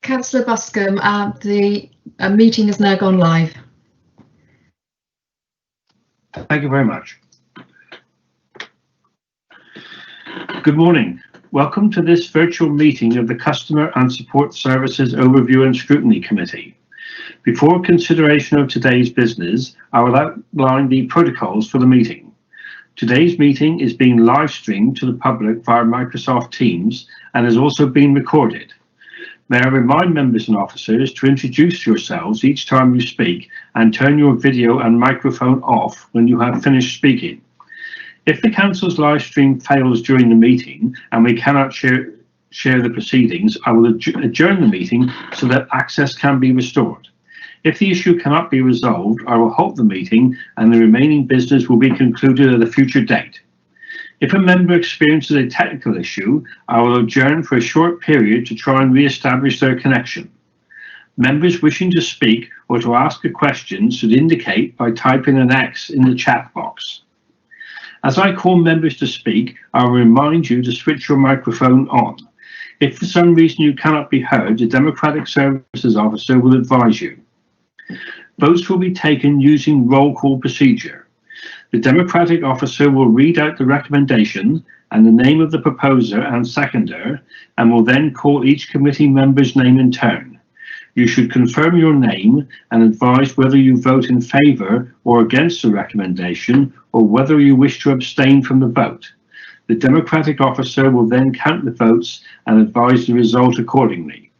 Councillor Buscombe, the meeting has now gone live. Thank you very much. Good morning. Welcome to this virtual meeting of the Customer and Support Services Overview and Scrutiny Committee. Before consideration of today's business, I will outline the protocols for the meeting. Today's meeting is being live streamed to the public via Microsoft Teams and is also being recorded. May I remind members and officers to introduce yourselves each time you speak and turn your video and microphone off when you have finished speaking. If the Council's live stream fails during the meeting and we cannot share the proceedings, I will adjourn the meeting so that access can be restored. If the issue cannot be resolved, I will halt the meeting and the remaining business will be concluded at a future date. If a member experiences a technical issue, I will adjourn for a short period to try and re-establish their connection. Members wishing to speak or to ask a question should indicate by typing an X in the chat box. As I call members to speak, I will remind you to switch your microphone on. If for some reason you cannot be heard, the Democratic Services Officer will advise you. Votes will be taken using roll call procedure. The Democratic Officer will read out the recommendation and the name of the proposer and seconder, and will then call each committee member's name in turn. You should confirm your name and advise whether you vote in favour or against the recommendation, or whether you wish to abstain from the vote. The Democratic Officer will then count the votes and advise the result accordingly.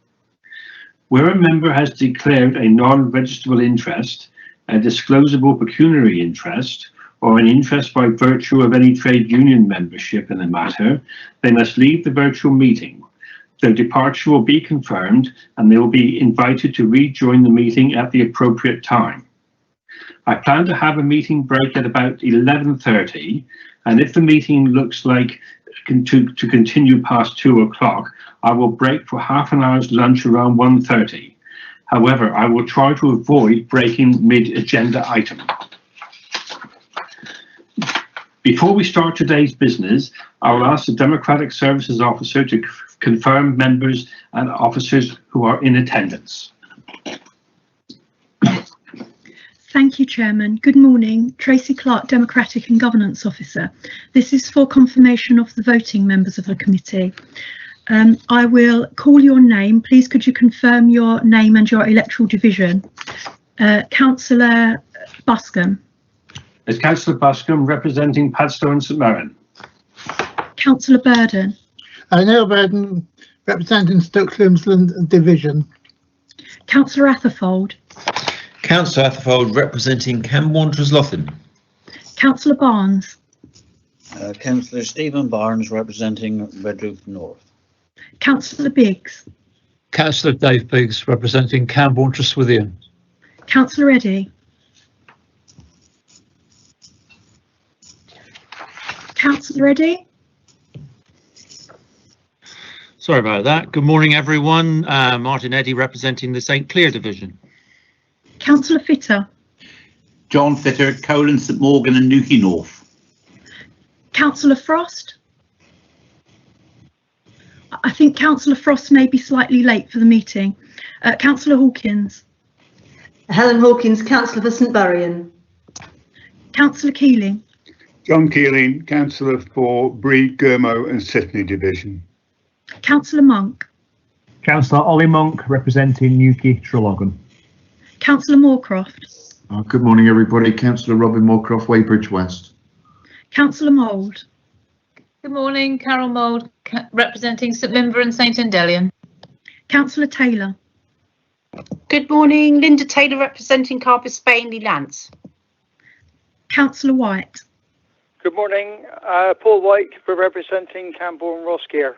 Where a member has declared a non-registrable interest, a disclosable pecuniary interest, or an interest by virtue of any trade union membership in the matter, they must leave the virtual meeting. Their departure will be confirmed and they will be invited to rejoin the meeting at the appropriate time. I plan to have a meeting break at about 11:30, and if the meeting looks like to continue past 2 o'clock, I will break for half an hour's lunch around 1:30. However, I will try to avoid breaking mid-agenda item. Before we start today's business, I will ask the Democratic Services Officer to confirm members and officers who are in attendance. Thank you, Chairman. Good morning. Tracy Clark, Democratic and Governance Officer. This is for confirmation of the voting members of the committee. I will call your name. Please could you confirm your name and your electoral division? Councillor Buscombe. Is Councillor Buscombe representing Padstow and St Mirren? Councillor Burden. Neil Burden, representing Stoke Cleveland Division. Councillor Atherfold. Councillor Atherfold, representing Camborne Treslothen. Councillor Barnes. Councillor Stephen Barnes, representing Redruth North. Councillor Biggs. Councillor Dave Biggs, representing Camborne Treswithian. Councillor Eddy. Councillor Eddy. Sorry about that. Good morning, everyone. Martin Eddy, representing the St Clear Division. Councillor Fitter. John Fitter, Cowland, St Morgan and Newquay North. Councillor Frost. I think Councillor Frost may be slightly late for the meeting. Councillor Hawkins. Helen Hawkins, Councillor for St Buryan. Councillor Keeling. John Keeling, Councillor for Brede, Gurmo and Sydney Division. Councillor Monk. Councillor Ollie Monk, representing Newquay Treloggan. Councillor Moorcroft. Good morning, everybody. Councillor Robin Moorcroft, Weybridge West. Councillor Mould. Good morning, Carol Mould, representing St Minver and St Endellion. Councillor Taylor. Good morning, Linda Taylor, representing Carpus Spainley Lance. Councillor White. Good morning, Paul White, for representing Camborne Rosgear.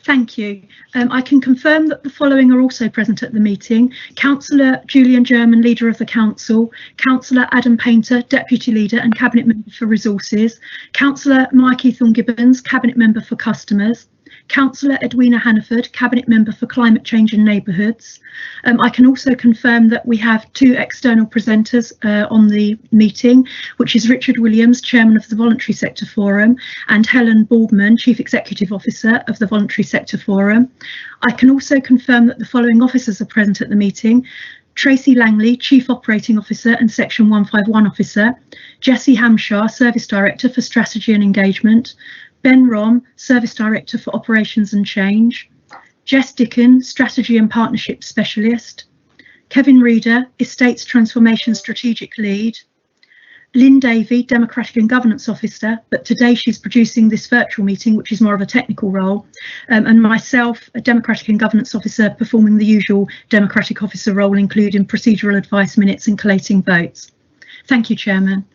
Thank you. I can confirm that the following are also present at the meeting. Councillor Julian German, Leader of the Council. Councillor Adam Painter, Deputy Leader and Cabinet Member for Resources. Councillor Mike Ethel Gibbons, Cabinet Member for Customers. Councillor Edwina Hannaford, Cabinet Member for Climate Change and Neighbourhoods. I can also confirm that we have 2 external presenters on the meeting, which is Richard Williams, Chairman of the Voluntary Sector Forum, and Helen Boardman, Chief Executive Officer of the Voluntary Sector Forum. I can also confirm that the following officers are present at the meeting: Tracy Langley, Chief Operating Officer and Section 151 Officer, Jessie Hampshire, Service Director for Strategy and Engagement, Ben Rom, Service Director for Operations and Change, Jess Dickon, Strategy and Partnership Specialist, Kevin Reeder, Estates Transformation Strategic Lead, Lynn Davey, Democratic and Governance Officer, but today she's producing this virtual meeting, which is more of a technical role, and myself, a Democratic and Governance Officer, performing the usual Democratic Officer role, including procedural advice, minutes and collating votes. Thank you, Chairman.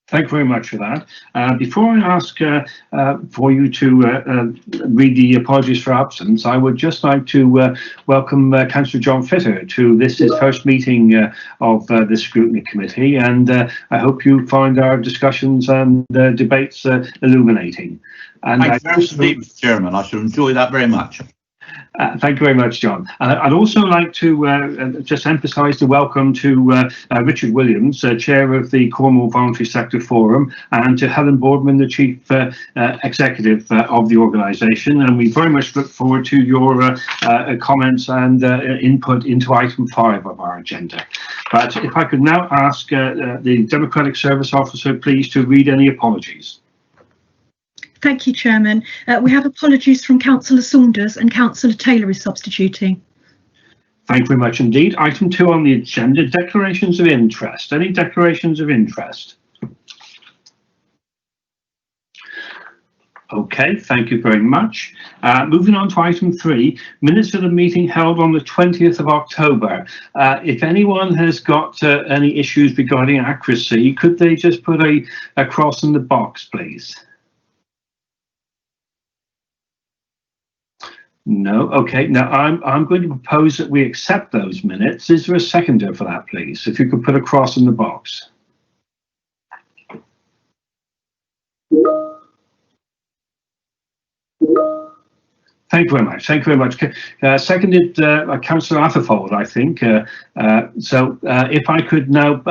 Thank you very much for that. Before I ask for you to read the apologies for absence, I would just like to welcome Councillor John Fitter to his first meeting of the Scrutiny Committee, and I hope you find our discussions and debates illuminating. And Thank you very much indeed, Mr. Chairman. I shall enjoy that very much. Thank you very much, John. I'd also like to just emphasise the welcome to Richard Williams, Chair of the Cornwall Voluntary Sector Forum, and to Helen Boardman, the Chief Executive of the organisation. And we very much look forward to your comments and input into item 5 of our agenda. But if I could now ask the Democratic Service Officer, please, to read any apologies. Thank you, Chairman. We have apologies from Councillor Saunders, and Councillor Taylor is substituting. Thank you very much indeed. Item 2 on the agenda, declarations of interest. Any declarations of interest? Okay, thank you very much. Moving on to item 3, minutes of the meeting held on the 20th of October. If anyone has got any issues regarding accuracy, could they just put a cross in the box, please? No. Okay. Now I'm going to propose that we accept those minutes. Is there a seconder for that, please? If you could put a cross in the box. Thank you very much. Thank you very much. Seconded Councillor Atherfold, I think. So if I could now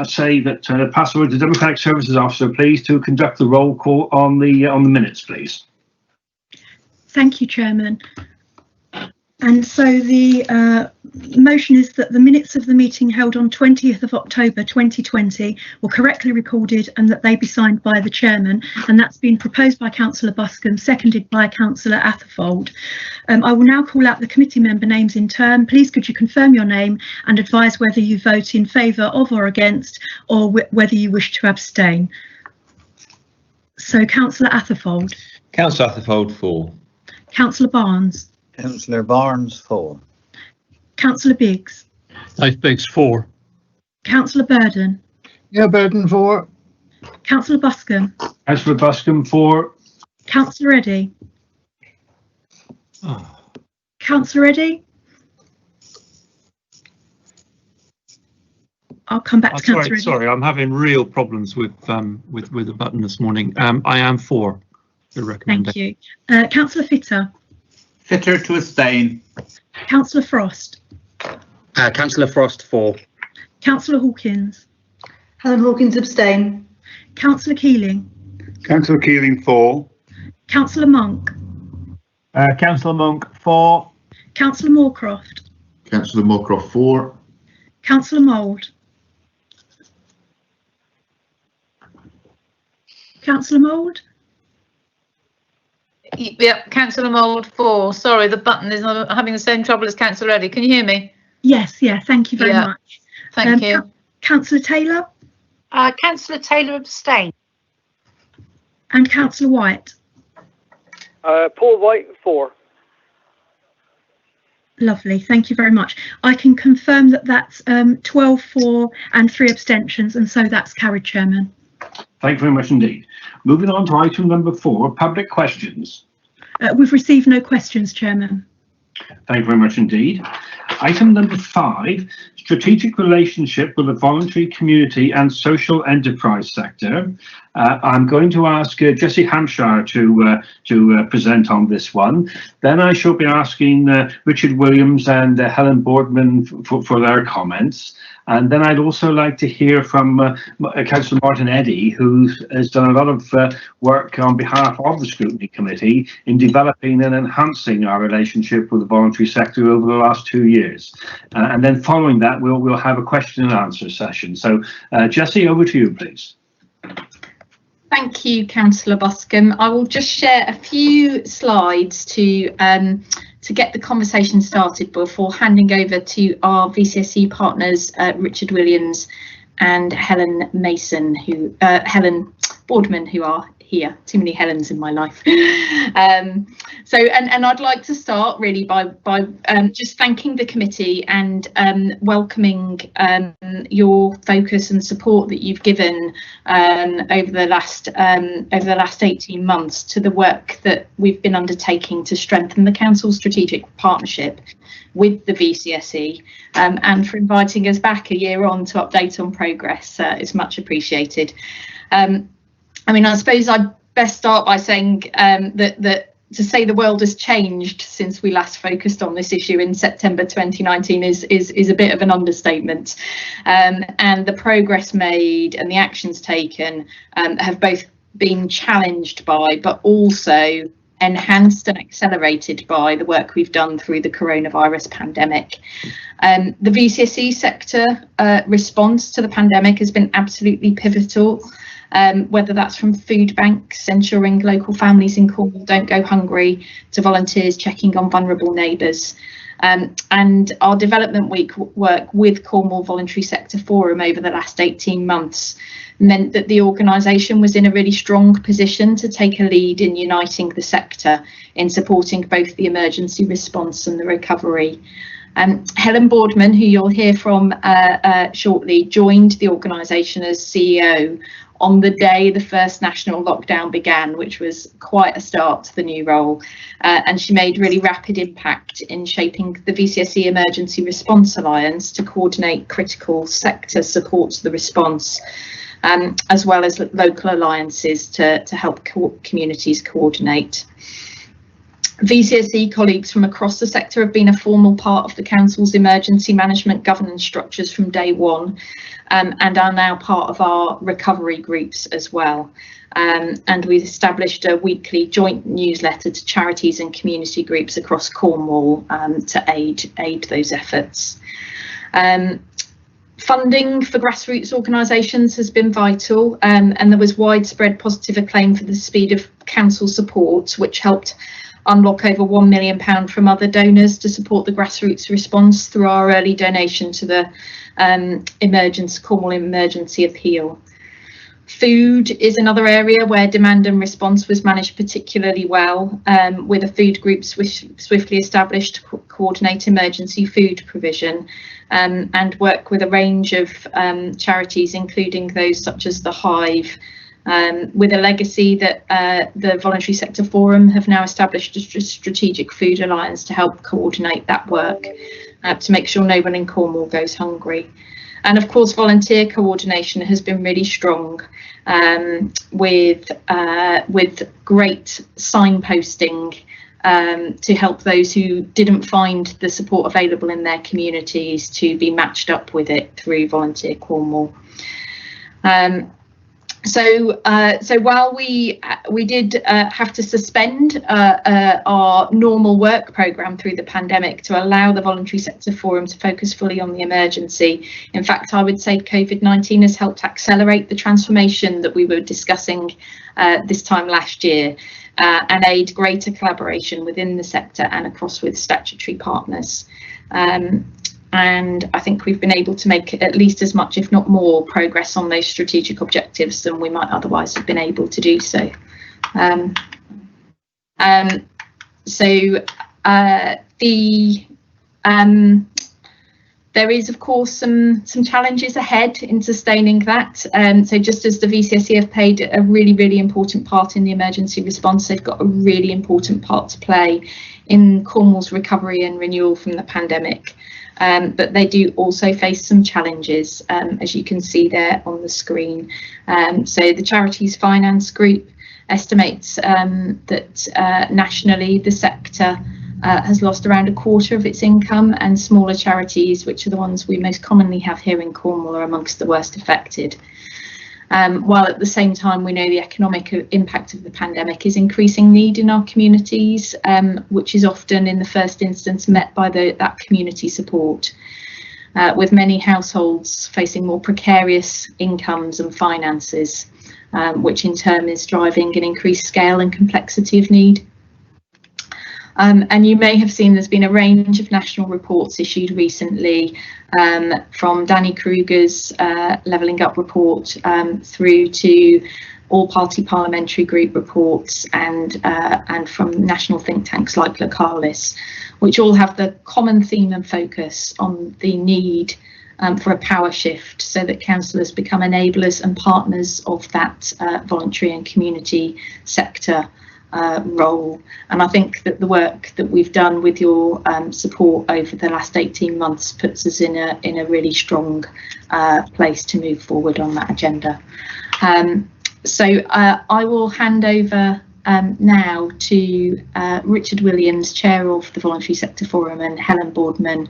say that pass over to the Democratic Services Officer, please, to conduct the roll call on the minutes, please. Thank you, Chairman. And so the motion is that the minutes of the meeting held on 20th of October 2020 were correctly recorded and that they be signed by the Chairman, and that's been proposed by Councillor Buscombe, seconded by Councillor Atherfold. I will now call out the committee member names in turn. Please could you confirm your name and advise whether you vote in favour of or against, or whether you wish to abstain. So Councillor Atherfold. Councillor Atherfold, for. Councillor Barnes. Councillor Barnes, for. Councillor Biggs. Dave Biggs, for. Councillor Burden. Yeah, Burden, for. Councillor Buscombe. Councillor Buscombe, for. Councillor Eddy. Oh. Councillor Eddy. I'll come back to Councillor Eddy. Sorry, I'm having real problems with the button this morning. I am for the recommendation. Thank you. Councillor Fitter. Fitter to abstain. Councillor Frost. Councillor Frost, for. Councillor Hawkins. Helen Hawkins, abstain. Councillor Keeling. Councillor Keeling, for. Councillor Monk. Councillor Monk, for. Councillor Moorcroft. Councillor Moorcroft, for. Councillor Mould. Councillor Mould. Yep, Councillor Mould, for. Sorry, the button is not having the same trouble as Councillor Eddy. Can you hear me? Yes, yeah, thank you very much. Thank you. Councillor Taylor. Councillor Taylor, abstain. And Councillor White. Paul White, for. Lovely, thank you very much. I can confirm that that's 12 for and 3 abstentions, and so that's carried, Chairman. Thank you very much indeed. Moving on to item number 4, public questions. We've received no questions, Chairman. Thank you very much indeed. Item number 5, strategic relationship with the voluntary, community and social enterprise sector. I'm going to ask Jessie Hampshire to present on this one. Then I shall be asking Richard Williams and Helen Boardman for their comments. And then I'd also like to hear from Councillor Martin Eddy, who has done a lot of work on behalf of the Scrutiny Committee in developing and enhancing our relationship with the voluntary sector over the last 2 years. And then following that, we'll have a question and answer session. So Jessie, over to you, please. Thank you, Councillor Boscombe. I will just share a few slides to get the conversation started before handing over to our VCSE partners, Richard Williams and Helen Boardman, who are here. Too many Helens in my life. And I'd like to start really by just thanking the committee and welcoming your focus and support that you've given over the last 18 months to the work that we've been undertaking to strengthen the council's strategic partnership with the VCSE, and for inviting us back a year on to update on progress. It's much appreciated. I mean, I suppose I'd best start by saying that to say the world has changed since we last focused on this issue in September 2019 is a bit of an understatement. And the progress made and the actions taken have both been challenged by, but also enhanced and accelerated by the work we've done through the coronavirus pandemic. The VCSE sector response to the pandemic has been absolutely pivotal. Whether that's from food banks ensuring local families in Cornwall don't go hungry, to volunteers checking on vulnerable neighbours. And our development week work with Cornwall Voluntary Sector Forum over the last 18 months meant that the organisation was in a really strong position to take a lead in uniting the sector in supporting both the emergency response and the recovery. Helen Boardman, who you'll hear from shortly, joined the organisation as CEO on the day the first national lockdown began, which was quite a start to the new role. And she made really rapid impact in shaping the VCSE Emergency Response Alliance to coordinate critical sector support to the response, as well as local alliances to help communities coordinate. VCSE colleagues from across the sector have been a formal part of the Council's emergency management governance structures from day one, and are now part of our recovery groups as well. And we've established a weekly joint newsletter to charities and community groups across Cornwall to aid those efforts. Funding for grassroots organisations has been vital, and there was widespread positive acclaim for the speed of council support, which helped unlock over £1 million from other donors to support the grassroots response through our early donation to the Cornwall Emergency Appeal. Food is another area where demand and response was managed particularly well, with a food group swiftly established to coordinate emergency food provision and work with a range of charities, including those such as the Hive, with a legacy that the Voluntary Sector Forum have now established a strategic food alliance to help coordinate that work to make sure no one in Cornwall goes hungry. And of course, volunteer coordination has been really strong, with great signposting to help those who didn't find the support available in their communities to be matched up with it through Volunteer Cornwall. So while we did have to suspend our normal work programme through the pandemic to allow the Voluntary Sector Forum to focus fully on the emergency, in fact, I would say COVID-19 has helped accelerate the transformation that we were discussing this time last year, and aid greater collaboration within the sector and across with statutory partners. And I think we've been able to make at least as much, if not more, progress on those strategic objectives than we might otherwise have been able to do so. There is, of course, some challenges ahead in sustaining that. So just as the VCSE have played a really important part in the emergency response, they've got a really important part to play in Cornwall's recovery and renewal from the pandemic. but they do also face some challenges, as you can see there on the screen. So the Charities Finance Group estimates that nationally the sector has lost around a quarter of its income, and smaller charities, which are the ones we most commonly have here in Cornwall, are amongst the worst affected. While at the same time we know the economic impact of the pandemic is increasing need in our communities, which is often in the first instance met by that community support, with many households facing more precarious incomes and finances, which in turn is driving an increased scale and complexity of need. And you may have seen there's been a range of national reports issued recently, from Danny Kruger's Levelling Up report through to all-party parliamentary group reports and from national think tanks like Localis, which all have the common theme and focus on the need for a power shift so that councillors become enablers and partners of that voluntary and community sector role. And I think that the work that we've done with your support over the last 18 months puts us in a really strong place to move forward on that agenda. So I will hand over now to Richard Williams, Chair of the Voluntary Sector Forum, and Helen Boardman,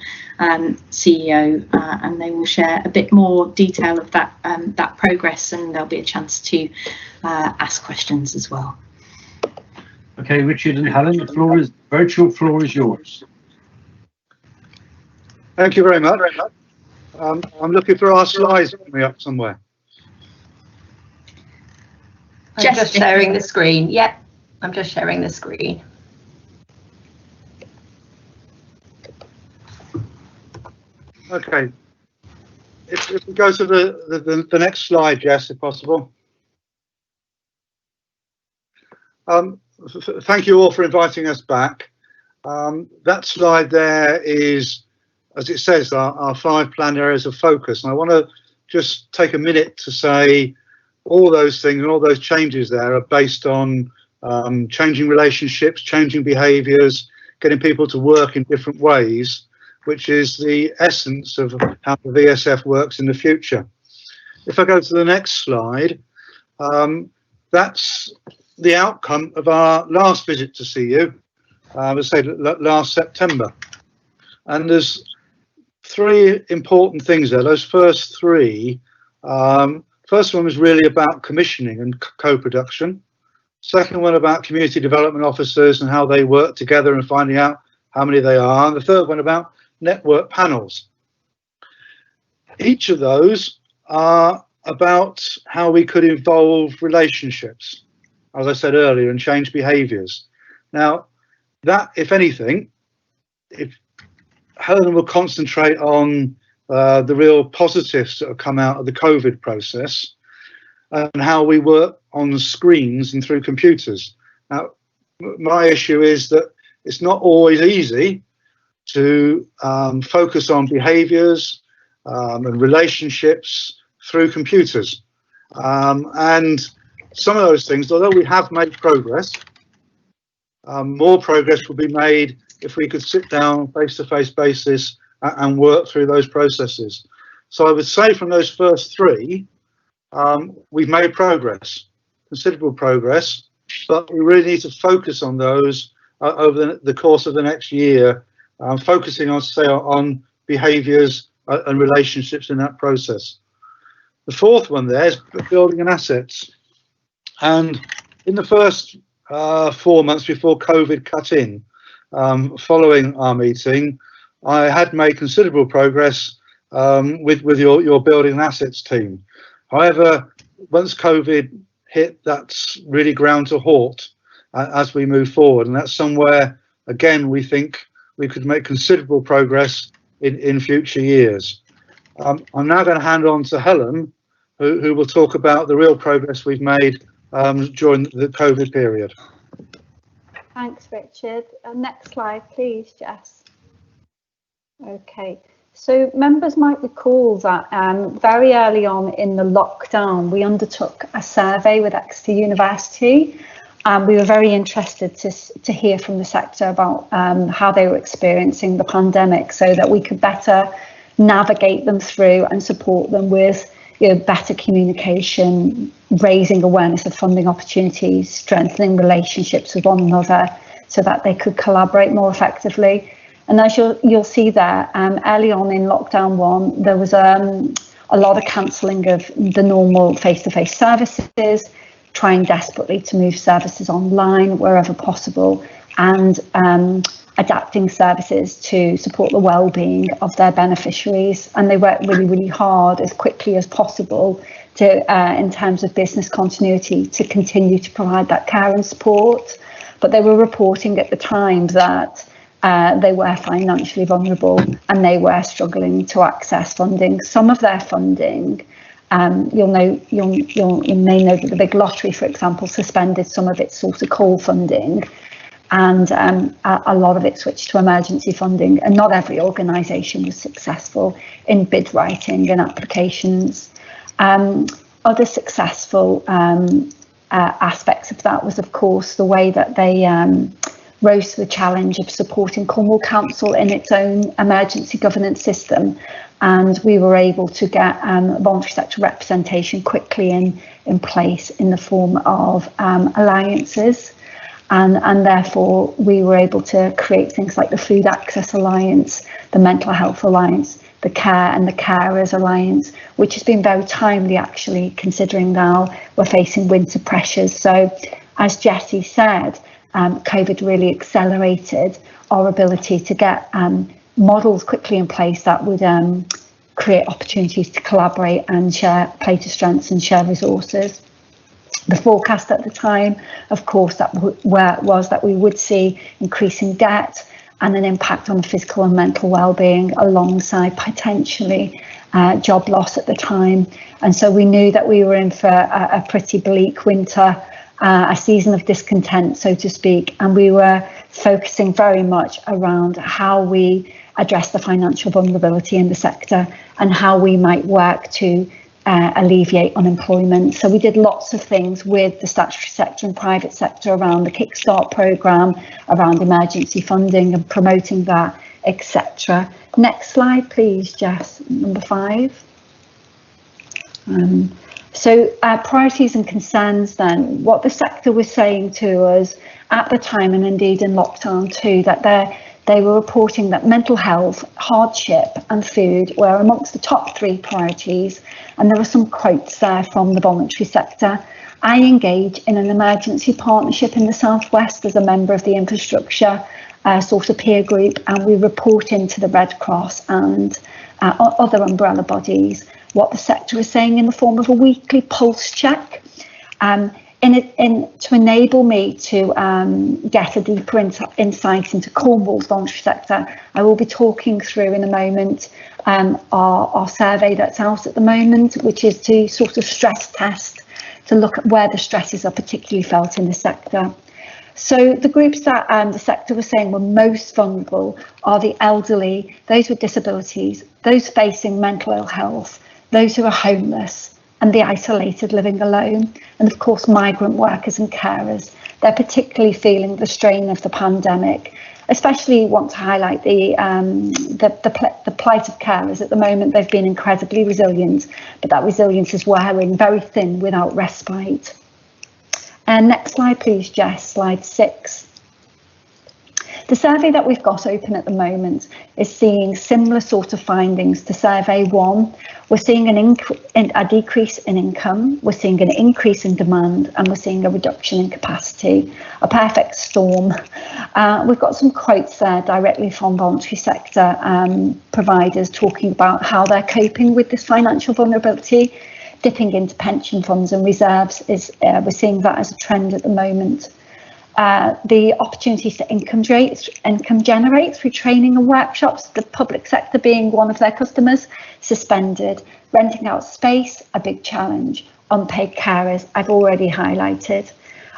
CEO, and they will share a bit more detail of that progress, and there'll be a chance to ask questions as well. Okay, Richard and Helen, the virtual floor is yours. Thank you very much. I'm looking for our slides coming up somewhere. I'm just sharing the screen. Yep, I'm just sharing the screen. Okay. If we go to the next slide, Jess, if possible. Thank you all for inviting us back. That slide there is, as it says, our 5 planned areas of focus. And I want to just take a minute to say all those things and all those changes there are based on changing relationships, changing behaviours, getting people to work in different ways, which is the essence of how the VSF works in the future. If I go to the next slide, that's the outcome of our last visit to see you, let's say last September. And there's 3 important things there. Those first 3, first one was really about commissioning and co-production. Second one about community development officers and how they work together and finding out how many they are. And the third one about network panels. Each of those are about how we could involve relationships, as I said earlier, and change behaviours. Now, that, if anything, if Helen will concentrate on the real positives that have come out of the COVID process and how we work on the screens and through computers. Now, my issue is that it's not always easy to focus on behaviours and relationships through computers. And some of those things, although we have made progress, more progress will be made if we could sit down on a face-to-face basis and work through those processes. So I would say from those first 3, we've made progress, considerable progress, but we really need to focus on those over the course of the next year, focusing on, say, on behaviours and relationships in that process. The 4th one there is building and assets. And in the first 4 months before COVID cut in, following our meeting, I had made considerable progress with your building and assets team. However, once COVID hit, that's really ground to halt as we move forward. And that's somewhere, again, we think we could make considerable progress in future years. I'm now going to hand on to Helen, who will talk about the real progress we've made during the COVID period. Thanks, Richard. Next slide, please, Jess. Okay, so members might recall that very early on in the lockdown, we undertook a survey with Exeter University And we were very interested to hear from the sector about how they were experiencing the pandemic, so that we could better navigate them through and support them with better communication, raising awareness of funding opportunities, strengthening relationships with one another so that they could collaborate more effectively. And as you'll see there, early on in lockdown 1, there was a lot of cancelling of the normal face-to-face services, trying desperately to move services online wherever possible, and adapting services to support the well-being of their beneficiaries. And they worked really, really hard as quickly as possible to, in terms of business continuity, to continue to provide that care and support. But they were reporting at the time that they were financially vulnerable and they were struggling to access funding. Some of their funding, you may know that the big lottery, for example, suspended some of its sort of call funding, and a lot of it switched to emergency funding, and not every organisation was successful in bid writing and applications. Other successful aspects of that was, of course, the way that they rose to the challenge of supporting Cornwall Council in its own emergency governance system, and we were able to get voluntary sector representation quickly in place in the form of alliances. And therefore we were able to create things like the Food Access Alliance, the Mental Health Alliance, the Care and the Carers Alliance, which has been very timely, actually, considering now we're facing winter pressures. So as Jessie said, COVID really accelerated our ability to get models quickly in place that would create opportunities to collaborate and play to strengths and share resources. The forecast at the time, of course, was that we would see increasing debt and an impact on physical and mental well-being, alongside potentially job loss at the time. And so we knew that we were in for a pretty bleak winter, a season of discontent, so to speak, and we were focusing very much around how we address the financial vulnerability in the sector and how we might work to alleviate unemployment. So we did lots of things with the statutory sector and private sector around the Kickstart programme, around emergency funding and promoting that, etc. Next slide, please, Jess, number 5. So priorities and concerns then, what the sector was saying to us at the time, and indeed in lockdown 2, that they were reporting that mental health, hardship and food were amongst the top 3 priorities. And there were some quotes there from the voluntary sector. I engage in an emergency partnership in the Southwest as a member of the infrastructure sort of peer group, and we report into the Red Cross and other umbrella bodies what the sector is saying in the form of a weekly pulse check. To enable me to get a deeper insight into Cornwall's voluntary sector, I will be talking through in a moment our survey that's out at the moment, which is to sort of stress test, to look at where the stresses are particularly felt in the sector. So the groups that the sector was saying were most vulnerable are the elderly, those with disabilities, those facing mental ill health, those who are homeless, and the isolated living alone, and of course migrant workers and carers. They're particularly feeling the strain of the pandemic. Especially want to highlight the plight of carers. At the moment, they've been incredibly resilient, but that resilience is wearing very thin without respite. And next slide, please, Jess, slide 6. The survey that we've got open at the moment is seeing similar sort of findings to survey 1. We're seeing a decrease in income, we're seeing an increase in demand, and we're seeing a reduction in capacity, a perfect storm. We've got some quotes there directly from voluntary sector providers talking about how they're coping with this financial vulnerability. Dipping into pension funds and reserves we're seeing that as a trend at the moment. The opportunities to income generate through training and workshops, the public sector being one of their customers, suspended. Renting out space, a big challenge. Unpaid carers, I've already highlighted.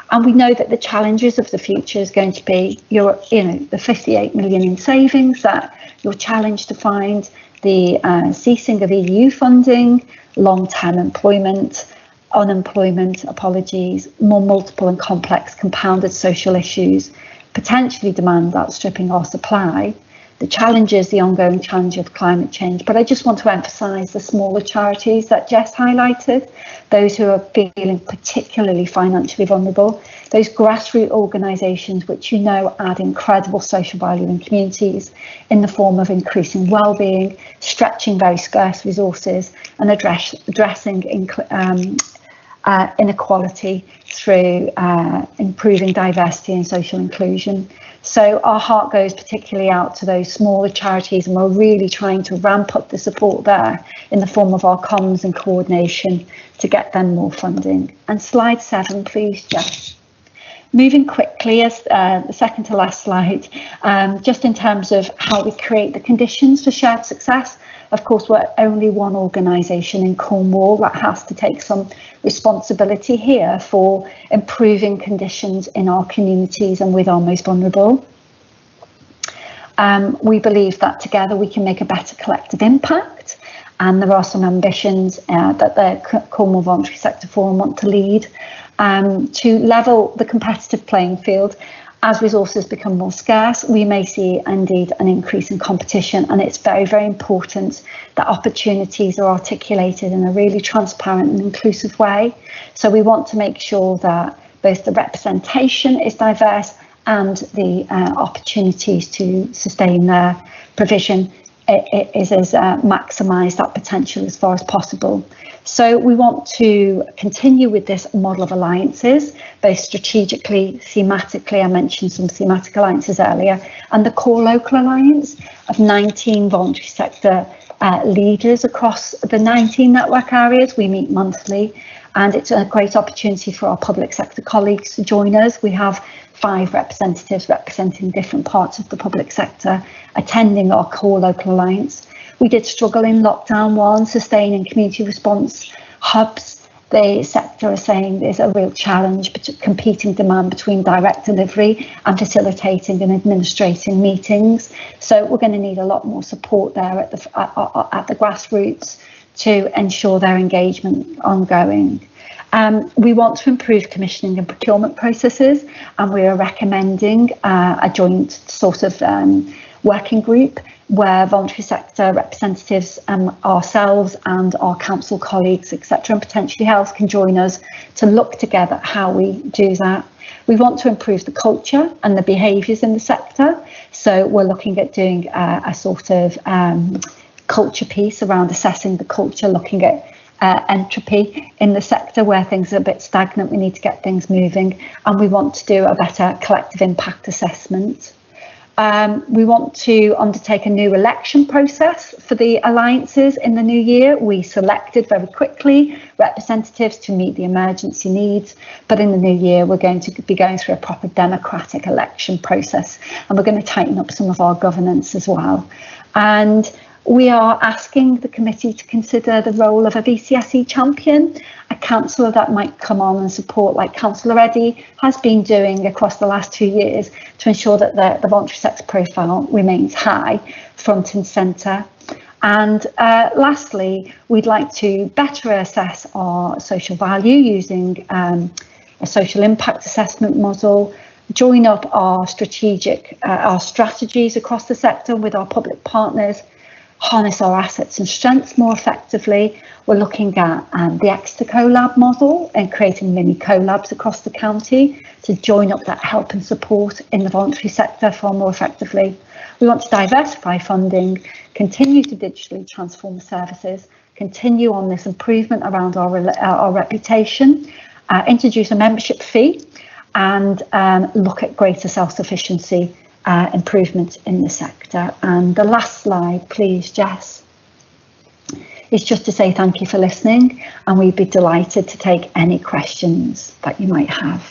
And we know that the challenges of the future is going to be the 58 million in savings that you're challenged to find, the ceasing of EU funding, long-term employment, unemployment, apologies, more multiple and complex compounded social issues, potentially demand outstripping our supply, the challenges, the ongoing challenge of climate change. But I just want to emphasise the smaller charities that Jess highlighted, those who are feeling particularly financially vulnerable, those grassroots organisations which add incredible social value in communities in the form of increasing well-being, stretching very scarce resources and addressing inequality through improving diversity and social inclusion. So our heart goes particularly out to those smaller charities, and we're really trying to ramp up the support there in the form of our comms and coordination to get them more funding. And slide 7, please, Jess. Moving quickly, as the second to last slide, just in terms of how we create the conditions for shared success. Of course, we're only one organisation in Cornwall that has to take some responsibility here for improving conditions in our communities and with our most vulnerable. We believe that together we can make a better collective impact, and there are some ambitions that the Cornwall Voluntary Sector Forum want to lead to level the competitive playing field. As resources become more scarce, we may see indeed an increase in competition, and it's very, very important that opportunities are articulated in a really transparent and inclusive way. So we want to make sure that both the representation is diverse and the opportunities to sustain their provision is as maximise that potential as far as possible. So we want to continue with this model of alliances, both strategically, thematically. I mentioned some thematic alliances earlier, and the Core Local Alliance of 19 voluntary sector leaders across the 19 network areas. We meet monthly, and it's a great opportunity for our public sector colleagues to join us. We have 5 representatives representing different parts of the public sector attending our Core Local Alliance. We did struggle in lockdown 1, sustaining community response hubs. The sector is saying there's a real challenge, competing demand between direct delivery and facilitating and administrating meetings. So we're going to need a lot more support there at the grassroots to ensure their engagement ongoing. We want to improve commissioning and procurement processes, and we are recommending a joint sort of working group where voluntary sector representatives, ourselves and our council colleagues, etc., and potentially health can join us to look together at how we do that. We want to improve the culture and the behaviours in the sector, so we're looking at doing a sort of culture piece around assessing the culture, looking at entropy in the sector where things are a bit stagnant. We need to get things moving, and we want to do a better collective impact assessment. We want to undertake a new election process for the alliances in the new year. We selected very quickly representatives to meet the emergency needs, but in the new year we're going to be going through a proper democratic election process, and we're going to tighten up some of our governance as well. And we are asking the committee to consider the role of a VCSE champion, a councillor that might come on and support, like Councillor Eddy has been doing across the last 2 years, to ensure that the voluntary sector profile remains high, front and centre. And lastly, we'd like to better assess our social value using a social impact assessment model, join up our strategies across the sector with our public partners, harness our assets and strengths more effectively. We're looking at the Exeter collab model and creating mini collabs across the county to join up that help and support in the voluntary sector far more effectively. We want to diversify funding, continue to digitally transform services, continue on this improvement around our reputation, introduce a membership fee, and look at greater self-sufficiency improvements in the sector. And the last slide, please, Jess, is just to say thank you for listening, and we'd be delighted to take any questions that you might have.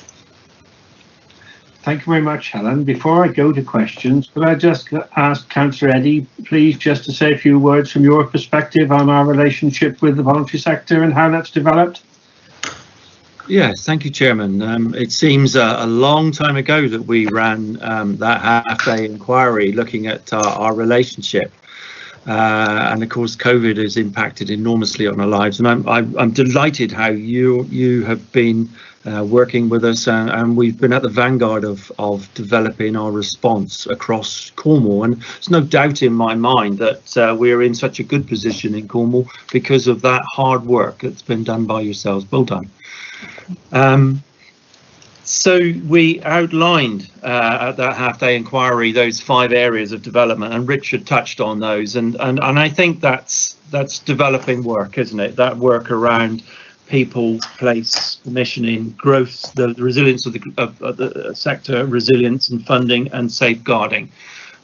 Thank you very much, Helen. Before I go to questions, could I just ask Councillor Eddy, please, just to say a few words from your perspective on our relationship with the voluntary sector and how that's developed? Yes, thank you, Chairman. It seems a long time ago that we ran that half-day inquiry looking at our relationship. and of course COVID has impacted enormously on our lives, and I'm delighted how you have been working with us, and we've been at the vanguard of developing our response across Cornwall, and there's no doubt in my mind that we're in such a good position in Cornwall because of that hard work that's been done by yourselves. Well done. So we outlined at that half-day inquiry those 5 areas of development, and Richard touched on those, and I think that's developing work, isn't it? That work around people, place, commissioning, growth, the resilience of the sector, resilience and funding, and safeguarding.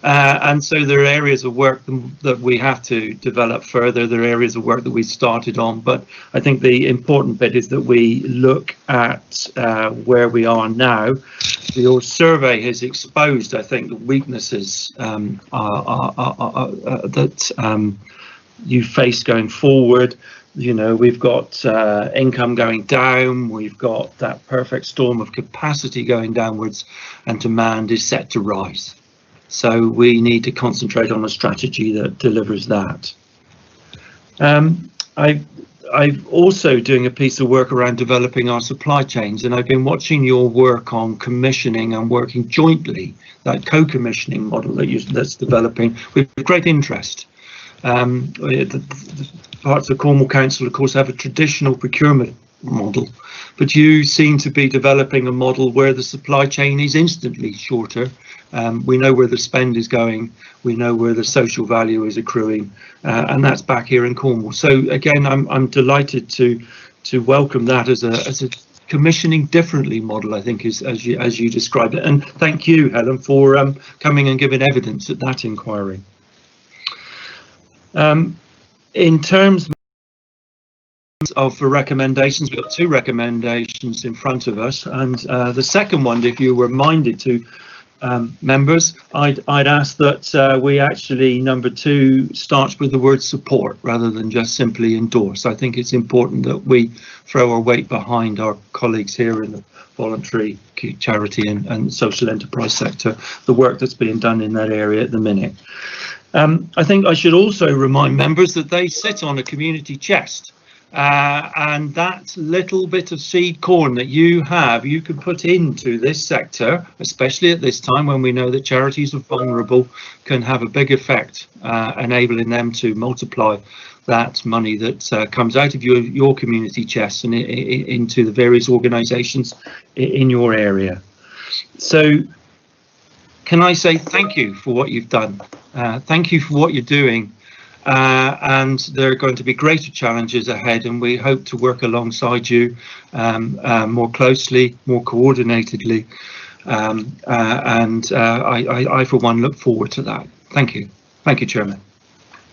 And so there are areas of work that we have to develop further. There are areas of work that we started on, but I think the important bit is that we look at where we are now. Your survey has exposed, I think, the weaknesses that you face going forward. You know, we've got income going down, we've got that perfect storm of capacity going downwards, and demand is set to rise. So we need to concentrate on a strategy that delivers that. I'm also doing a piece of work around developing our supply chains, and I've been watching your work on commissioning and working jointly, that co-commissioning model that's developing with great interest. The parts of Cornwall Council, of course, have a traditional procurement model, but you seem to be developing a model where the supply chain is instantly shorter. We know where the spend is going, we know where the social value is accruing, and that's back here in Cornwall. So again, I'm delighted to welcome that as a commissioning differently model, I think, is as you described it. And thank you, Helen, for coming and giving evidence at that inquiry. In terms of the recommendations, we've got 2 recommendations in front of us, and the second one, if you were minded to, members, I'd ask that we actually, number 2 starts with the word support rather than just simply endorse. I think it's important that we throw our weight behind our colleagues here in the voluntary charity and social enterprise sector, the work that's being done in that area at the minute. I think I should also remind members that they sit on a community chest. And that little bit of seed corn that you can put into this sector, especially at this time when we know that charities are vulnerable, can have a big effect, enabling them to multiply that money that comes out of your community chest and into the various organisations in your area. So can I say thank you for what you've done? Thank you for what you're doing. And there are going to be greater challenges ahead, and we hope to work alongside you more closely, more coordinatedly, and I for one look forward to that. Thank you. Thank you, Chairman.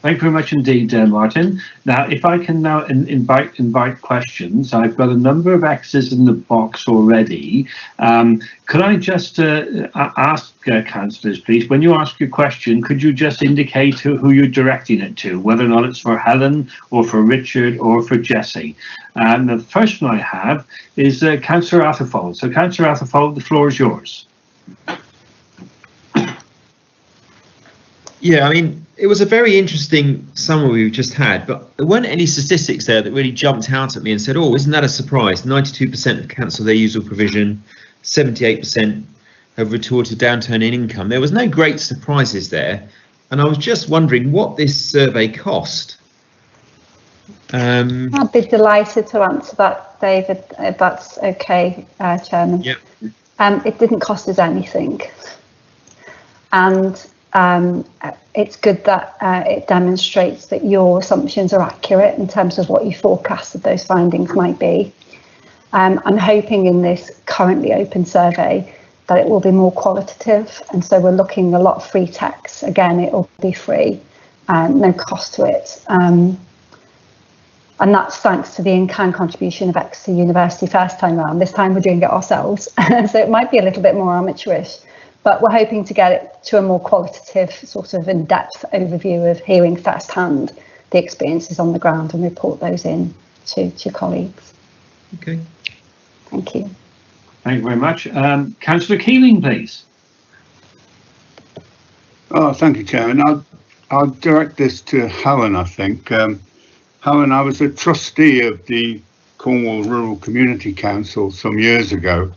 Thank you very much indeed, Martin. Now, if I can now invite questions, I've got a number of X's in the box already. Could I just ask councillors, please, when you ask your question, could you just indicate who you're directing it to, whether or not it's for Helen or for Richard or for Jessie? And the first one I have is Councillor Atherfold. So, Councillor Atherfold, the floor is yours. Yeah, I mean, it was a very interesting summer we've just had, but there weren't any statistics there that really jumped out at me and said, oh, isn't that a surprise? 92% have cancelled their usual provision, 78% have retorted downturn in income. There was no great surprises there, and I was just wondering what this survey cost. I'd be delighted to answer that, David, if that's okay, Chairman. Yeah. It didn't cost us anything, and it's good that it demonstrates that your assumptions are accurate in terms of what you forecasted those findings might be. I'm hoping in this currently open survey that it will be more qualitative, and so we're looking a lot of free text. Again, it will be free, no cost to it. And that's thanks to the in-kind contribution of Exeter University first time round. This time we're doing it ourselves, so it might be a little bit more amateurish. But we're hoping to get it to a more qualitative, sort of in-depth overview of hearing firsthand the experiences on the ground and report those in to colleagues. Okay. Thank you. Thank you very much. Councillor Keeling, please. Oh, thank you, Chairman. I'll direct this to Helen, I think. Helen, I was a trustee of the Cornwall Rural Community Council some years ago,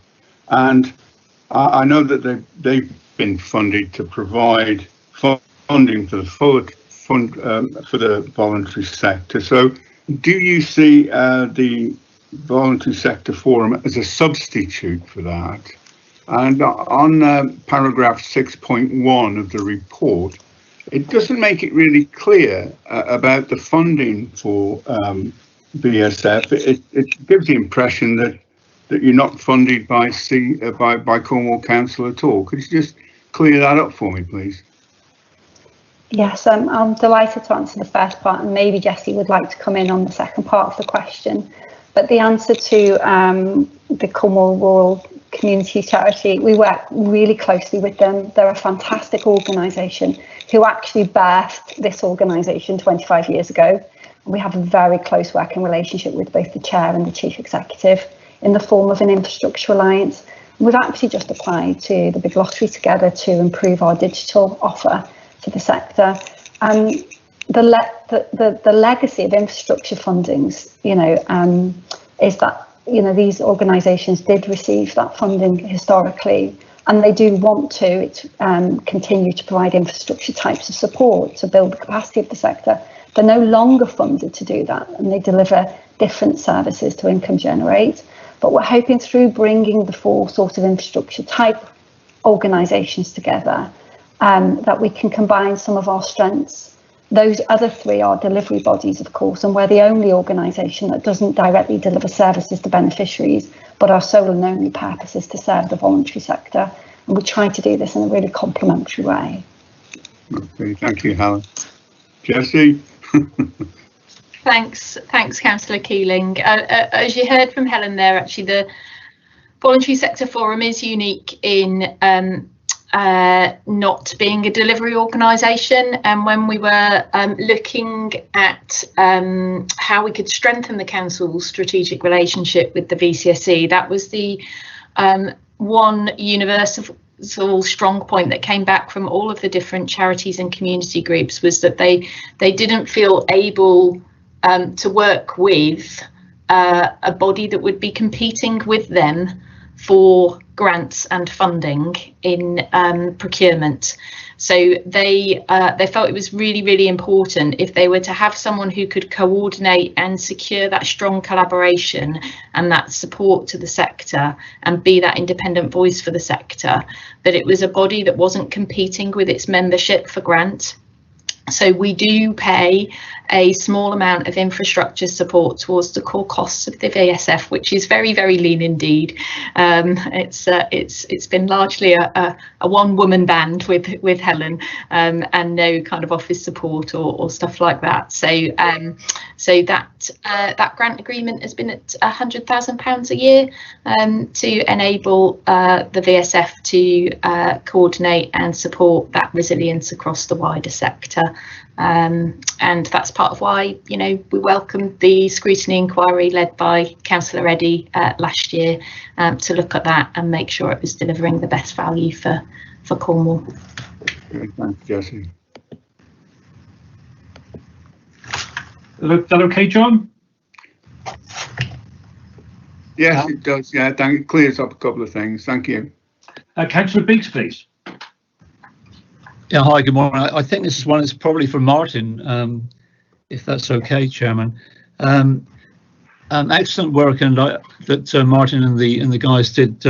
and I know that they've been funded to provide funding for the voluntary sector. So do you see the voluntary sector forum as a substitute for that? And on paragraph 6.1 of the report, it doesn't make it really clear about the funding for VSF. It gives the impression that you're not funded by Cornwall Council at all. Could you just clear that up for me, please? Yes, I'm delighted to answer the first part, and maybe Jessie would like to come in on the second part of the question. But the answer to the Cornwall Rural Community Charity, we work really closely with them. They're a fantastic organisation who actually birthed this organisation 25 years ago. We have a very close working relationship with both the chair and the chief executive in the form of an infrastructure alliance. We've actually just applied to the big lottery together to improve our digital offer to the sector. The legacy of infrastructure fundings, is that these organisations did receive that funding historically, and they do want to continue to provide infrastructure types of support to build the capacity of the sector. They're no longer funded to do that, and they deliver different services to income generate. But we're hoping through bringing the four sort of infrastructure type organisations together, that we can combine some of our strengths. Those other three are delivery bodies, of course, and we're the only organisation that doesn't directly deliver services to beneficiaries, but our sole and only purpose is to serve the voluntary sector. And we try to do this in a really complementary way. Okay, thank you, Helen. Jessie? Thanks, Councillor Keeling. As you heard from Helen there, actually the Voluntary Sector Forum is unique in not being a delivery organisation, and when we were looking at how we could strengthen the council's strategic relationship with the VCSE, that was the one universal strong point that came back from all of the different charities and community groups, was that they didn't feel able to work with a body that would be competing with them for grants and funding in procurement. So they felt it was really, really important if they were to have someone who could coordinate and secure that strong collaboration and that support to the sector and be that independent voice for the sector, that it was a body that wasn't competing with its membership for grant. So we do pay a small amount of infrastructure support towards the core costs of the VSF, which is very, very lean indeed. It's been largely a one-woman band with Helen, and no kind of office support or stuff like that. So that grant agreement has been at £100,000 a year to enable the VSF to coordinate and support that resilience across the wider sector. And that's part of why, we welcomed the scrutiny inquiry led by Councillor Eddy last year to look at that and make sure it was delivering the best value for Cornwall. Okay, thanks, Jessie. Is that okay, John? Yes, it does. Yeah, it clears up a couple of things. Thank you. Councillor Biggs, please. Yeah, hi, good morning. I think this is one that's probably for Martin, if that's okay, Chairman. Excellent work that Martin and the guys did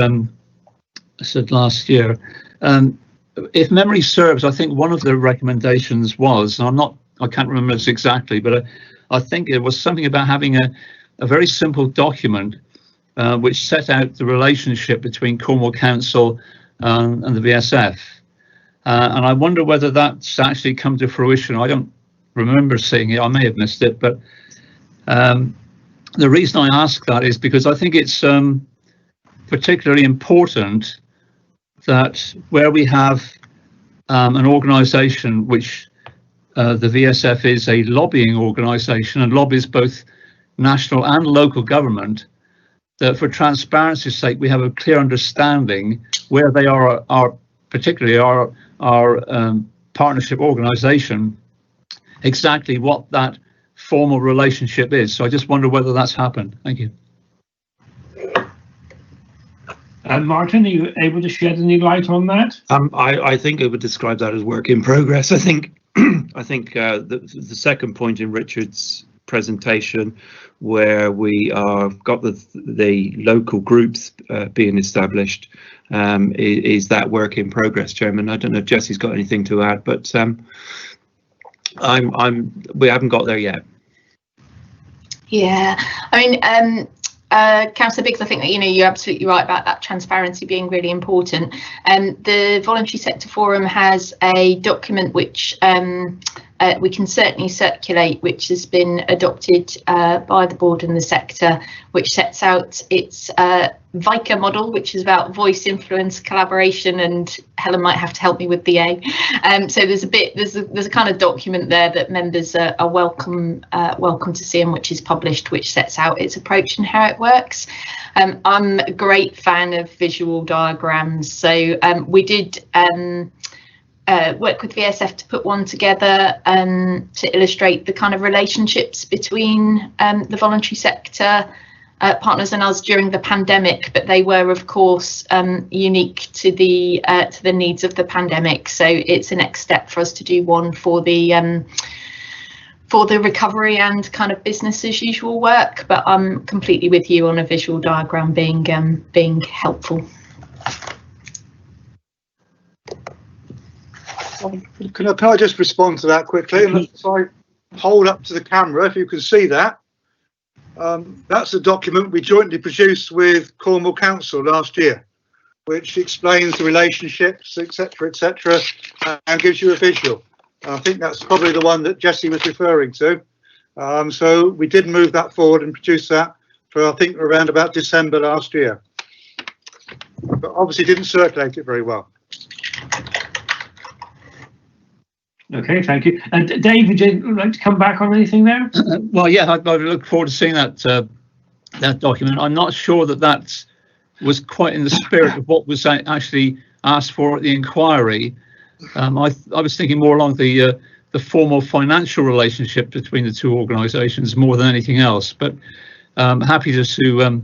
said last year. If memory serves, I think one of the recommendations was, and I can't remember this exactly, but I think it was something about having a very simple document which set out the relationship between Cornwall Council and the VSF. And I wonder whether that's actually come to fruition. I don't remember seeing it. I may have missed it, but the reason I ask that is because I think it's particularly important that where we have an organisation which the VSF is a lobbying organisation and lobbies both national and local government, that for transparency's sake we have a clear understanding where they are particularly our partnership organisation exactly what that formal relationship is. So I just wonder whether that's happened. Thank you. Martin, are you able to shed any light on that? I think I would describe that as work in progress. I think the second point in Richard's presentation, where we are got the local groups being established, is that work in progress, Chairman. I don't know if Jesse's got anything to add, but we haven't got there yet. Yeah, I mean, Councillor Biggs, I think that you're absolutely right about that transparency being really important. The Voluntary Sector Forum has a document which we can certainly circulate, which has been adopted by the board and the sector, which sets out its VICA model, which is about voice, influence, collaboration, and Helen might have to help me with the A. So there's a kind of document there that members are welcome to see, and which is published, which sets out its approach and how it works. I'm a great fan of visual diagrams, so we did work with VSF to put one together to illustrate the kind of relationships between the voluntary sector partners and us during the pandemic, but they were, of course, unique to the needs of the pandemic. So it's a next step for us to do one for the recovery and kind of business as usual work. But I'm completely with you on a visual diagram being helpful. Can I just respond to that quickly? And if I hold up to the camera, if you can see that. That's a document we jointly produced with Cornwall Council last year, which explains the relationships, etc., and gives you a visual. I think that's probably the one that Jesse was referring to. So we did move that forward and produce that for, I think, around about December last year. But obviously didn't circulate it very well. Okay, thank you. And Dave, would you like to come back on anything there? Well, yeah, I look forward to seeing that that document. I'm not sure that was quite in the spirit of what was actually asked for at the inquiry. I was thinking more along the formal financial relationship between the two organisations more than anything else. But happy to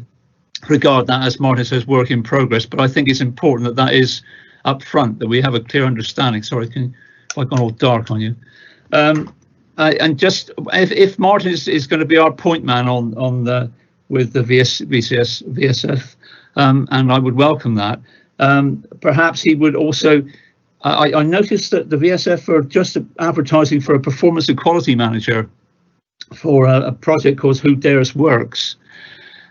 regard that, as Martin says, work in progress. But I think it's important that is up front, that we have a clear understanding. Sorry, I've gone all dark on you. And just if Martin is going to be our point man with the VSF, and I would welcome that. Perhaps he would also. I noticed that the VSF are just advertising for a performance and quality manager for a project called Who Dares Works.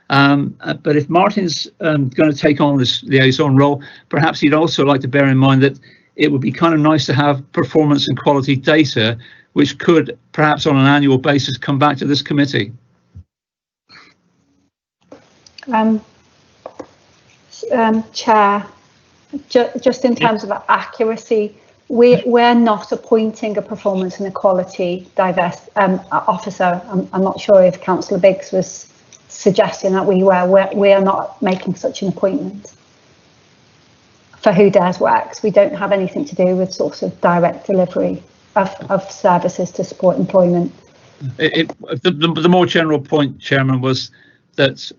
But if Martin's going to take on this liaison role, perhaps he'd also like to bear in mind that it would be kind of nice to have performance and quality data, which could perhaps on an annual basis come back to this committee. Chair, just in terms of accuracy, we're not appointing a performance and equality officer. I'm not sure if Councillor Biggs was suggesting that we are not making such an appointment. For Who Dares Works, we don't have anything to do with sort of direct delivery of services to support employment. The more general point, Chairman, was that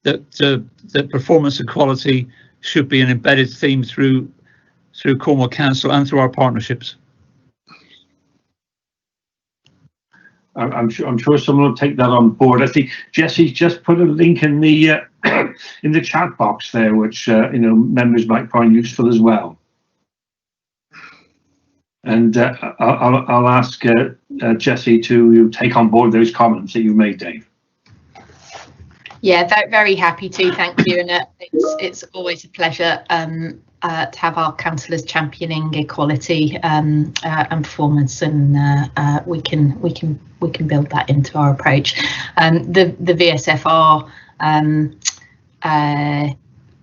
that performance and quality should be an embedded theme through Cornwall Council and through our partnerships. I'm sure someone will take that on board. I think Jesse's just put a link in the in the chat box there, which members might find useful as well. And I'll ask Jesse to take on board those comments that you made, Dave. Yeah, very happy to. Thank you, and it's always a pleasure to have our councillors championing equality and performance, and we can build that into our approach. The VSF are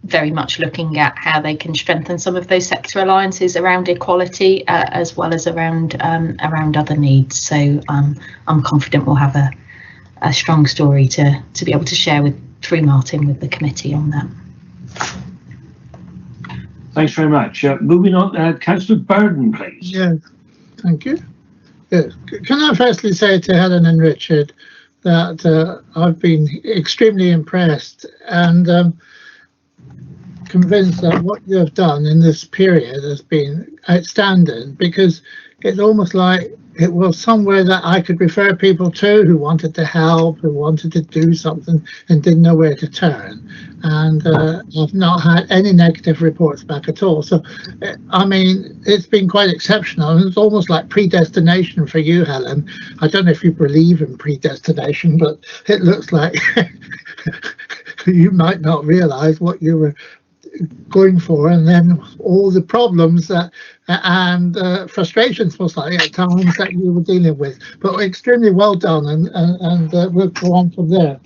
very much looking at how they can strengthen some of those sector alliances around equality as well as around other needs. So I'm confident we'll have a strong story to be able to share through Martin with the committee on that. Thanks very much. Moving on, Councillor Burden, please. Yeah, thank you. Good. Can I firstly say to Helen and Richard that I've been extremely impressed and convinced that what you have done in this period has been outstanding, because it's almost like it was somewhere that I could refer people to who wanted to help, who wanted to do something and didn't know where to turn. And I've not had any negative reports back at all. So, I mean, it's been quite exceptional. It's almost like predestination for you, Helen. I don't know if you believe in predestination, but it looks like you might not realise what you were going for, and then all the problems that and frustrations most likely at times that you were dealing with, but extremely well done, and we'll go on from there.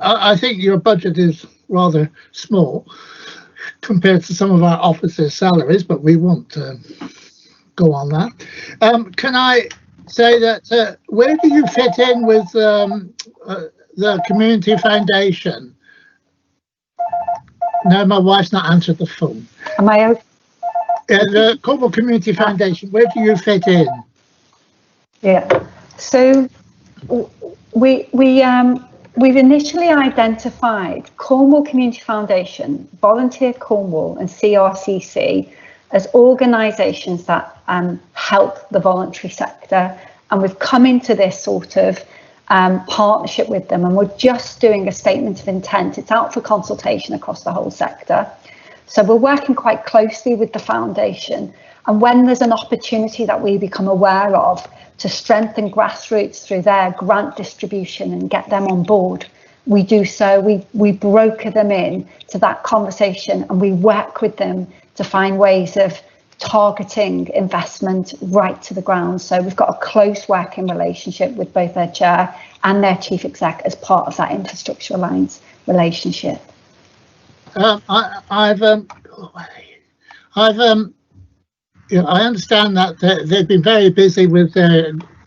I think your budget is rather small compared to some of our officers' salaries, but we won't go on that. Can I say that where do you fit in with the Community Foundation? No, my wife's not answered the phone. Am I okay? The Cornwall Community Foundation, where do you fit in? Yeah, so we've initially identified Cornwall Community Foundation, Volunteer Cornwall and CRCC as organisations that help the voluntary sector, and we've come into this sort of partnership with them, and we're just doing a statement of intent. It's out for consultation across the whole sector. So we're working quite closely with the foundation, and when there's an opportunity that we become aware of to strengthen grassroots through their grant distribution and get them on board, we do so. We broker them in to that conversation, and we work with them to find ways of targeting investment right to the ground. So we've got a close working relationship with both their chair and their chief exec as part of that Infrastructure Alliance relationship. I understand that they've been very busy with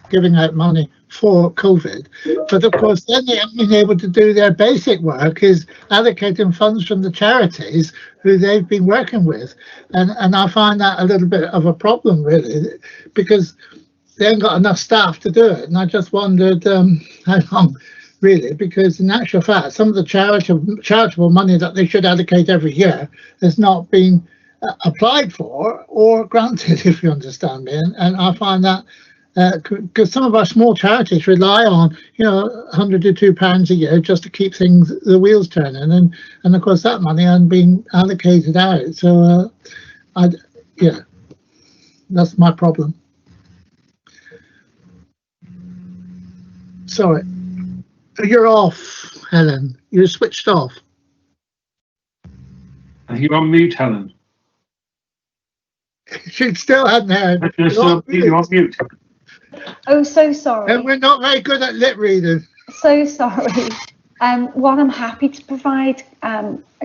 giving out money for COVID, but of course then they haven't been able to do their basic work, is allocating funds from the charities who they've been working with, and I find that a little bit of a problem really, because they haven't got enough staff to do it. And I just wondered how long really, because in actual fact some of the charitable money that they should allocate every year has not been applied for or granted, if you understand me. And I find that because some of our small charities rely on, you know, £100 to £2 a year just to keep the wheels turning, and of course that money hasn't been allocated out. So yeah, that's my problem. Sorry, you're off, Helen. You're switched off. You're on mute, Helen. She still hadn't heard. You're on mute. Oh, so sorry. And we're not very good at lip reading. So sorry. What I'm happy to provide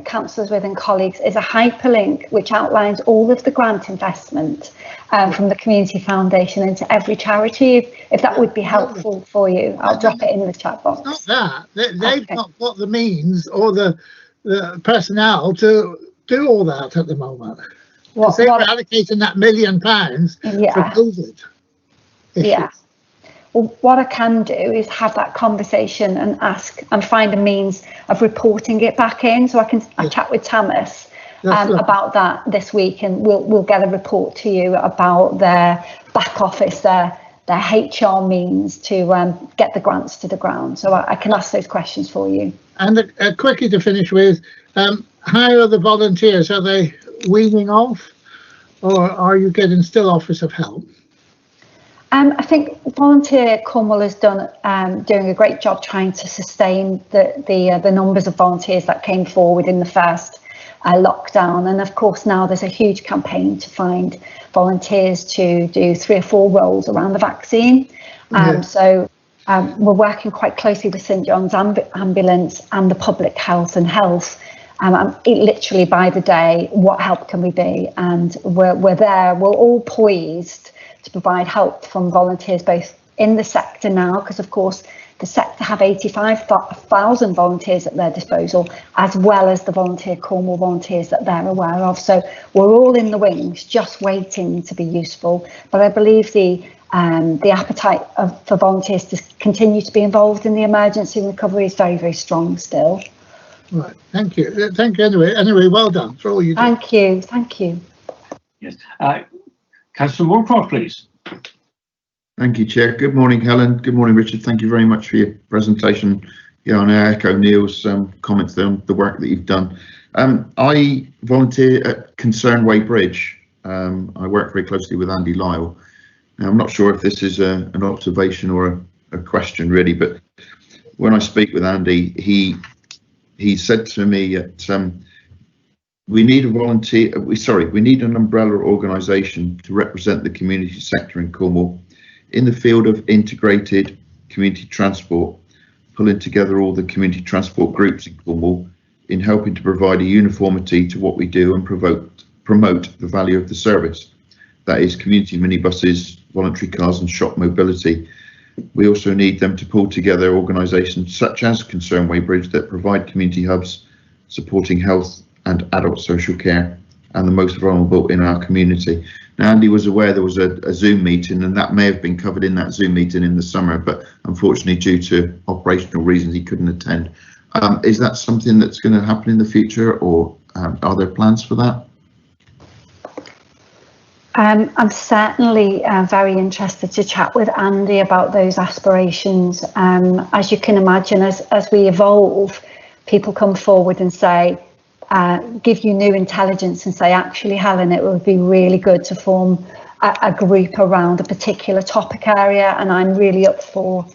councillors with and colleagues is a hyperlink which outlines all of the grant investment from the Community Foundation into every charity. If that would be helpful for you, I'll drop it in the chat box. It's not that. They've not got the means or the personnel to do all that at the moment. Because they were allocating that £1 million for COVID. Yeah. Well, what I can do is have that conversation and ask and find a means of reporting it back in. So I chat with Thomas about that this week, and we'll get a report to you about their back office, their HR means to get the grants to the ground. So I can ask those questions for you. And a quickie to finish with, how are the volunteers? Are they weaning off, or are you getting still offers of help? I think Volunteer Cornwall has done doing a great job trying to sustain the numbers of volunteers that came forward in the first lockdown, and of course now there's a huge campaign to find volunteers to do 3 or 4 roles around the vaccine. So we're working quite closely with St John's Ambulance and the Public Health and Health. Literally by the day, what help can we be? And we're there. We're all poised to provide help from volunteers both in the sector now, because of course the sector have 85,000 volunteers at their disposal, as well as the volunteer Cornwall volunteers that they're aware of. So we're all in the wings, just waiting to be useful. But I believe the appetite for volunteers to continue to be involved in the emergency recovery is very, very strong still. Right, thank you. Thank you anyway, well done for all you do. Thank you. Yes. Councillor Moorcroft, please. Thank you, Chair. Good morning, Helen. Good morning, Richard. Thank you very much for your presentation. Yeah, and I echo Neil's comments there on the work that you've done. I volunteer at Concern Way Bridge. I work very closely with Andy Lyle. Now, I'm not sure if this is an observation or a question really, but when I speak with Andy, he said to me that we need a volunteer. We need an umbrella organisation to represent the community sector in Cornwall in the field of integrated community transport, pulling together all the community transport groups in Cornwall in helping to provide a uniformity to what we do and promote the value of the service. That is community minibuses, voluntary cars and shop mobility. We also need them to pull together organisations such as Concern Way Bridge that provide community hubs supporting health and adult social care and the most vulnerable in our community. Now, Andy was aware there was a Zoom meeting, and that may have been covered in that Zoom meeting in the summer, but unfortunately due to operational reasons he couldn't attend. Is that something that's going to happen in the future, or are there plans for that? I'm certainly very interested to chat with Andy about those aspirations. As you can imagine, as we evolve, people come forward and say, give you new intelligence and say, actually, Helen, it would be really good to form a group around a particular topic area, and I'm really up for,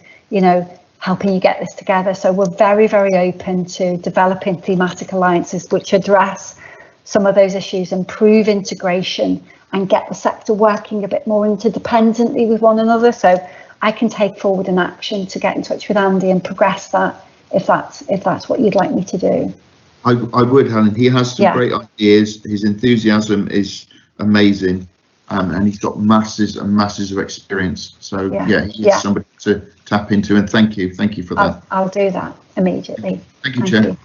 helping you get this together. So we're very, very open to developing thematic alliances which address some of those issues, improve integration, and get the sector working a bit more interdependently with one another. So I can take forward an action to get in touch with Andy and progress that if that's what you'd like me to do. I would, Helen. He has some great ideas. His enthusiasm is amazing, and he's got masses and masses of experience. So he's somebody to tap into. And thank you for that. I'll do that immediately. Thank you, Chair.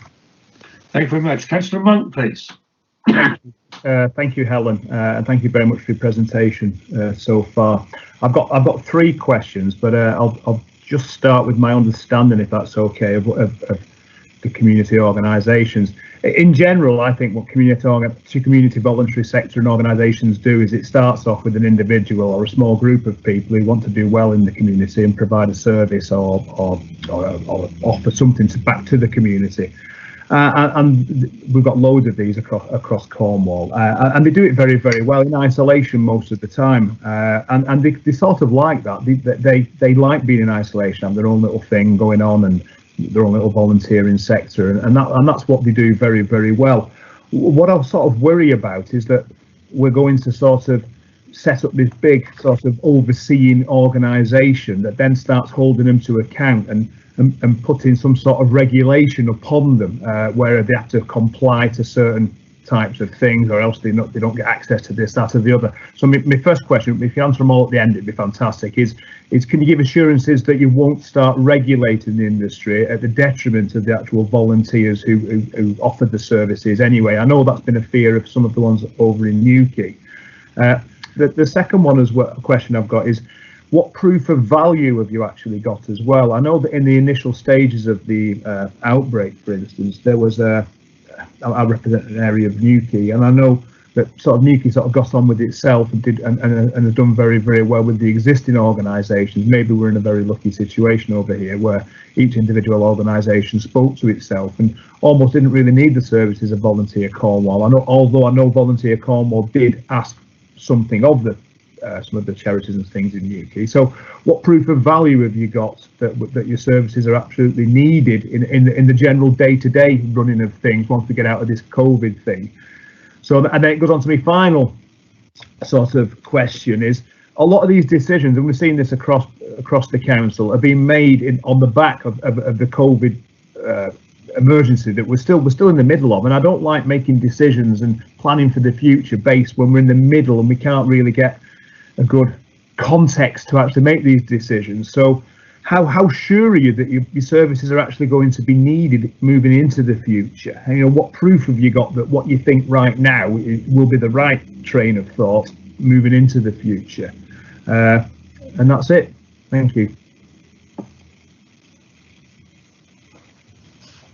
Thank you very much. Councillor Monk, please. Thank you, Helen, and thank you very much for your presentation so far. I've got 3 questions, but I'll just start with my understanding, if that's okay, of the community organisations. In general, I think what community voluntary sector and organisations do is it starts off with an individual or a small group of people who want to do well in the community and provide a service or offer something back to the community. And we've got loads of these across Cornwall, and they do it very, very well in isolation most of the time. And they sort of like that. They like being in isolation, have their own little thing going on and their own little volunteering sector, and that's what they do very, very well. What I sort of worry about is that we're going to sort of set up this big sort of overseeing organisation that then starts holding them to account and putting some sort of regulation upon them, where they have to comply to certain types of things, or else they don't get access to this, that, or the other. So my first question, if you answer them all at the end, it'd be fantastic. Is can you give assurances that you won't start regulating the industry at the detriment of the actual volunteers who offer the services anyway? I know that's been a fear of some of the ones over in Newquay. The second one as well, question I've got is, what proof of value have you actually got as well? I know that in the initial stages of the outbreak, for instance, there was I represent an area of Newquay, and I know that sort of Newquay sort of got on with itself and has done very, very well with the existing organisations. Maybe we're in a very lucky situation over here where each individual organisation spoke to itself and almost didn't really need the services of Volunteer Cornwall. Although I know Volunteer Cornwall did ask something of some of the charities and things in Newquay. So what proof of value have you got that your services are absolutely needed in the general day-to-day running of things once we get out of this COVID thing? So, and then it goes on to my final sort of question is, a lot of these decisions, and we've seen this across the council, are being made on the back of the COVID emergency that we're still in the middle of. And I don't like making decisions and planning for the future based when we're in the middle and we can't really get a good context to actually make these decisions. So how sure are you that your services are actually going to be needed moving into the future? And, you know, what proof have you got that what you think right now will be the right train of thought moving into the future? And that's it. Thank you.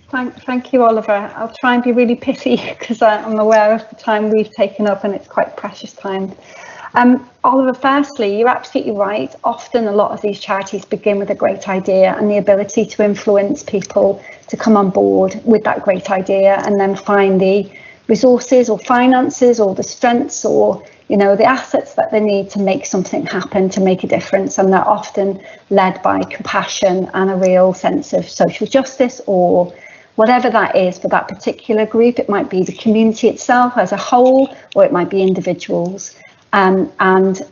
Thank you, Oliver. I'll try and be really pithy because I'm aware of the time we've taken up and it's quite precious time. Oliver, firstly, you're absolutely right. Often a lot of these charities begin with a great idea and the ability to influence people to come on board with that great idea and then find the resources or finances or the strengths or, you know, the assets that they need to make something happen, to make a difference. And they're often led by compassion and a real sense of social justice or whatever that is for that particular group. It might be the community itself as a whole, or it might be individuals. And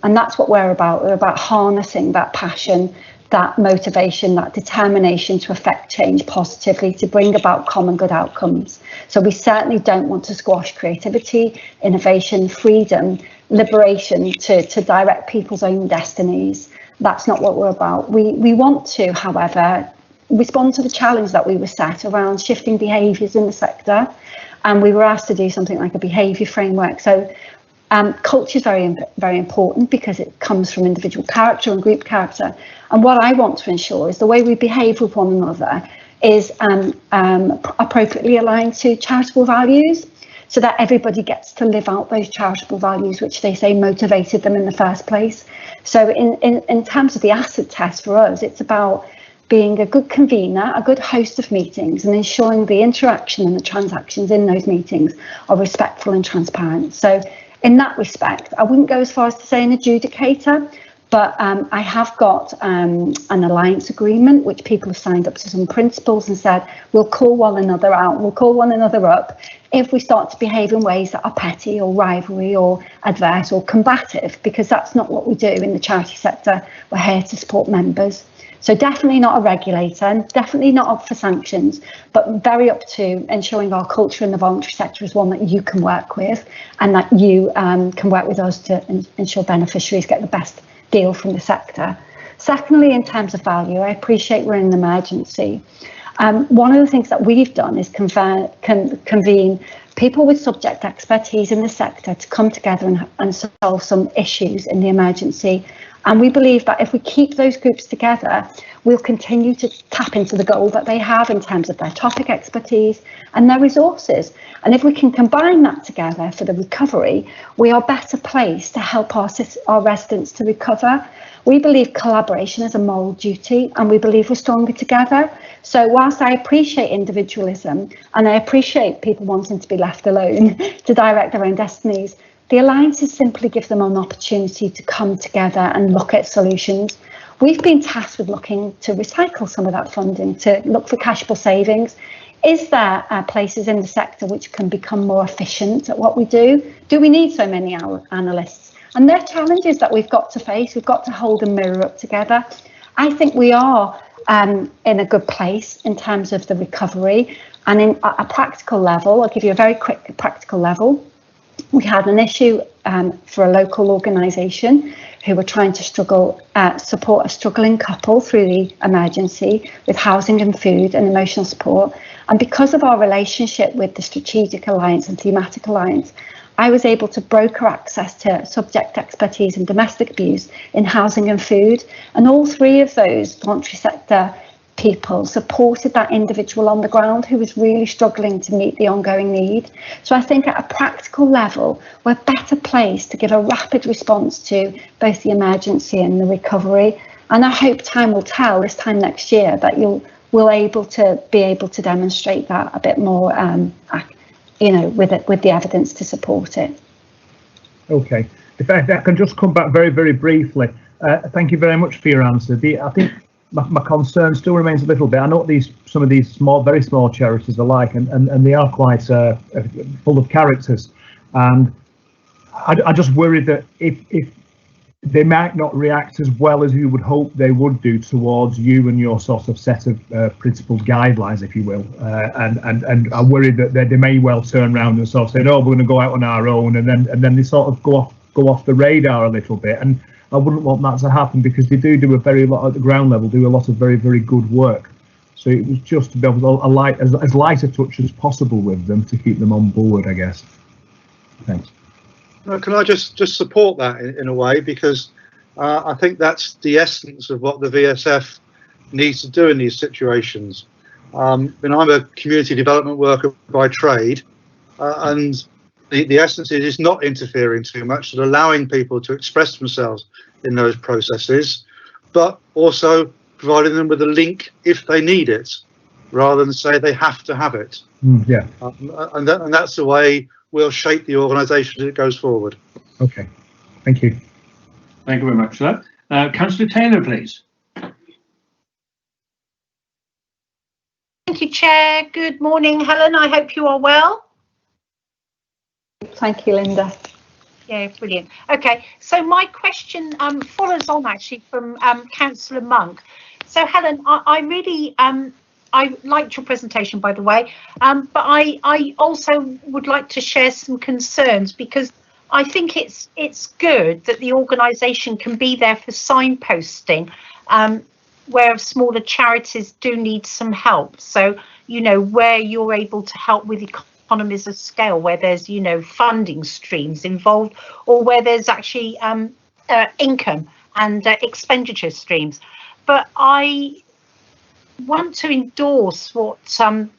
that's what we're about. We're about harnessing that passion, that motivation, that determination to affect change positively, to bring about common good outcomes. So we certainly don't want to squash creativity, innovation, freedom, liberation to direct people's own destinies. That's not what we're about. We want to, however, respond to the challenge that we were set around shifting behaviours in the sector, and we were asked to do something like a behaviour framework. So culture is very important because it comes from individual character and group character, and what I want to ensure is the way we behave with one another is appropriately aligned to charitable values, so that everybody gets to live out those charitable values which they say motivated them in the first place. So in terms of the acid test for us, it's about being a good convener, a good host of meetings, and ensuring the interaction and the transactions in those meetings are respectful and transparent. So in that respect, I wouldn't go as far as to say an adjudicator, but I have got an alliance agreement which people have signed up to some principles and said we'll call one another out, we'll call one another up if we start to behave in ways that are petty or rivalry or adverse or combative, because that's not what we do in the charity sector. We're here to support members. So definitely not a regulator, definitely not up for sanctions, but very up to ensuring our culture in the voluntary sector is one that you can work with and that you can work with us to ensure beneficiaries get the best deal from the sector. Secondly, in terms of value, I appreciate we're in an emergency. One of the things that we've done is convene people with subject expertise in the sector to come together and solve some issues in the emergency. And we believe that if we keep those groups together, we'll continue to tap into the goal that they have in terms of their topic expertise and their resources. And if we can combine that together for the recovery, we are better placed to help our residents to recover. We believe collaboration is a moral duty, and we believe we're stronger together. So whilst I appreciate individualism and I appreciate people wanting to be left alone to direct their own destinies, the alliances simply give them an opportunity to come together and look at solutions. We've been tasked with looking to recycle some of that funding, to look for cashable savings. Is there places in the sector which can become more efficient at what we do? Do we need so many analysts? And they're challenges that we've got to face. We've got to hold and mirror up together. I think we are in a good place in terms of the recovery. And in a practical level, I'll give you a very quick practical level. We had an issue for a local organisation who were trying to support a struggling couple through the emergency with housing and food and emotional support. And because of our relationship with the Strategic Alliance and Thematic Alliance, I was able to broker access to subject expertise in domestic abuse in housing and food. And all three of those voluntary sector people supported that individual on the ground who was really struggling to meet the ongoing need. So I think at a practical level, we're better placed to give a rapid response to both the emergency and the recovery. And I hope time will tell this time next year that we'll be able to demonstrate that a bit more, with the evidence to support it. Okay, if I can just come back very, very briefly. Thank you very much for your answer. I think my concern still remains a little bit. I know what some of these very small charities are like, and they are quite full of characters. And I just worry that if they might not react as well as you would hope they would do towards you and your sort of set of principled guidelines, if you will. And I worry that they may well turn around and sort of say, "No, we're going to go out on our own," and then they sort of go off the radar a little bit. And I wouldn't want that to happen, because they do a very lot at the ground level, do a lot of very, very good work. So it was just to be able to as light a touch as possible with them to keep them on board, I guess. Thanks. Well, can I just support that in a way, because I think that's the essence of what the VSF needs to do in these situations. I'm a community development worker by trade, and the essence is not interfering too much, but allowing people to express themselves in those processes, but also providing them with a link if they need it, rather than say they have to have it. Yeah. And that's the way we'll shape the organisation as it goes forward. Okay, thank you. Thank you very much for that. Councillor Taylor, please. Thank you, Chair. Good morning, Helen. I hope you are well. Thank you, Linda. Yeah, brilliant. Okay, so my question follows on actually from Councillor Monk. So Helen, I really I liked your presentation, by the way, but I also would like to share some concerns, because I think it's good that the organisation can be there for signposting, where smaller charities do need some help. So, you know, where you're able to help with economies of scale, where there's, you know, funding streams involved, or where there's actually income and expenditure streams. But I want to endorse what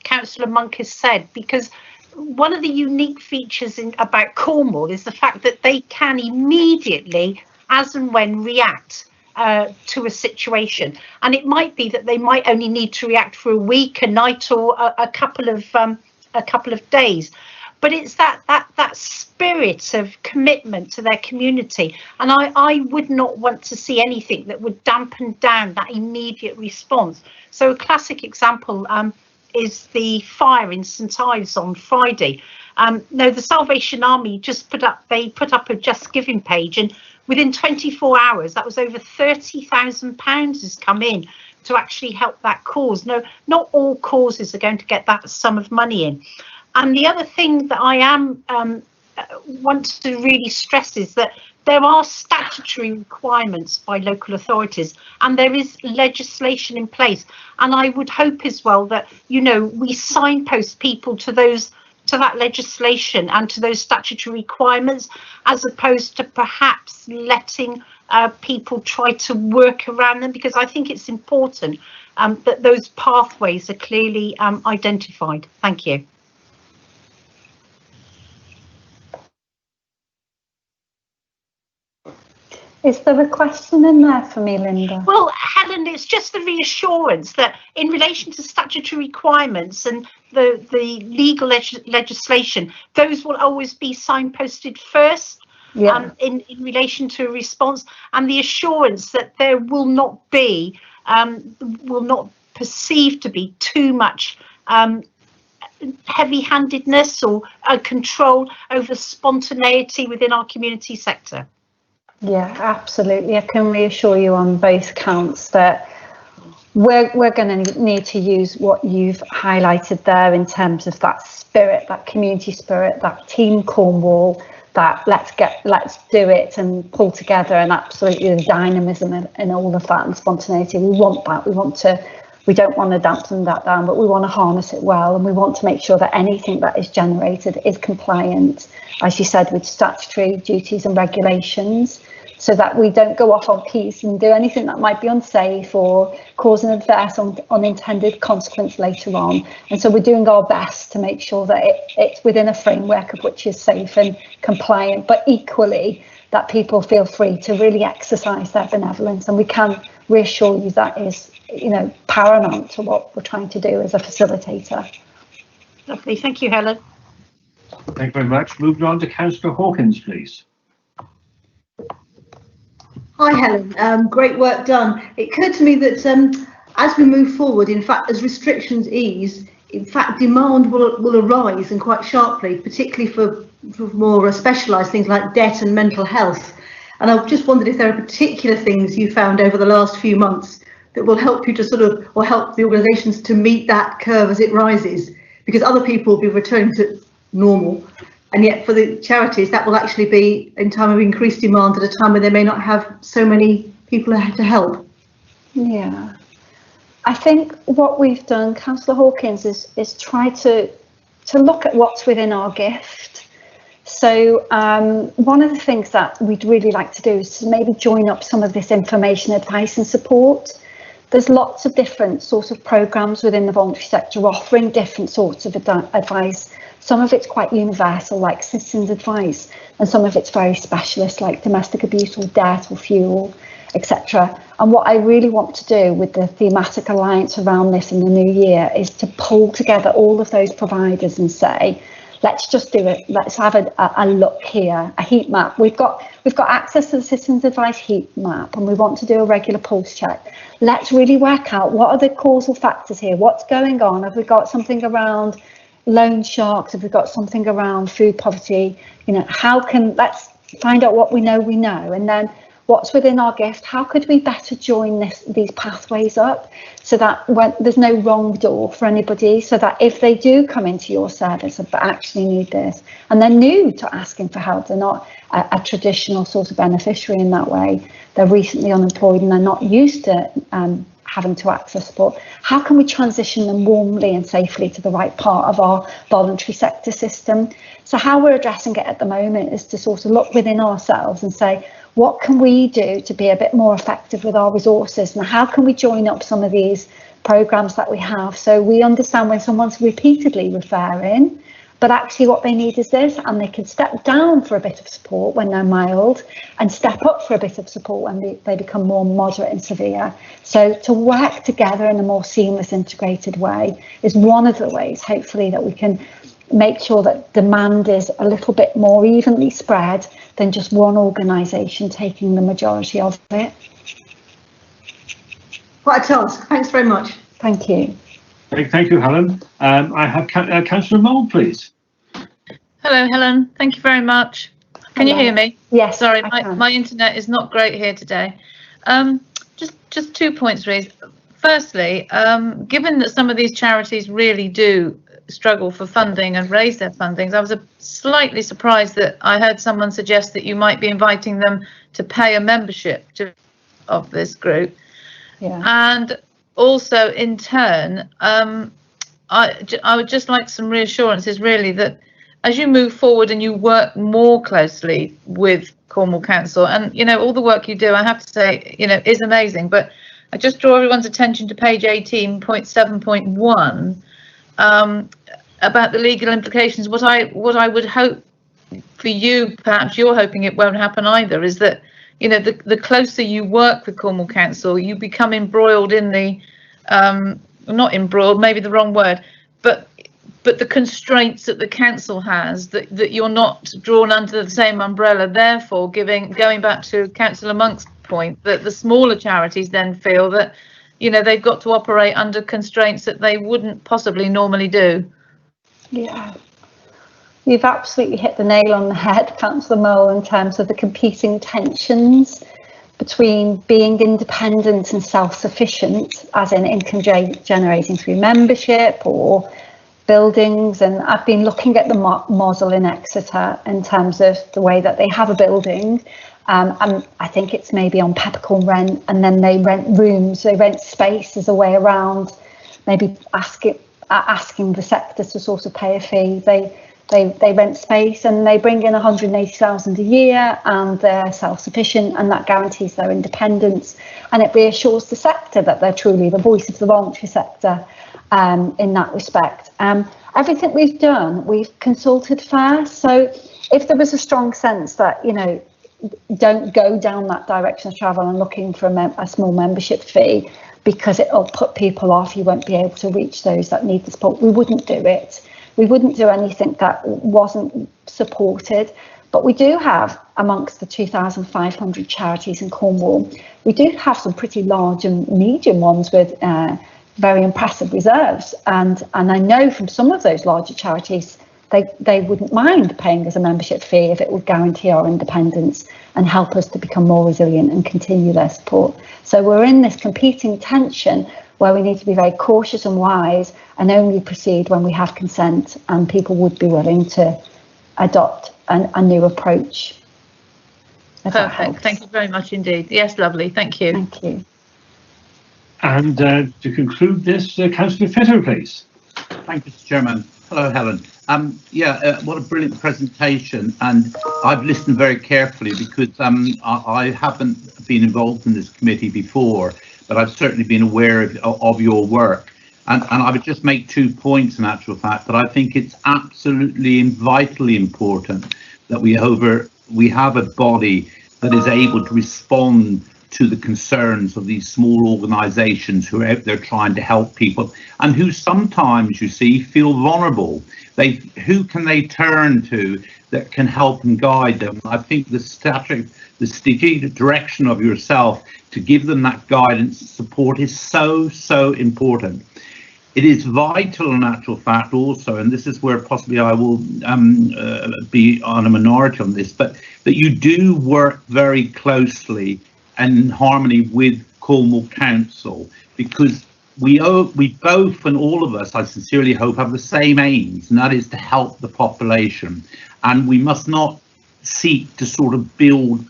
Councillor Monk has said, because one of the unique features about Cornwall is the fact that they can immediately, as and when, react to a situation. And it might be that they might only need to react for a week, a night, or a couple of days. But it's that spirit of commitment to their community, and I would not want to see anything that would dampen down that immediate response. So a classic example is the fire in St Ives on Friday. No, the Salvation Army just put up a Just Giving page, and within 24 hours, that was over £30,000 has come in to actually help that cause. No, not all causes are going to get that sum of money in. And the other thing that I want to really stress is that there are statutory requirements by local authorities, and there is legislation in place. And I would hope as well that, you know, we signpost people to that legislation and to those statutory requirements, as opposed to perhaps letting people try to work around them, because I think it's important that those pathways are clearly identified. Thank you. Is there a question in there for me, Linda? Well, Helen, it's just the reassurance that in relation to statutory requirements and the legal legislation, those will always be signposted first. Yeah. In relation to a response, and the assurance that there will not perceive to be too much heavy-handedness or control over spontaneity within our community sector. Yeah, absolutely. I can reassure you on both counts that we're going to need to use what you've highlighted there in terms of that spirit, that community spirit, that team Cornwall, that let's do it and pull together, and absolutely the dynamism and all of that and spontaneity. We want that. We don't want to dampen that down, but we want to harness it well, and we want to make sure that anything that is generated is compliant, as you said, with statutory duties and regulations, so that we don't go off on piece and do anything that might be unsafe or cause an adverse unintended consequence later on. And so we're doing our best to make sure that it's within a framework of which is safe and compliant, but equally that people feel free to really exercise their benevolence. And we can reassure you that is, you know, paramount to what we're trying to do as a facilitator. Lovely, thank you, Helen. Thank you very much. Moving on to Councillor Hawkins, please. Hi, Helen. Great work done. It occurred to me that as we move forward, in fact, as restrictions ease, in fact, demand will arise, and quite sharply, particularly for more specialised things like debt and mental health. And I just wondered if there are particular things you found over the last few months that will help you to or help the organisations to meet that curve as it rises, because other people will be returning to normal, and yet for the charities that will actually be in time of increased demand at a time when they may not have so many people to help. Yeah, I think what we've done, Councillor Hawkins, is try to look at what's within our gift. So one of the things that we'd really like to do is to maybe join up some of this information, advice and support. There's lots of different sorts of programmes within the voluntary sector offering different sorts of advice. Some of it's quite universal, like citizens advice, and some of it's very specialist, like domestic abuse or debt or fuel, etc. And what I really want to do with the thematic alliance around this in the new year is to pull together all of those providers and say, let's just do it. Let's have a look here, a heat map. We've got access to the citizens advice heat map, and we want to do a regular pulse check. Let's really work out what are the causal factors here. What's going on? Have we got something around loan sharks? Have we got something around food poverty? You know, let's find out what we know, and then what's within our gift. How could we better join these pathways up so that when there's no wrong door for anybody, so that if they do come into your service but actually need this and they're new to asking for help, they're not a traditional sort of beneficiary in that way, they're recently unemployed and they're not used to having to access support, how can we transition them warmly and safely to the right part of our voluntary sector system? So how we're addressing it at the moment is to sort of look within ourselves and say, what can we do to be a bit more effective with our resources, and how can we join up some of these programmes that we have so we understand when someone's repeatedly referring, but actually what they need is this, and they can step down for a bit of support when they're mild and step up for a bit of support when they become more moderate and severe. So to work together in a more seamless, integrated way is one of the ways, hopefully, that we can make sure that demand is a little bit more evenly spread than just one organisation taking the majority of it. Quite a task. Thanks very much. Thank you. Thank you, Helen. I have Councillor Mould, please. Hello, Helen. Thank you very much. Can you hear me? Yes. Sorry, my internet is not great here today. Just 2 points, really. Firstly, given that some of these charities really do struggle for funding and raise their fundings, I was slightly surprised that I heard someone suggest that you might be inviting them to pay a membership of this group. Yeah. And also, in turn, I would just like some reassurances, really, that as you move forward and you work more closely with Cornwall Council, and you know, all the work you do, I have to say, you know, is amazing. But I just draw everyone's attention to page 18.7.1. About the legal implications. What I would hope for you, perhaps you're hoping it won't happen either, is that, you know, the closer you work with Cornwall Council, you become embroiled in the not embroiled, maybe the wrong word, but the constraints that the council has, that you're not drawn under the same umbrella. Therefore, going back to Councillor Monk's point, that the smaller charities then feel that, you know, they've got to operate under constraints that they wouldn't possibly normally do. Yeah, you've absolutely hit the nail on the head, Councillor Mole, in terms of the competing tensions between being independent and self-sufficient, as in income generating through membership or buildings. And I've been looking at the model in Exeter in terms of the way that they have a building. And I think it's maybe on peppercorn rent, and then they rent rooms, they rent space as a way around maybe asking the sector to sort of pay a fee. They rent space and they bring in 180,000 a year, and they're self-sufficient, and that guarantees their independence, and it reassures the sector that they're truly the voice of the voluntary sector in that respect. Everything we've done, we've consulted first. So if there was a strong sense that, you know, don't go down that direction of travel and looking for a small membership fee because it'll put people off, you won't be able to reach those that need the support, we wouldn't do it. We wouldn't do anything that wasn't supported. But we do have, amongst the 2,500 charities in Cornwall, we do have some pretty large and medium ones with very impressive reserves. And I know from some of those larger charities, they wouldn't mind paying us a membership fee if it would guarantee our independence and help us to become more resilient and continue their support. So we're in this competing tension where we need to be very cautious and wise and only proceed when we have consent and people would be willing to adopt a new approach. Perfect. Thank you very much indeed. Yes, lovely. Thank you. Thank you. And to conclude this, Councillor Fitter, please. Thank you, Mr. Chairman. Hello, Helen. What a brilliant presentation, and I've listened very carefully because I haven't been involved in this committee before, but I've certainly been aware of your work. And I would just make 2 points in actual fact, that I think it's absolutely and vitally important that we have a body that is able to respond to the concerns of these small organisations who are out there trying to help people, and who sometimes, you see, feel vulnerable. Who can they turn to that can help and guide them? I think the strategic direction of yourself to give them that guidance and support is so important. It is vital in actual fact also, and this is where possibly I will be on a minority on this, but that you do work very closely and in harmony with Cornwall Council, because we both, and all of us, I sincerely hope, have the same aims, and that is to help the population. And we must not seek to sort of build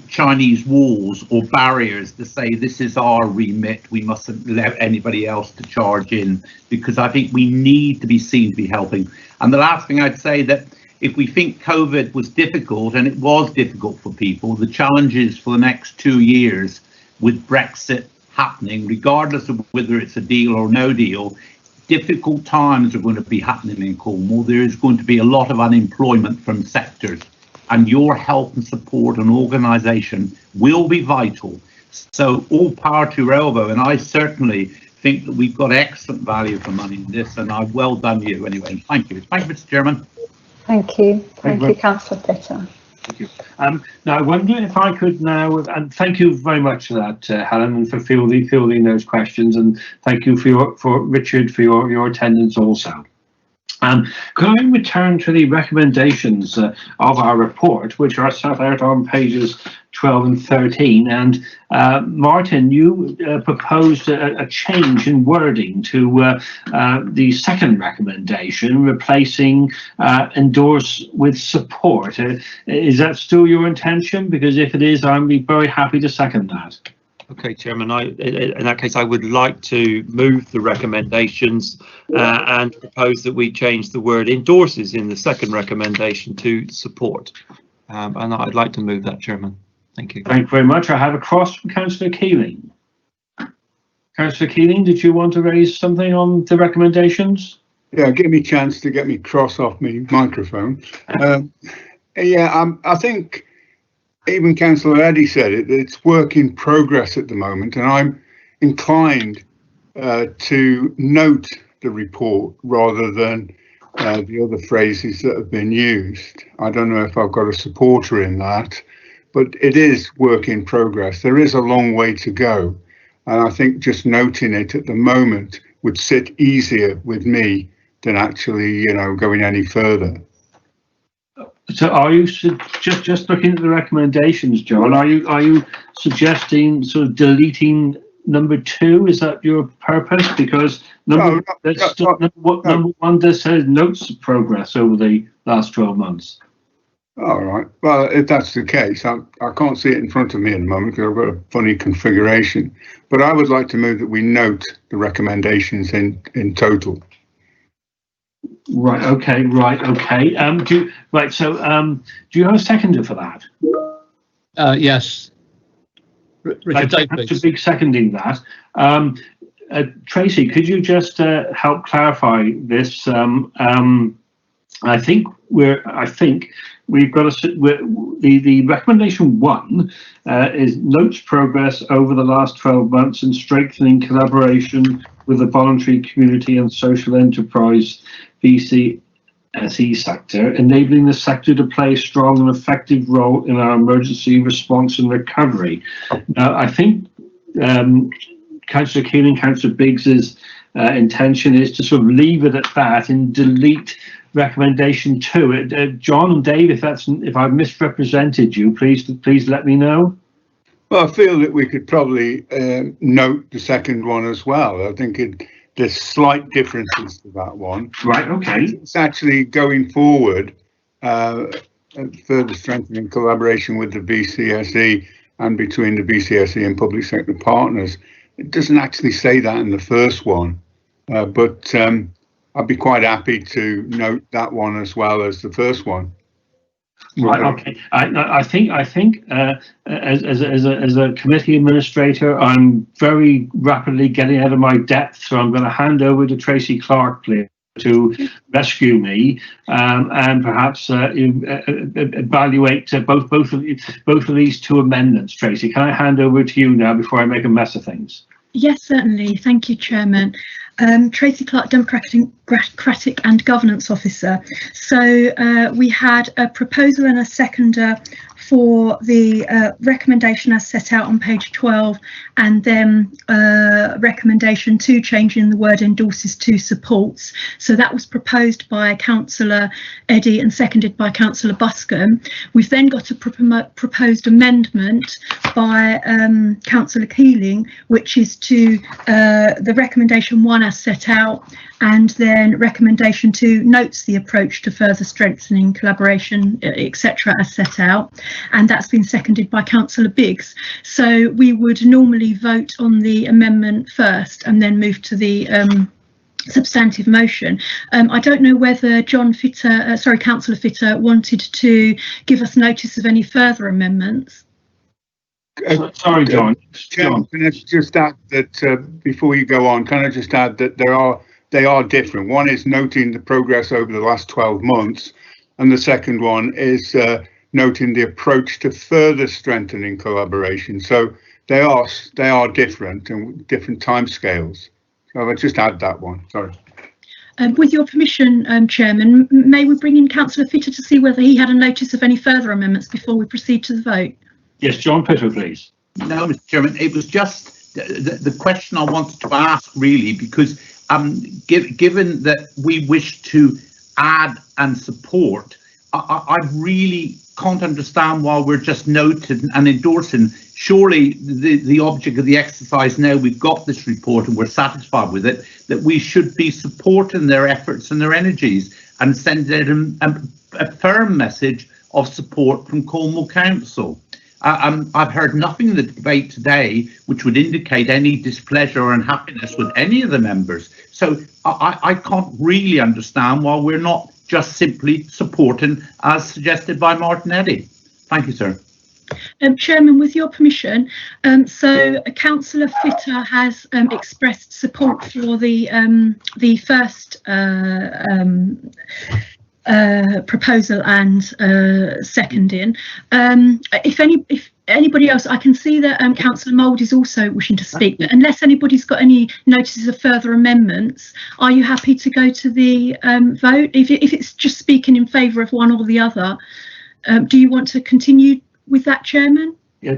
Chinese walls or barriers to say this is our remit, we mustn't let anybody else to charge in, because I think we need to be seen to be helping. And the last thing I'd say, that if we think COVID was difficult, and it was difficult for people, the challenges for the next 2 years with Brexit happening, regardless of whether it's a deal or no deal, difficult times are going to be happening in Cornwall. There is going to be a lot of unemployment from sectors, and your help and support and organisation will be vital. So all power to your elbow, and I certainly think that we've got excellent value for money in this, and I've well done you anyway. Thank you. Thank you, Mr. Chairman. Thank you. Thank you, Councillor Fitter. Thank you. Now, I wonder if I could now, and thank you very much for that, Helen, and for fielding those questions, and thank you for Richard for your attendance also. Could I return to the recommendations of our report, which are set out on pages 12 and 13? And Martin, you proposed a change in wording to the second recommendation, replacing endorse with support. Is that still your intention? Because if it is, I'd be very happy to second that. Okay, Chairman, in that case, I would like to move the recommendations and propose that we change the word endorses in the second recommendation to support. And I'd like to move that, Chairman. Thank you. Thank you very much. I have a cross from Councillor Keeling. Councillor Keeling, did you want to raise something on the recommendations? Yeah, give me a chance to get me cross off my microphone. I think even Councillor Eddy said it, it's work in progress at the moment, and I'm inclined to note the report rather than the other phrases that have been used. I don't know if I've got a supporter in that, but it is work in progress. There is a long way to go, and I think just noting it at the moment would sit easier with me than actually, going any further. So are you just looking at the recommendations, John? Are you suggesting sort of deleting number 2? Is that your purpose? Because number one just says notes of progress over the last 12 months. All right. Well, if that's the case, I can't see it in front of me at the moment because I've got a funny configuration. But I would like to move that we note the recommendations in total. Right. Okay. Do you have a seconder for that? Yes. Richard Davies. A big seconding that. Tracy, could you just help clarify this? I think we've got the recommendation 1 is notes progress over the last 12 months in strengthening collaboration with the voluntary community and social enterprise VCSE sector, enabling the sector to play a strong and effective role in our emergency response and recovery. Now, I think Councillor Keeling, Councillor Biggs's intention is to sort of leave it at that and delete recommendation 2. John and Dave, if I've misrepresented you, please let me know. Well, I feel that we could probably note the second one as well. I think there's slight differences to that one. Right, okay. It's actually going forward, further strengthening collaboration with the VCSE and between the VCSE and public sector partners. It doesn't actually say that in the first one, but I'd be quite happy to note that one as well as the first one. Right. Okay. I think as a committee administrator, I'm very rapidly getting out of my depth, so I'm going to hand over to Tracy Clark, please, to rescue me and perhaps evaluate both of these two amendments. Tracy, can I hand over to you now before I make a mess of things? Yes, certainly. Thank you, Chairman. Tracy Clark, Democratic and Governance Officer. So we had a proposal and a seconder for the recommendation as set out on page 12, and then recommendation 2 changing the word endorses to supports. So that was proposed by Councillor Eddy and seconded by Councillor Buscombe. We've then got a proposed amendment by Councillor Keeling, which is to the recommendation 1 as set out, and then recommendation 2 notes the approach to further strengthening collaboration, etc., as set out, and that's been seconded by Councillor Biggs. So we would normally vote on the amendment first and then move to the substantive motion. I don't know whether Councillor Fitter wanted to give us notice of any further amendments. Sorry, John. Can I just add that before you go on, can I just add that they are different. One is noting the progress over the last 12 months, and the second one is noting the approach to further strengthening collaboration. So they are different and different timescales. So I'll just add that one. Sorry. With your permission, Chairman, may we bring in Councillor Fitter to see whether he had a notice of any further amendments before we proceed to the vote? Yes, John Pitter, please. No, Mr. Chairman, it was just the question I wanted to ask, really, because given that we wish to add and support, I really can't understand why we're just noting and endorsing. Surely the object of the exercise, now we've got this report and we're satisfied with it, that we should be supporting their efforts and their energies and sending them a firm message of support from Cornwall Council. I've heard nothing in the debate today which would indicate any displeasure or unhappiness with any of the members. So I can't really understand why we're not just simply supporting as suggested by Martin Eddy. Thank you, sir. Chairman, with your permission, so Councillor Fitter has expressed support for the first proposal and seconding. If anybody else, I can see that Councillor Mould is also wishing to speak, but unless anybody's got any notices of further amendments, are you happy to go to the vote? If it's just speaking in favour of one or the other, do you want to continue with that, Chairman? Yeah.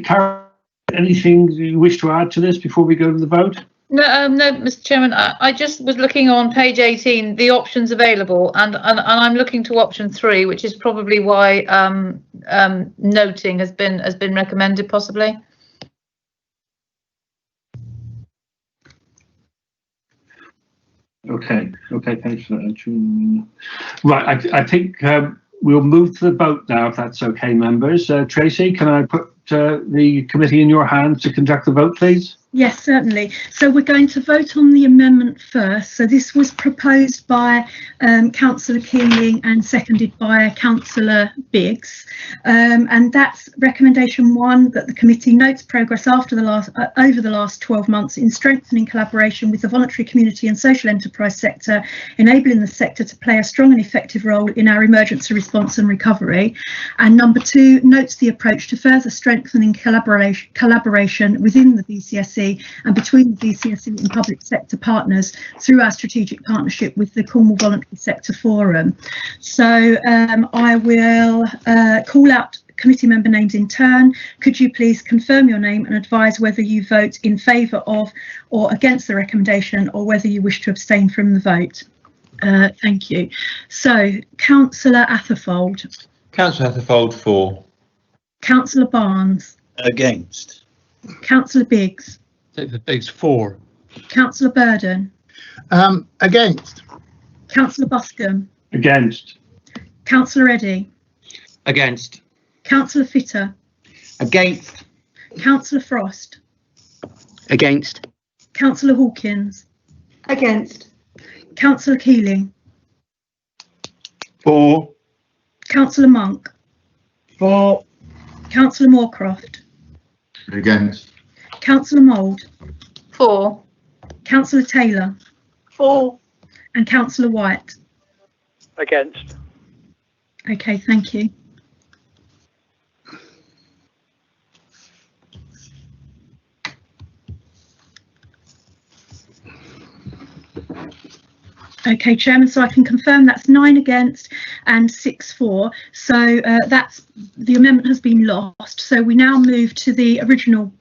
Karen, anything you wish to add to this before we go to the vote? No, Mr. Chairman, I just was looking on page 18, the options available, and I'm looking to option 3, which is probably why noting has been recommended, possibly. Okay, thanks for that. Right, I think we'll move to the vote now, if that's okay, members. Tracy, can I put the committee in your hands to conduct the vote, please? Yes, certainly. So we're going to vote on the amendment first. So this was proposed by Councillor Keeling and seconded by Councillor Biggs, and that's recommendation 1, that the committee notes progress over the last 12 months in strengthening collaboration with the voluntary community and social enterprise sector, enabling the sector to play a strong and effective role in our emergency response and recovery. And number 2, notes the approach to further strengthening collaboration within the VCSE and between the VCSE and public sector partners through our strategic partnership with the Cornwall Voluntary Sector Forum. So I will call out committee member names in turn. Could you please confirm your name and advise whether you vote in favour of or against the recommendation, or whether you wish to abstain from the vote? Thank you. So, Councillor Atherfold. Councillor Atherfold, for. Councillor Barnes. Against. Councillor Biggs. Biggs, for. Councillor Burden. Against. Councillor Buscombe. Against. Councillor Eddy. Against. Councillor Fitter. Against. Councillor Frost. Against. Councillor Hawkins. Against. Councillor Keeling. For. Councillor Monk. For. Councillor Moorcroft. Against. Councillor Mould. For. Councillor Taylor. For. And Councillor White. Against. Okay, thank you. Okay, Chairman, so I can confirm that's 9 against and 6 for. So that's the amendment has been lost. So we now move to the original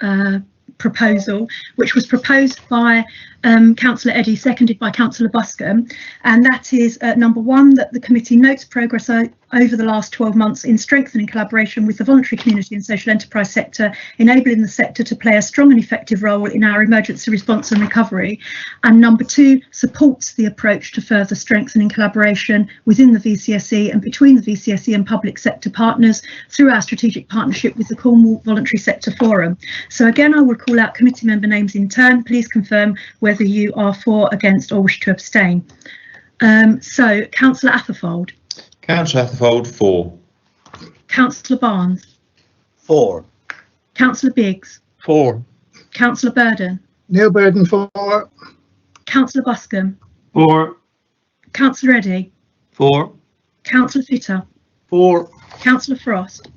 proposal, which was proposed by Councillor Eddy, seconded by Councillor Buscombe, and that is number 1, that the committee notes progress over the last 12 months in strengthening collaboration with the voluntary community and social enterprise sector, enabling the sector to play a strong and effective role in our emergency response and recovery. And number 2, supports the approach to further strengthening collaboration within the VCSE and between the VCSE and public sector partners through our strategic partnership with the Cornwall Voluntary Sector Forum. So again, I will call out committee member names in turn. Please confirm whether you are for, against or wish to abstain. So Councillor Atherfold. Councillor Atherfold, for. Councillor Barnes. For. Councillor Biggs. For. Councillor Burden. Neil Burden for. Councillor Buscombe. For. Councillor Eddy. For. Councillor Fitter. For. Councillor Frost.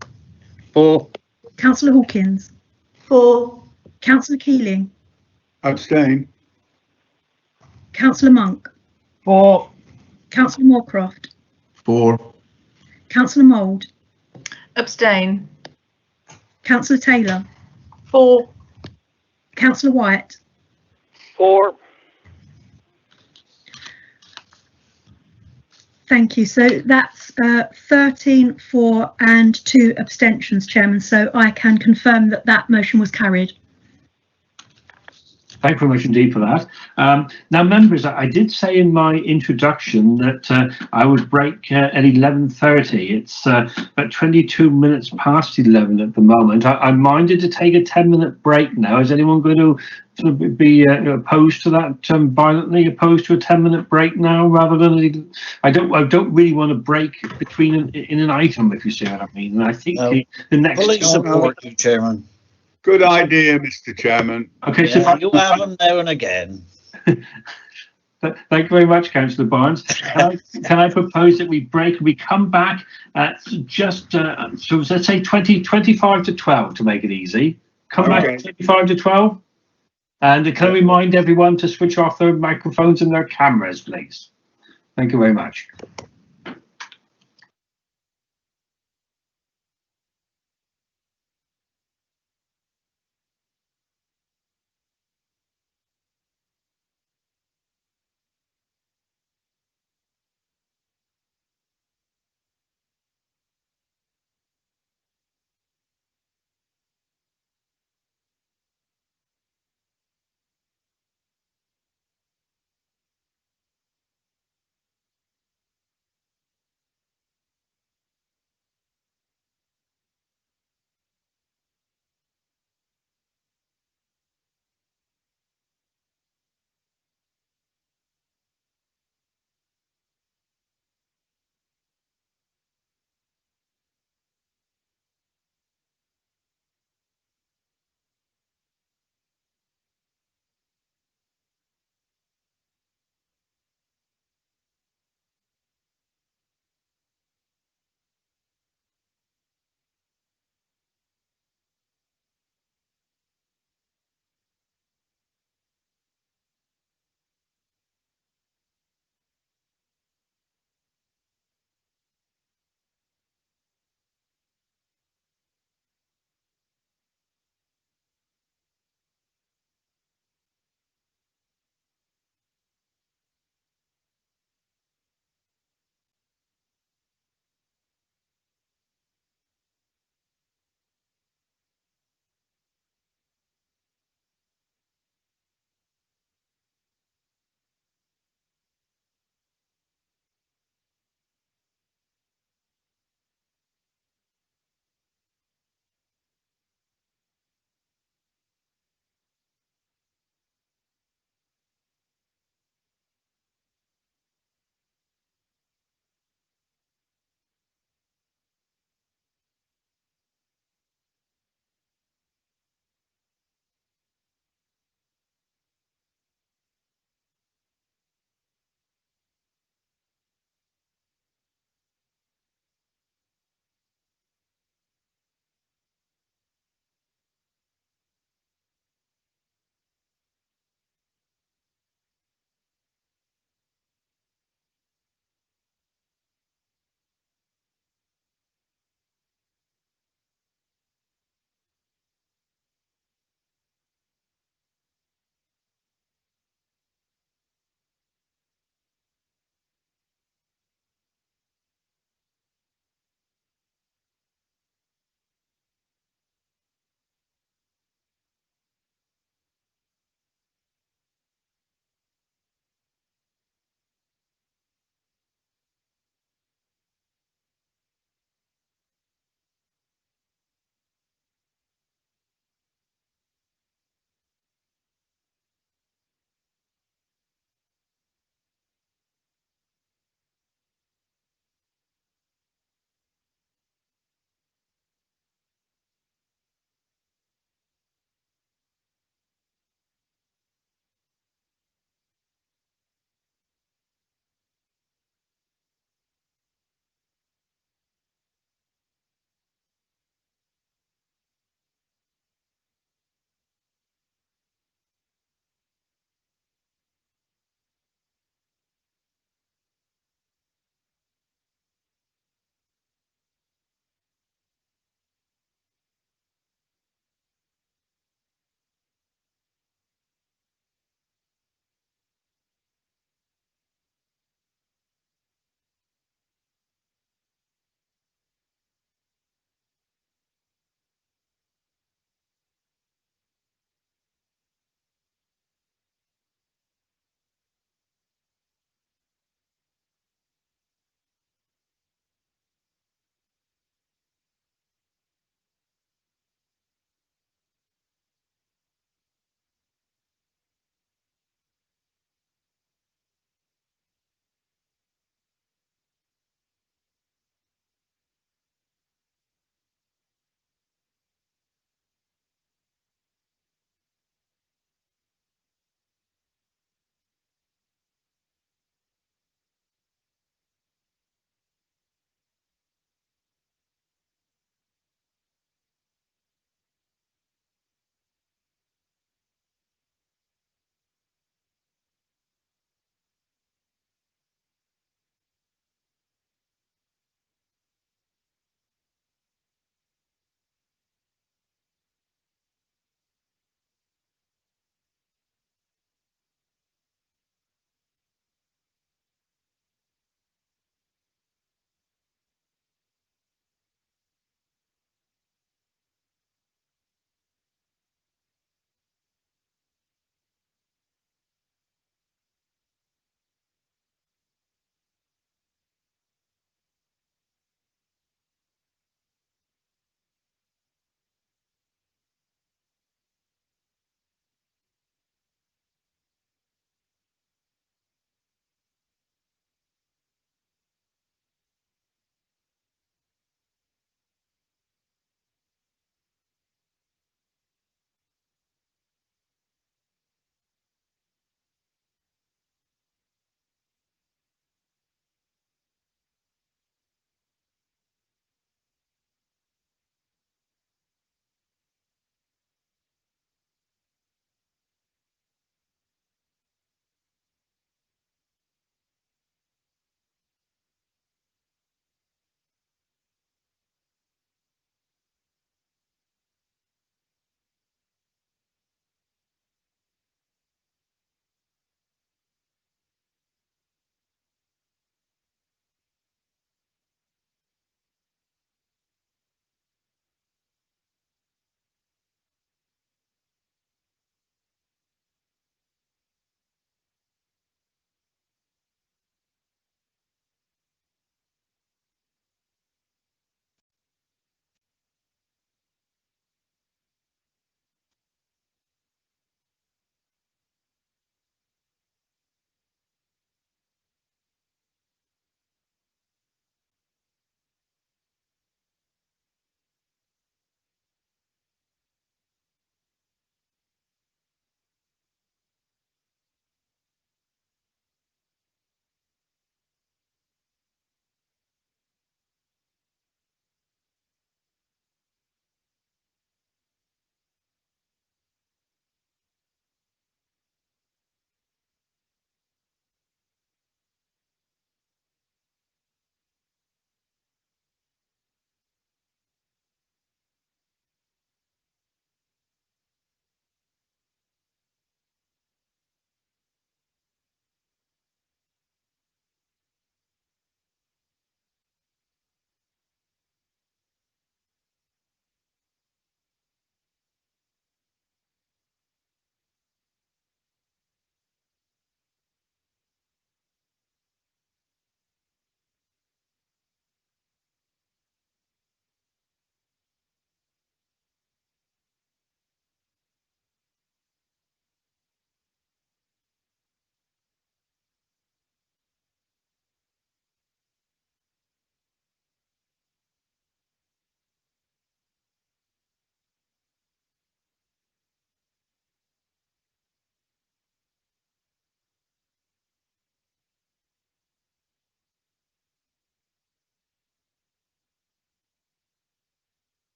For. Councillor Hawkins. For. Councillor Keeling. Abstain. Councillor Monk. For. Councillor Moorcroft. For. Councillor Mould. Abstain. Councillor Taylor. For. Councillor White. For. Thank you. So that's 13 for and 2 abstentions, Chairman. So I can confirm that that motion was carried. Thank you very much indeed for that. Now, members, I did say in my introduction that I would break at 11:30. It's about 22 minutes past 11 at the moment. I'm minded to take a 10-minute break now. Is anyone going to sort of be opposed to that? Violently opposed to a 10-minute break now, rather than I don't really want to break between in an item, if you see what I mean. And I think the next Fully support you, Chairman. Good idea, Mr. Chairman. Okay, Yeah, so you'll have them now and again. Thank you very much, Councillor Barnes. Can I propose that we break and we come back at just, so let's say 25 to 12 to make it easy. Come back at 25 to 12. And can I remind everyone to switch off their microphones and their cameras, please? Thank you very much.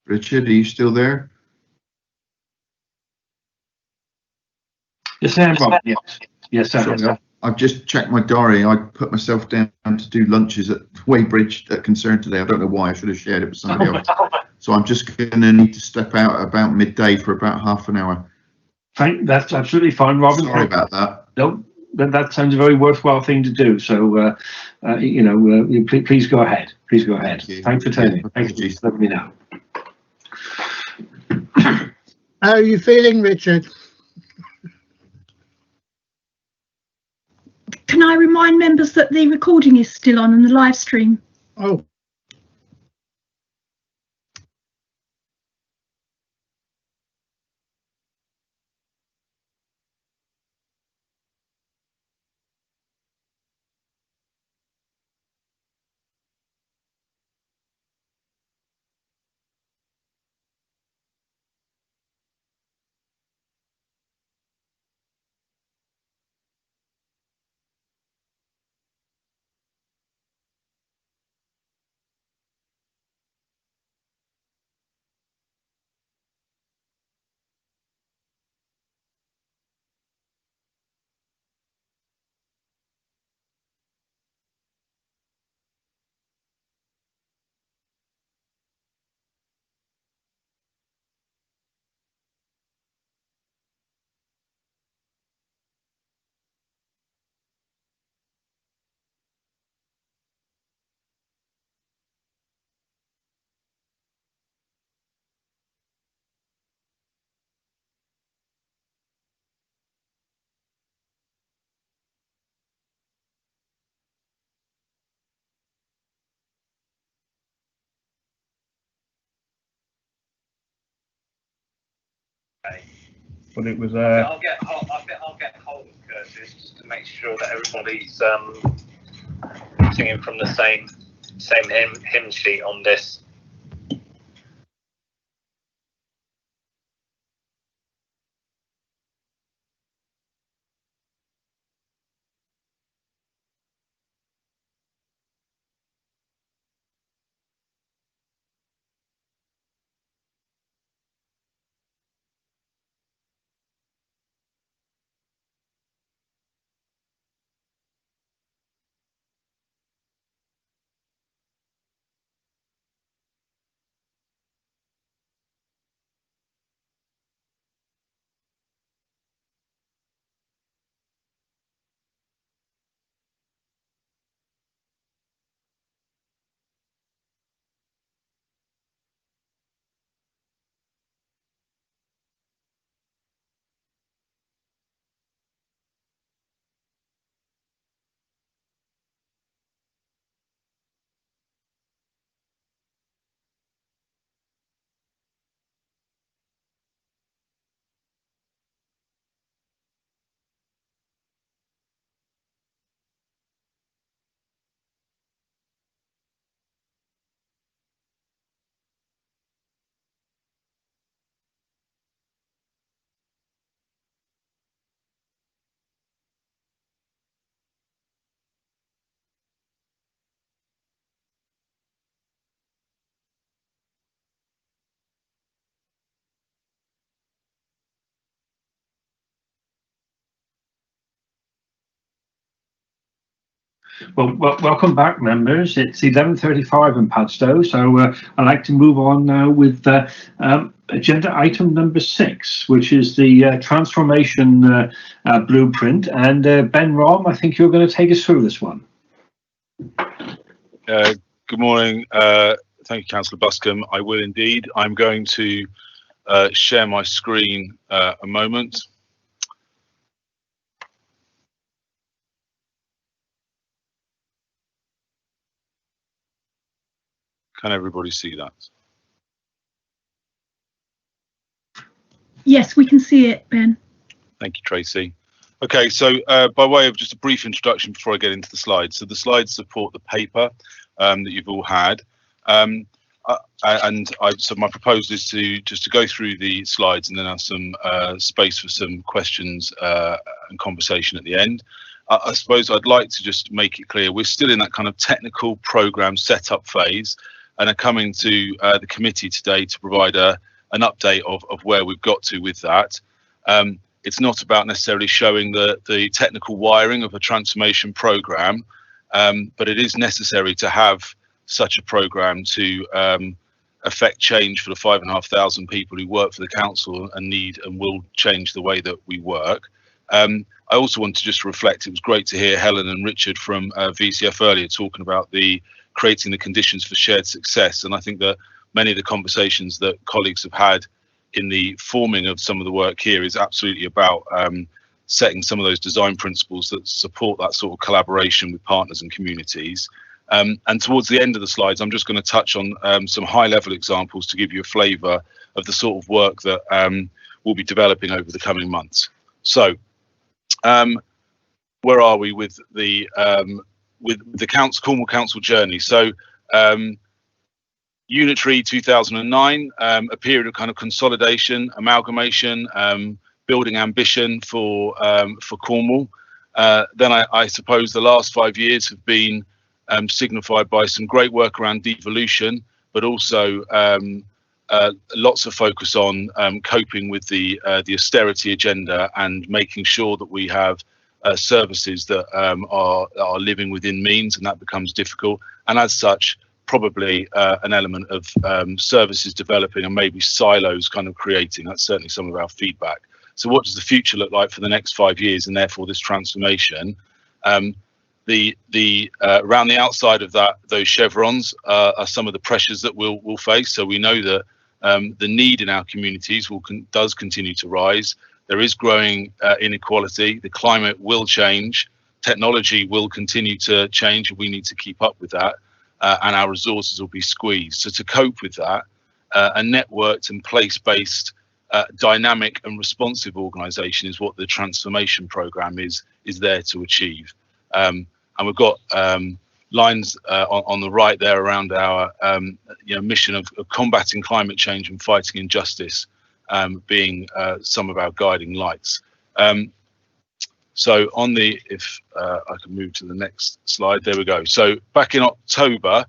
Richard, are you still there? Yes, I am, Rob. Yes, yes, I am. Sorry, I've just checked my diary. I put myself down to do lunches at Weybridge at Concern today. I don't know why. I should have shared it with somebody else. So I'm just going to need to step out at about midday for about half an hour. That's absolutely fine, Robin. Sorry about that. No, that sounds a very worthwhile thing to do. So, please go ahead. Please go ahead. Thanks for telling me. Thank you for letting me know. How are you feeling, Richard? Can I remind members that the recording is still on and the live stream? Oh. But it was I'll get hold of Curtis just to make sure that everybody's singing from the same hymn sheet on this. Well, welcome back, members. It's 11:35 in Padstow, so I'd like to move on now with agenda item number 6, which is the transformation blueprint. And Ben Rom, I think you're going to take us through this one. Good morning. Thank you, Councillor Buscombe. I will indeed. I'm going to share my screen a moment. Can everybody see that? Yes, we can see it, Ben. Thank you, Tracy. Okay, so by way of just a brief introduction before I get into the slides. So the slides support the paper that you've all had. So my proposal is to go through the slides and then have some space for some questions and conversation at the end. I suppose I'd like to just make it clear we're still in that kind of technical program setup phase. and are coming to the committee today to provide an update of where we've got to with that. It's not about necessarily showing the technical wiring of a transformation programme, but it is necessary to have such a programme to affect change for the 5,500 people who work for the council and need and will change the way that we work. I also want to just reflect, it was great to hear Helen and Richard from VCF earlier talking about creating the conditions for shared success, and I think that many of the conversations that colleagues have had in the forming of some of the work here is absolutely about setting some of those design principles that support that sort of collaboration with partners and communities. And towards the end of the slides, I'm just going to touch on some high-level examples to give you a flavour of the sort of work that we'll be developing over the coming months. So, where are we with the Cornwall Council journey? So, Unitary 2009, a period of kind of consolidation, amalgamation, building ambition for Cornwall. Then I suppose the last 5 years have been signified by some great work around devolution, but also lots of focus on coping with the austerity agenda and making sure that we have services that are living within means, and that becomes difficult. And as such, probably an element of services developing and maybe silos kind of creating. That's certainly some of our feedback. So what does the future look like for the next 5 years, and therefore this transformation? Around the outside of those chevrons are some of the pressures that we'll face. So we know that the need in our communities does continue to rise. There is growing inequality. The climate will change. Technology will continue to change, and we need to keep up with that. And our resources will be squeezed. So to cope with that, a networked and place-based, dynamic and responsive organisation is what the transformation programme is there to achieve. And we've got lines on the right there around our mission of combating climate change and fighting injustice being some of our guiding lights. So if I can move to the next slide, there we go. So back in October,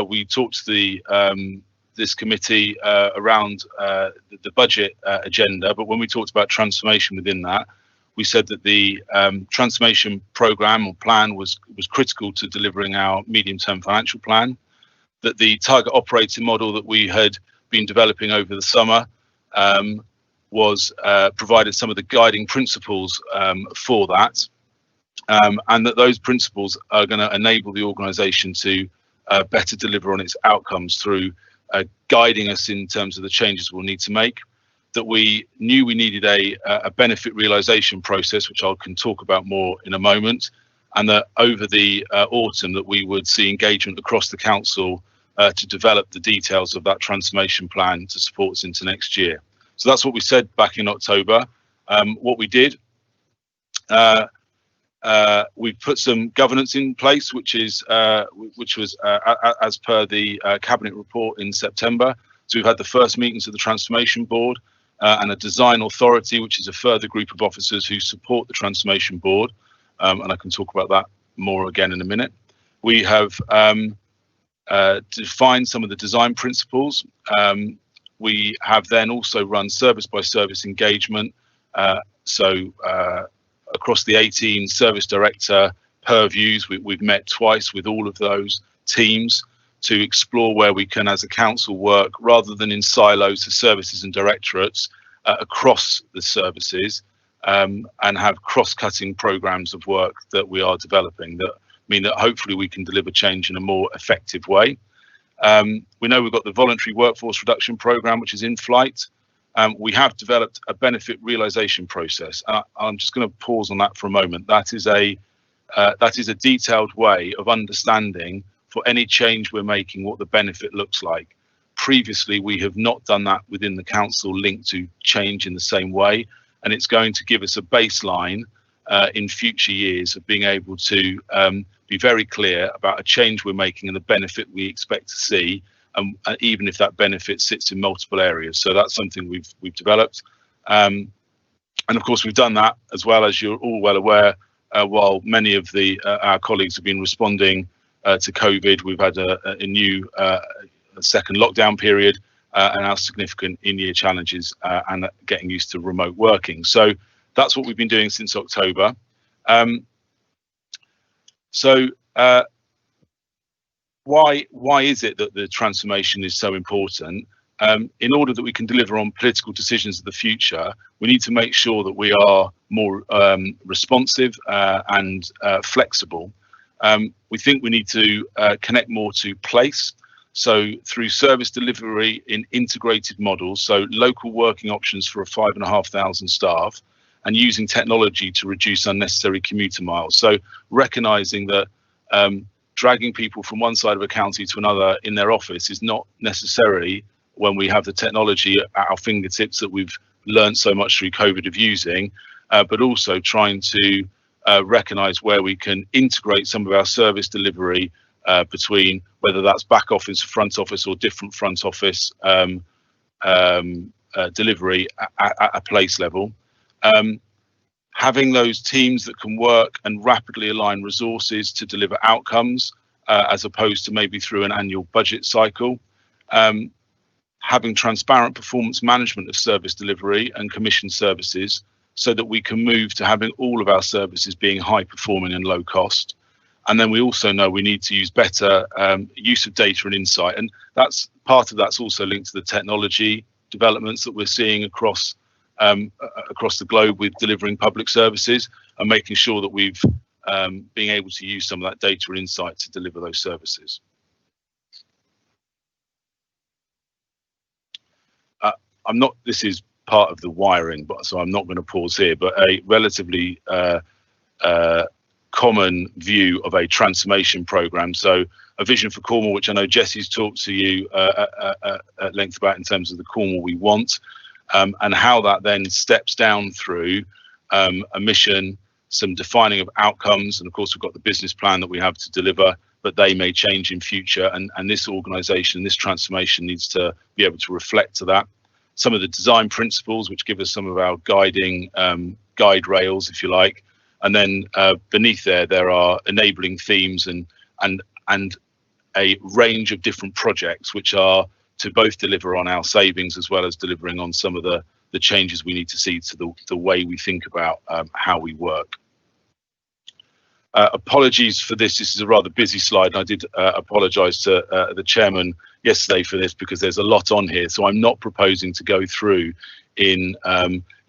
we talked to this committee around the budget agenda, but when we talked about transformation within that, we said that the transformation programme or plan was critical to delivering our medium-term financial plan, that the target operating model that we had been developing over the summer provided some of the guiding principles for that, and that those principles are going to enable the organisation to better deliver on its outcomes through guiding us in terms of the changes we'll need to make, that we knew we needed a benefit realisation process, which I can talk about more in a moment, and that over the autumn that we would see engagement across the council to develop the details of that transformation plan to support us into next year. So that's what we said back in October. What we did, we put some governance in place, which was as per the cabinet report in September. So we've had the first meetings of the transformation board and a design authority, which is a further group of officers who support the transformation board, and I can talk about that more again in a minute. We have defined some of the design principles. We have then also run service by service engagement. Across the 18 service director purviews, we've met twice with all of those teams to explore where we can, as a council, work rather than in silos of services and directorates across the services, and have cross-cutting programs of work that we are developing that mean that hopefully we can deliver change in a more effective way. We know we've got the voluntary workforce reduction program, which is in flight. We have developed a benefit realisation process. I'm just going to pause on that for a moment. That is a detailed way of understanding for any change we're making what the benefit looks like. Previously, we have not done that within the council linked to change in the same way, and it's going to give us a baseline in future years of being able to be very clear about a change we're making and the benefit we expect to see, even if that benefit sits in multiple areas. So that's something we've developed, and of course we've done that as well, as you're all well aware. While many of our colleagues have been responding to COVID, we've had a new second lockdown period and our significant in-year challenges and getting used to remote working. So that's what we've been doing since October. Why is it that the transformation is so important? In order that we can deliver on political decisions of the future, we need to make sure that we are more responsive and flexible. We think we need to connect more to place. So through service delivery in integrated models, so local working options for 5,500 staff, and using technology to reduce unnecessary commuter miles. So recognizing that dragging people from one side of a county to another in their office is not necessarily, when we have the technology at our fingertips that we've learned so much through COVID of using, but also trying to recognize where we can integrate some of our service delivery between whether that's back office, front office, or different front office delivery at a place level. Having those teams that can work and rapidly align resources to deliver outcomes, as opposed to maybe through an annual budget cycle. Having transparent performance management of service delivery and commission services so that we can move to having all of our services being high performing and low cost. And then we also know we need to use better use of data and insight. And that's part of that's also linked to the technology developments that we're seeing across the globe with delivering public services and making sure that we've being able to use some of that data and insight to deliver those services. This is part of the wiring, but so I'm not going to pause here, but a relatively common view of a transformation program. So a vision for Cornwall, which I know Jesse's talked to you at length about in terms of the Cornwall we want, and how that then steps down through a mission, some defining of outcomes, and of course we've got the business plan that we have to deliver, but they may change in future, and this organisation, this transformation needs to be able to reflect to that. Some of the design principles which give us some of our guiding guide rails, if you like, and then beneath there are enabling themes and a range of different projects which are to both deliver on our savings as well as delivering on some of the changes we need to see to the way we think about how we work. Apologies for this. This is a rather busy slide, and I did apologise to the chairman yesterday for this because there's a lot on here. So I'm not proposing to go through in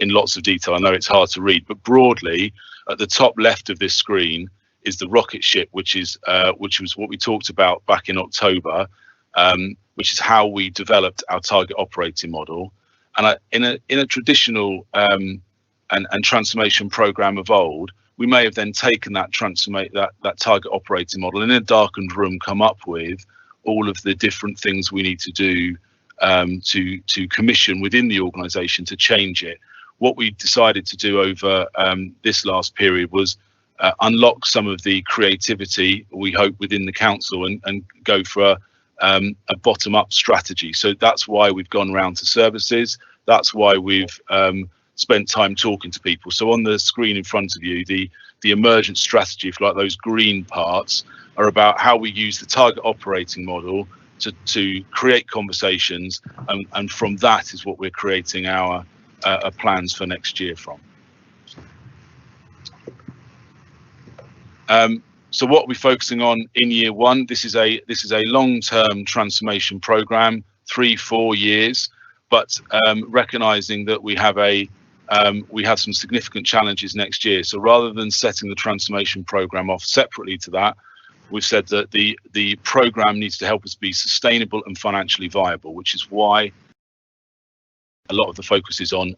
lots of detail. I know it's hard to read, but broadly, at the top left of this screen is the rocket ship, which was what we talked about back in October, which is how we developed our target operating model. And in a traditional and transformation program of old, we may have then taken that target operating model in a darkened room, come up with all of the different things we need to do to commission within the organisation to change it. What we decided to do over this last period was unlock some of the creativity we hope within the council and go for a bottom-up strategy. So that's why we've gone around to services. That's why we've spent time talking to people. So on the screen in front of you, the emergent strategy, if you like, those green parts are about how we use the target operating model to create conversations, and from that is what we're creating our plans for next year from. So what we're focusing on in year one, this is a long-term transformation program, 3-4 years, but recognizing that we have some significant challenges next year. So rather than setting the transformation program off separately to that, we've said that the program needs to help us be sustainable and financially viable, which is why a lot of the focus is on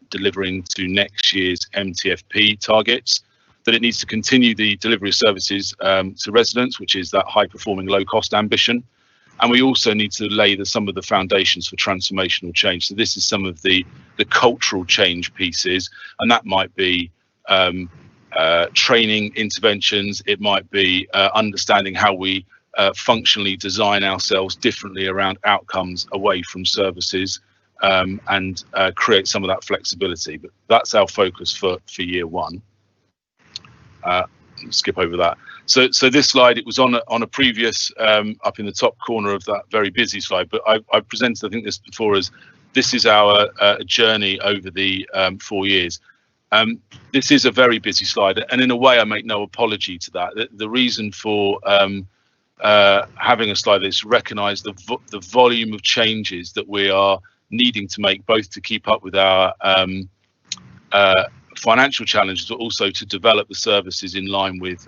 delivering to next year's MTFP targets, that it needs to continue the delivery of services to residents, which is that high performing low cost ambition. And we also need to lay some of the foundations for transformational change. So this is some of the cultural change pieces, and that might be training interventions. It might be understanding how we functionally design ourselves differently around outcomes away from services, and create some of that flexibility. But that's our focus for year one. skip over that. So this slide, it was on a previous up in the top corner of that very busy slide, but I've presented, I think, this before as this is our journey over the 4 years. This is a very busy slide, and in a way I make no apology to that. The reason for having a slide is to recognise the volume of changes that we are needing to make, both to keep up with our financial challenges, but also to develop the services in line with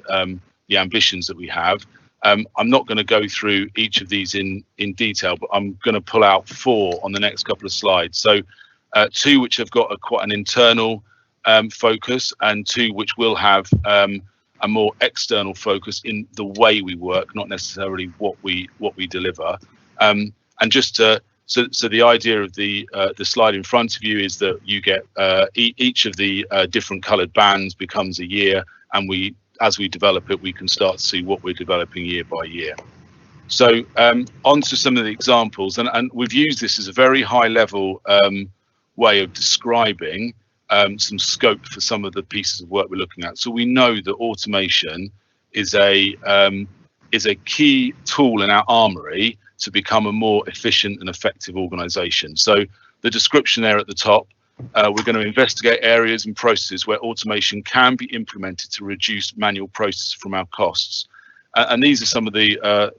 the ambitions that we have. I'm not going to go through each of these in detail, but I'm going to pull out 4 on the next couple of slides. So 2 which have got quite an internal focus, and 2 which will have a more external focus in the way we work, not necessarily what we deliver. And just to so the idea of the slide in front of you is that you get each of the different coloured bands becomes a year, and as we develop it, we can start to see what we're developing year by year. So on to some of the examples, and we've used this as a very high level way of describing some scope for some of the pieces of work we're looking at. So we know that automation is a key tool in our armoury to become a more efficient and effective organisation. So the description there at the top, we're going to investigate areas and processes where automation can be implemented to reduce manual processes from our costs. And these are some of the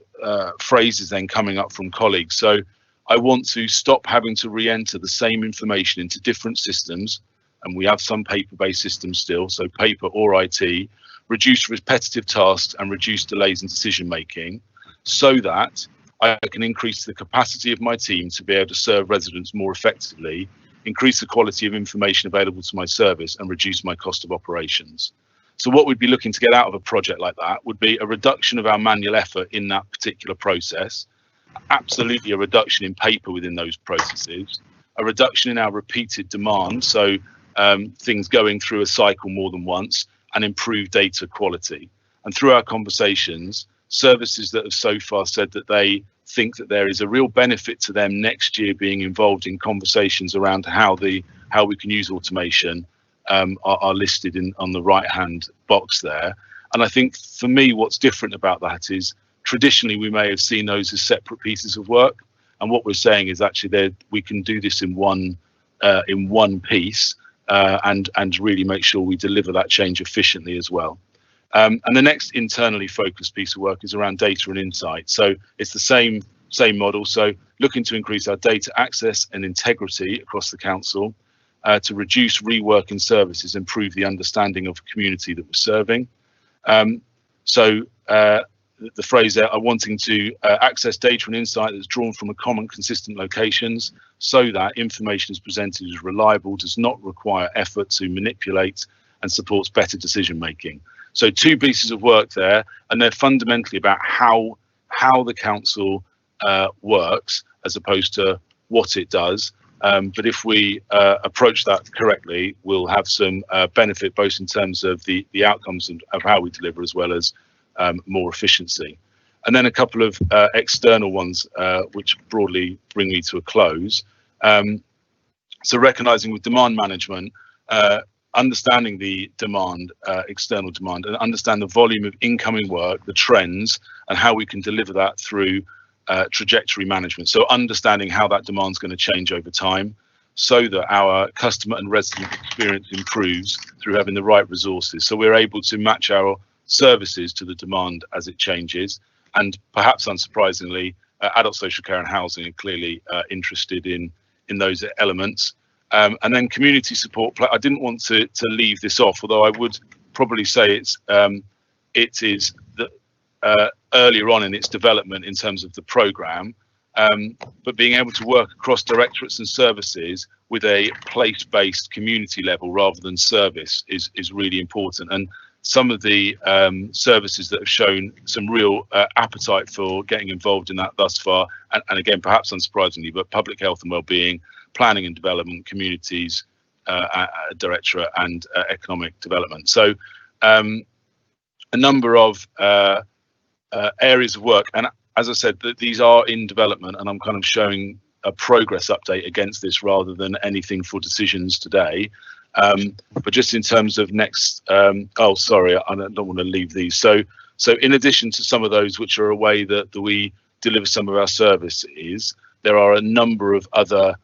phrases then coming up from colleagues. So I want to stop having to re-enter the same information into different systems, and we have some paper-based systems still, so paper or IT, reduce repetitive tasks and reduce delays in decision making, so that I can increase the capacity of my team to be able to serve residents more effectively, increase the quality of information available to my service, and reduce my cost of operations. So what we'd be looking to get out of a project like that would be a reduction of our manual effort in that particular process, absolutely a reduction in paper within those processes, a reduction in our repeated demand, so things going through a cycle more than once, and improved data quality. And through our conversations, services that have so far said that they think that there is a real benefit to them next year being involved in conversations around how we can use automation are listed on the right hand box there. And I think for me what's different about that is traditionally we may have seen those as separate pieces of work, and what we're saying is actually we can do this in one piece and really make sure we deliver that change efficiently as well. And the next internally focused piece of work is around data and insight. So it's the same model. So looking to increase our data access and integrity across the council, to reduce rework in services, improve the understanding of the community that we're serving. The phrase there, I'm wanting to access data and insight that's drawn from a common consistent locations, so that information is presented as reliable, does not require effort to manipulate, and supports better decision making. So 2 pieces of work there, and they're fundamentally about how the council works as opposed to what it does. But if we approach that correctly, we'll have some benefit both in terms of the outcomes of how we deliver, as well as more efficiency. And then a couple of external ones which broadly bring me to a close. So recognising with demand management, understanding the demand, external demand, and understand the volume of incoming work, the trends, and how we can deliver that through trajectory management. So understanding how that demand is going to change over time, so that our customer and resident experience improves through having the right resources. So we're able to match our services to the demand as it changes. And perhaps unsurprisingly, adult social care and housing are clearly interested in those elements. And then community support. I didn't want to leave this off, although I would probably say it is earlier on in its development in terms of the programme, but being able to work across directorates and services with a place-based community level rather than service is really important. And some of the services that have shown some real appetite for getting involved in that thus far, and again, perhaps unsurprisingly, but public health and wellbeing, planning and development, communities, directorate, and economic development. So a number of areas of work, and as I said, these are in development, and I'm kind of showing a progress update against this rather than anything for decisions today. But just in terms of next, oh, sorry, I don't want to leave these. So in addition to some of those which are a way that we deliver some of our services, there are a number of other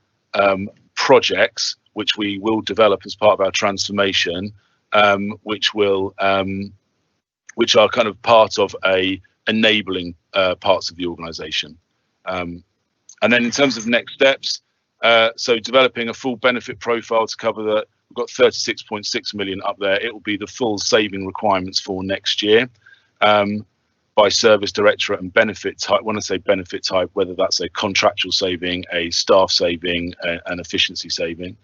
projects which we will develop as part of our transformation, which are kind of part of enabling parts of the organisation. And then in terms of next steps, so developing a full benefit profile to cover that. We've got 36.6 million up there. It will be the full saving requirements for next year. By service directorate and benefit type. When I say benefit type, whether that's a contractual saving, a staff saving, an efficiency saving.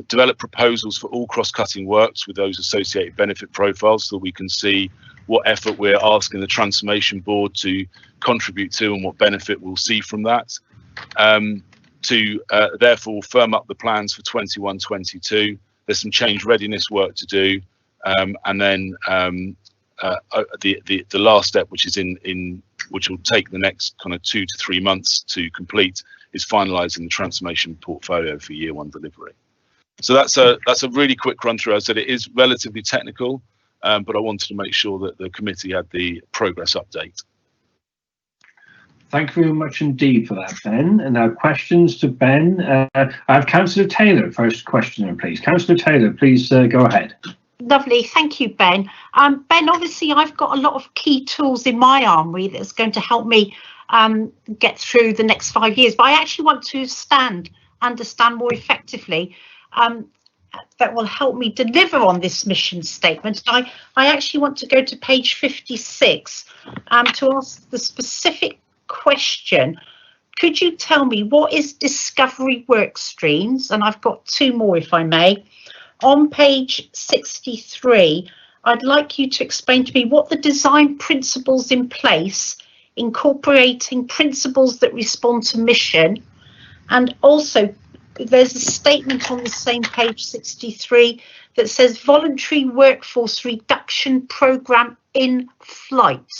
Develop proposals for all cross-cutting works with those associated benefit profiles, so we can see what effort we're asking the transformation board to contribute to and what benefit we'll see from that. To therefore firm up the plans for 21-22. There's some change readiness work to do, and then the last step, which is which will take the next kind of 2 to 3 months to complete, is finalising the transformation portfolio for year 1 delivery. So that's a really quick run through. As I said, it is relatively technical, but I wanted to make sure that the committee had the progress update. Thank you very much indeed for that, Ben. And now questions to Ben. I have Councillor Taylor first questioner, please. Councillor Taylor, please go ahead. Lovely, thank you, Ben. Ben, obviously I've got a lot of key tools in my armoury that's going to help me get through the next 5 years, but I actually want to understand more effectively that will help me deliver on this mission statement. I actually want to go to page 56 to ask the specific question. Could you tell me what is discovery work streams? And I've got 2 more, if I may. On page 63, I'd like you to explain to me what the design principles in place, incorporating principles that respond to mission, and also there's a statement on the same page 63 that says voluntary workforce reduction programme in flight.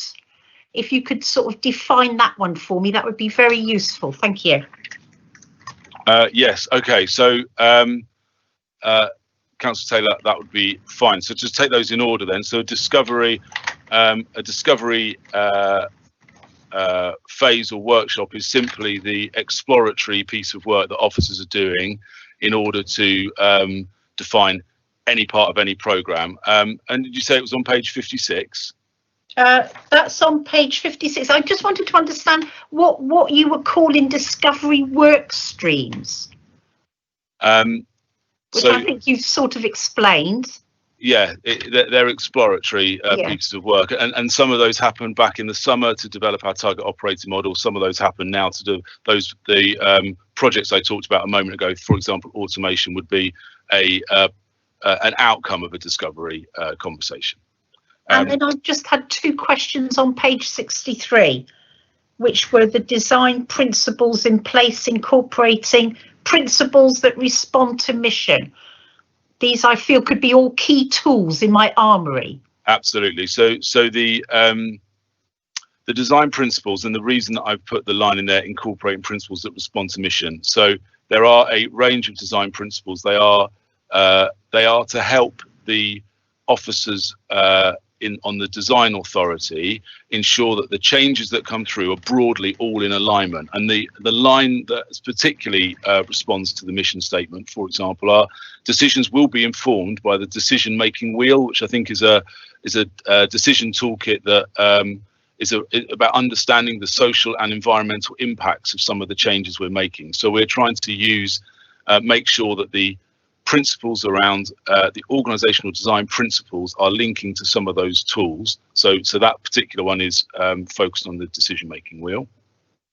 If you could sort of define that one for me, that would be very useful. Thank you. Yes, okay, so Councillor Taylor, that would be fine. So just take those in order then. So a discovery phase or workshop is simply the exploratory piece of work that officers are doing in order to define any part of any programme. And did you say it was on page 56? That's on page 56. I just wanted to understand what you were calling discovery work streams. Which I think you've sort of explained. Yeah, they're exploratory pieces of work, and some of those happened back in the summer to develop our target operating model. Some of those happen now to do the projects I talked about a moment ago. For example, automation would be an outcome of a discovery conversation. And then I've just had 2 questions on page 63, which were the design principles in place, incorporating principles that respond to mission. These I feel could be all key tools in my armoury. Absolutely. So the design principles, and the reason that I've put the line in there, incorporating principles that respond to mission. So there are a range of design principles. They are to help the officers on the design authority ensure that the changes that come through are broadly all in alignment. And the line that particularly responds to the mission statement, for example, are decisions will be informed by the decision-making wheel, which I think is a decision toolkit that is about understanding the social and environmental impacts of some of the changes we're making. So we're trying to make sure that the principles around the organizational design principles are linking to some of those tools. So that particular one is focused on the decision-making wheel.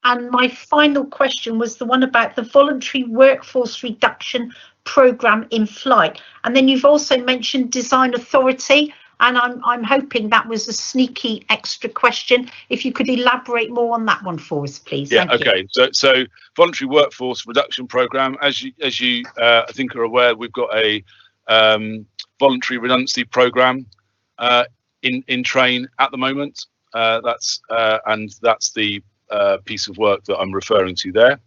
And my final question was the one about the voluntary workforce reduction programme in flight. And then you've also mentioned design authority, and I'm hoping that was a sneaky extra question. If you could elaborate more on that one for us, please. Yeah, okay. So voluntary workforce reduction programme, as you I think are aware, we've got a voluntary redundancy programme in train at the moment. That's the piece of work that I'm referring to there.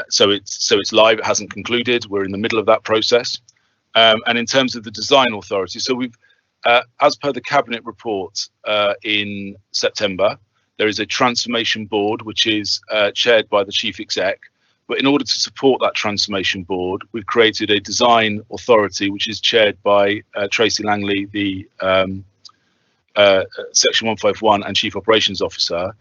so it's live. It hasn't concluded. We're in the middle of that process. And in terms of the design authority, so we've, as per the cabinet report in September, there is a transformation board which is chaired by the chief exec. But in order to support that transformation board, we've created a design authority which is chaired by Tracy Langley, the Section 151 and Chief Operations Officer.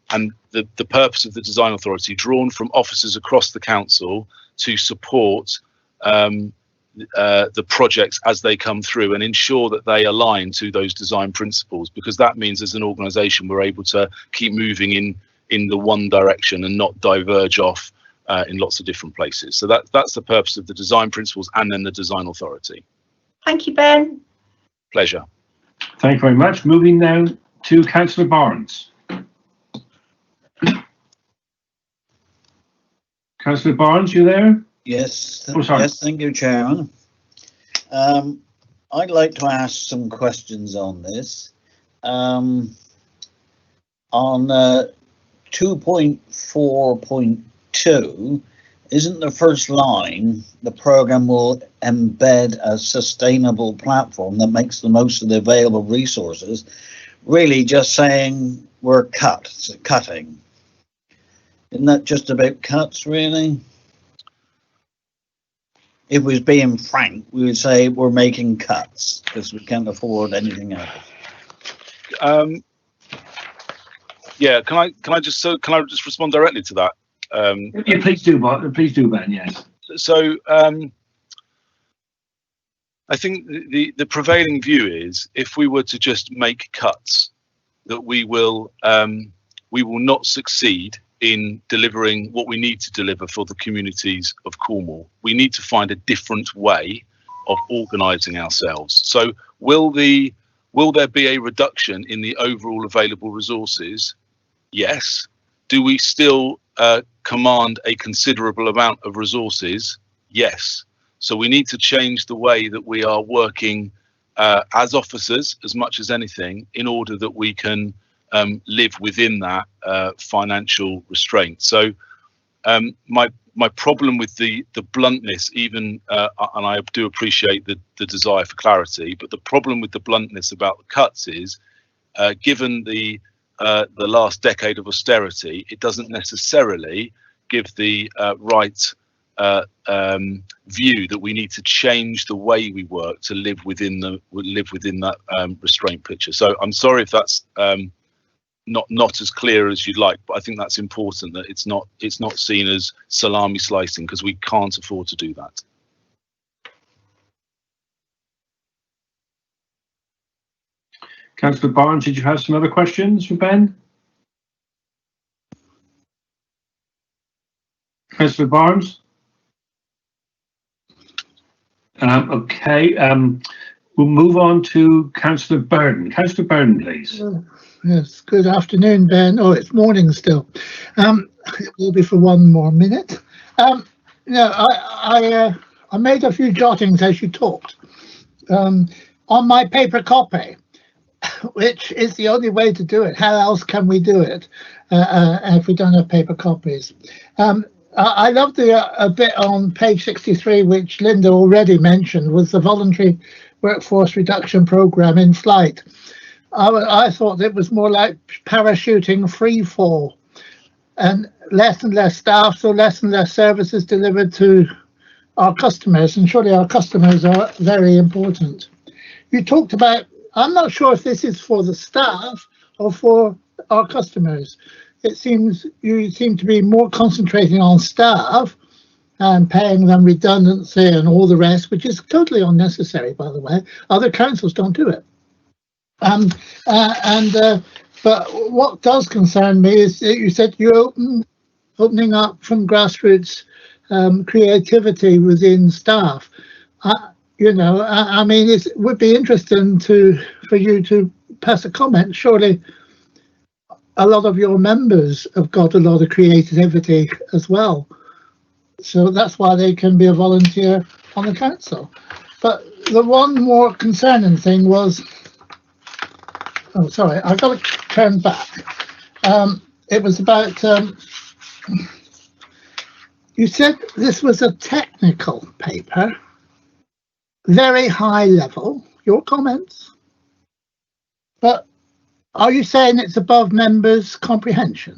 And the purpose of the design authority, drawn from officers across the council to support the projects as they come through and ensure that they align to those design principles, because that means as an organisation we're able to keep moving in the one direction and not diverge off in lots of different places. So that's the purpose of the design principles and then the design authority. Thank you, Ben. Pleasure. Thank you very much. Moving now to Councillor Barnes. Councillor Barnes, you there? Yes. Oh, sorry. Yes, thank you, Chairman. I'd like to ask some questions on this. On 2.4.2, isn't the first line, the programme will embed a sustainable platform that makes the most of the available resources, really just saying we're cutting? Isn't that just about cuts, really? If we was being frank, we would say we're making cuts because we can't afford anything else. Yeah, can I just respond directly to that? Yeah, please do, Ben. Yes. So I think the prevailing view is if we were to just make cuts, that we will not succeed in delivering what we need to deliver for the communities of Cornwall. We need to find a different way of organising ourselves. So will there be a reduction in the overall available resources? Yes. Do we still command a considerable amount of resources? Yes. So we need to change the way that we are working as officers as much as anything in order that we can live within that financial restraint. So my problem with the bluntness, even and I do appreciate the desire for clarity, but the problem with the bluntness about the cuts is, given the last decade of austerity, it doesn't necessarily give the right view that we need to change the way we work to live within that restraint picture. So I'm sorry if that's not as clear as you'd like, but I think that's important, that it's not seen as salami slicing, because we can't afford to do that. Councillor Barnes, did you have some other questions for Ben? Councillor Barnes? Okay, we'll move on to Councillor Burden. Councillor Burden, please. Yes, good afternoon, Ben. Oh, it's morning still. It will be for one more minute. I made a few jottings as you talked on my paper copy, which is the only way to do it. How else can we do it if we don't have paper copies? I love a bit on page 63, which Linda already mentioned, was the voluntary workforce reduction programme in flight. I thought it was more like parachuting free fall, and less staff, so less and less services delivered to our customers, and surely our customers are very important. You talked about, I'm not sure if this is for the staff or for our customers. It seems you seem to be more concentrating on staff and paying them redundancy and all the rest, which is totally unnecessary, by the way. Other councils don't do it. But what does concern me is that you said you're opening up from grassroots creativity within staff. I mean, it would be interesting for you to pass a comment. Surely a lot of your members have got a lot of creativity as well, so that's why they can be a volunteer on the council. But the one more concerning thing was, oh sorry, I've got to turn back. It was about You said this was a technical paper, very high level, your comments, but are you saying it's above members' comprehension?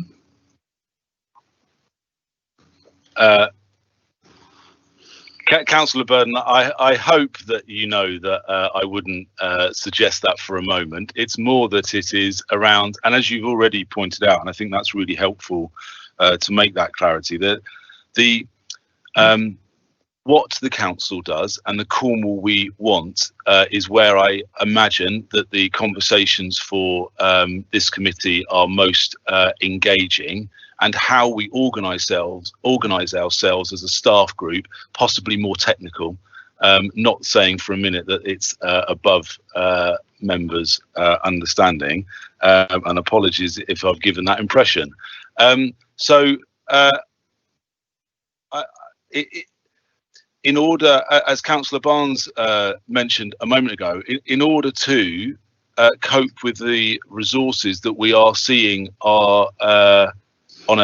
Councillor Burden, I hope that you know that I wouldn't suggest that for a moment. It's more that it is around, and as you've already pointed out, and I think that's really helpful to make that clarity, that the what the council does and the Cornwall we want is where I imagine that the conversations for this committee are most engaging, and how we organise ourselves as a staff group, possibly more technical. Not saying for a minute that it's above members' understanding, and apologies if I've given that impression. In order, as Councillor Barnes mentioned a moment ago, in order to cope with the resources that we are seeing are on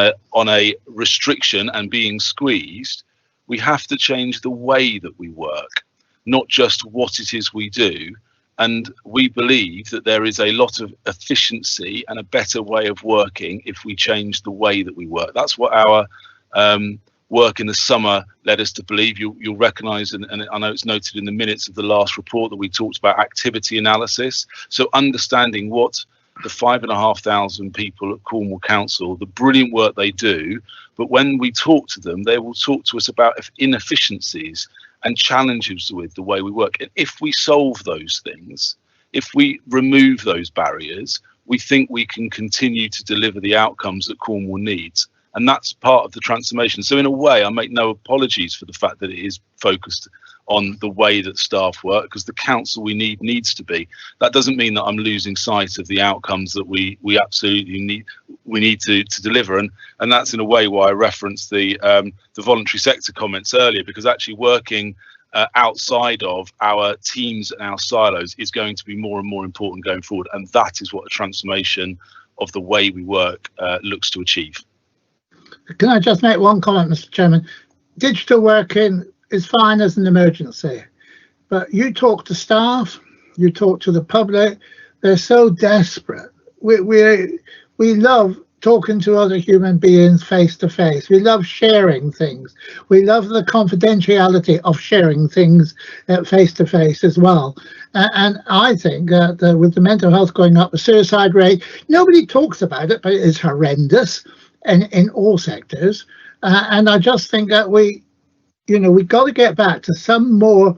a restriction and being squeezed, we have to change the way that we work, not just what it is we do. And we believe that there is a lot of efficiency and a better way of working if we change the way that we work. That's what our work in the summer led us to believe. You'll recognise, and I know it's noted in the minutes of the last report, that we talked about activity analysis. So understanding what the 5,500 people at Cornwall Council, the brilliant work they do, but when we talk to them, they will talk to us about inefficiencies and challenges with the way we work. And if we solve those things, if we remove those barriers, we think we can continue to deliver the outcomes that Cornwall needs. And that's part of the transformation. So in a way, I make no apologies for the fact that it is focused on the way that staff work, because the council we need needs to be. That doesn't mean that I'm losing sight of the outcomes that we absolutely need to deliver. And that's in a way why I referenced the voluntary sector comments earlier, because actually working outside of our teams and our silos is going to be more and more important going forward. And that is what a transformation of the way we work looks to achieve. Can I just make one comment, Mr. Chairman? Digital working is fine as an emergency, but you talk to staff, you talk to the public, they're so desperate. We love talking to other human beings face to face. We love sharing things. We love the confidentiality of sharing things face to face as well. And I think that with the mental health going up, the suicide rate, nobody talks about it, but it is horrendous in all sectors. And I just think that we've got to get back to some more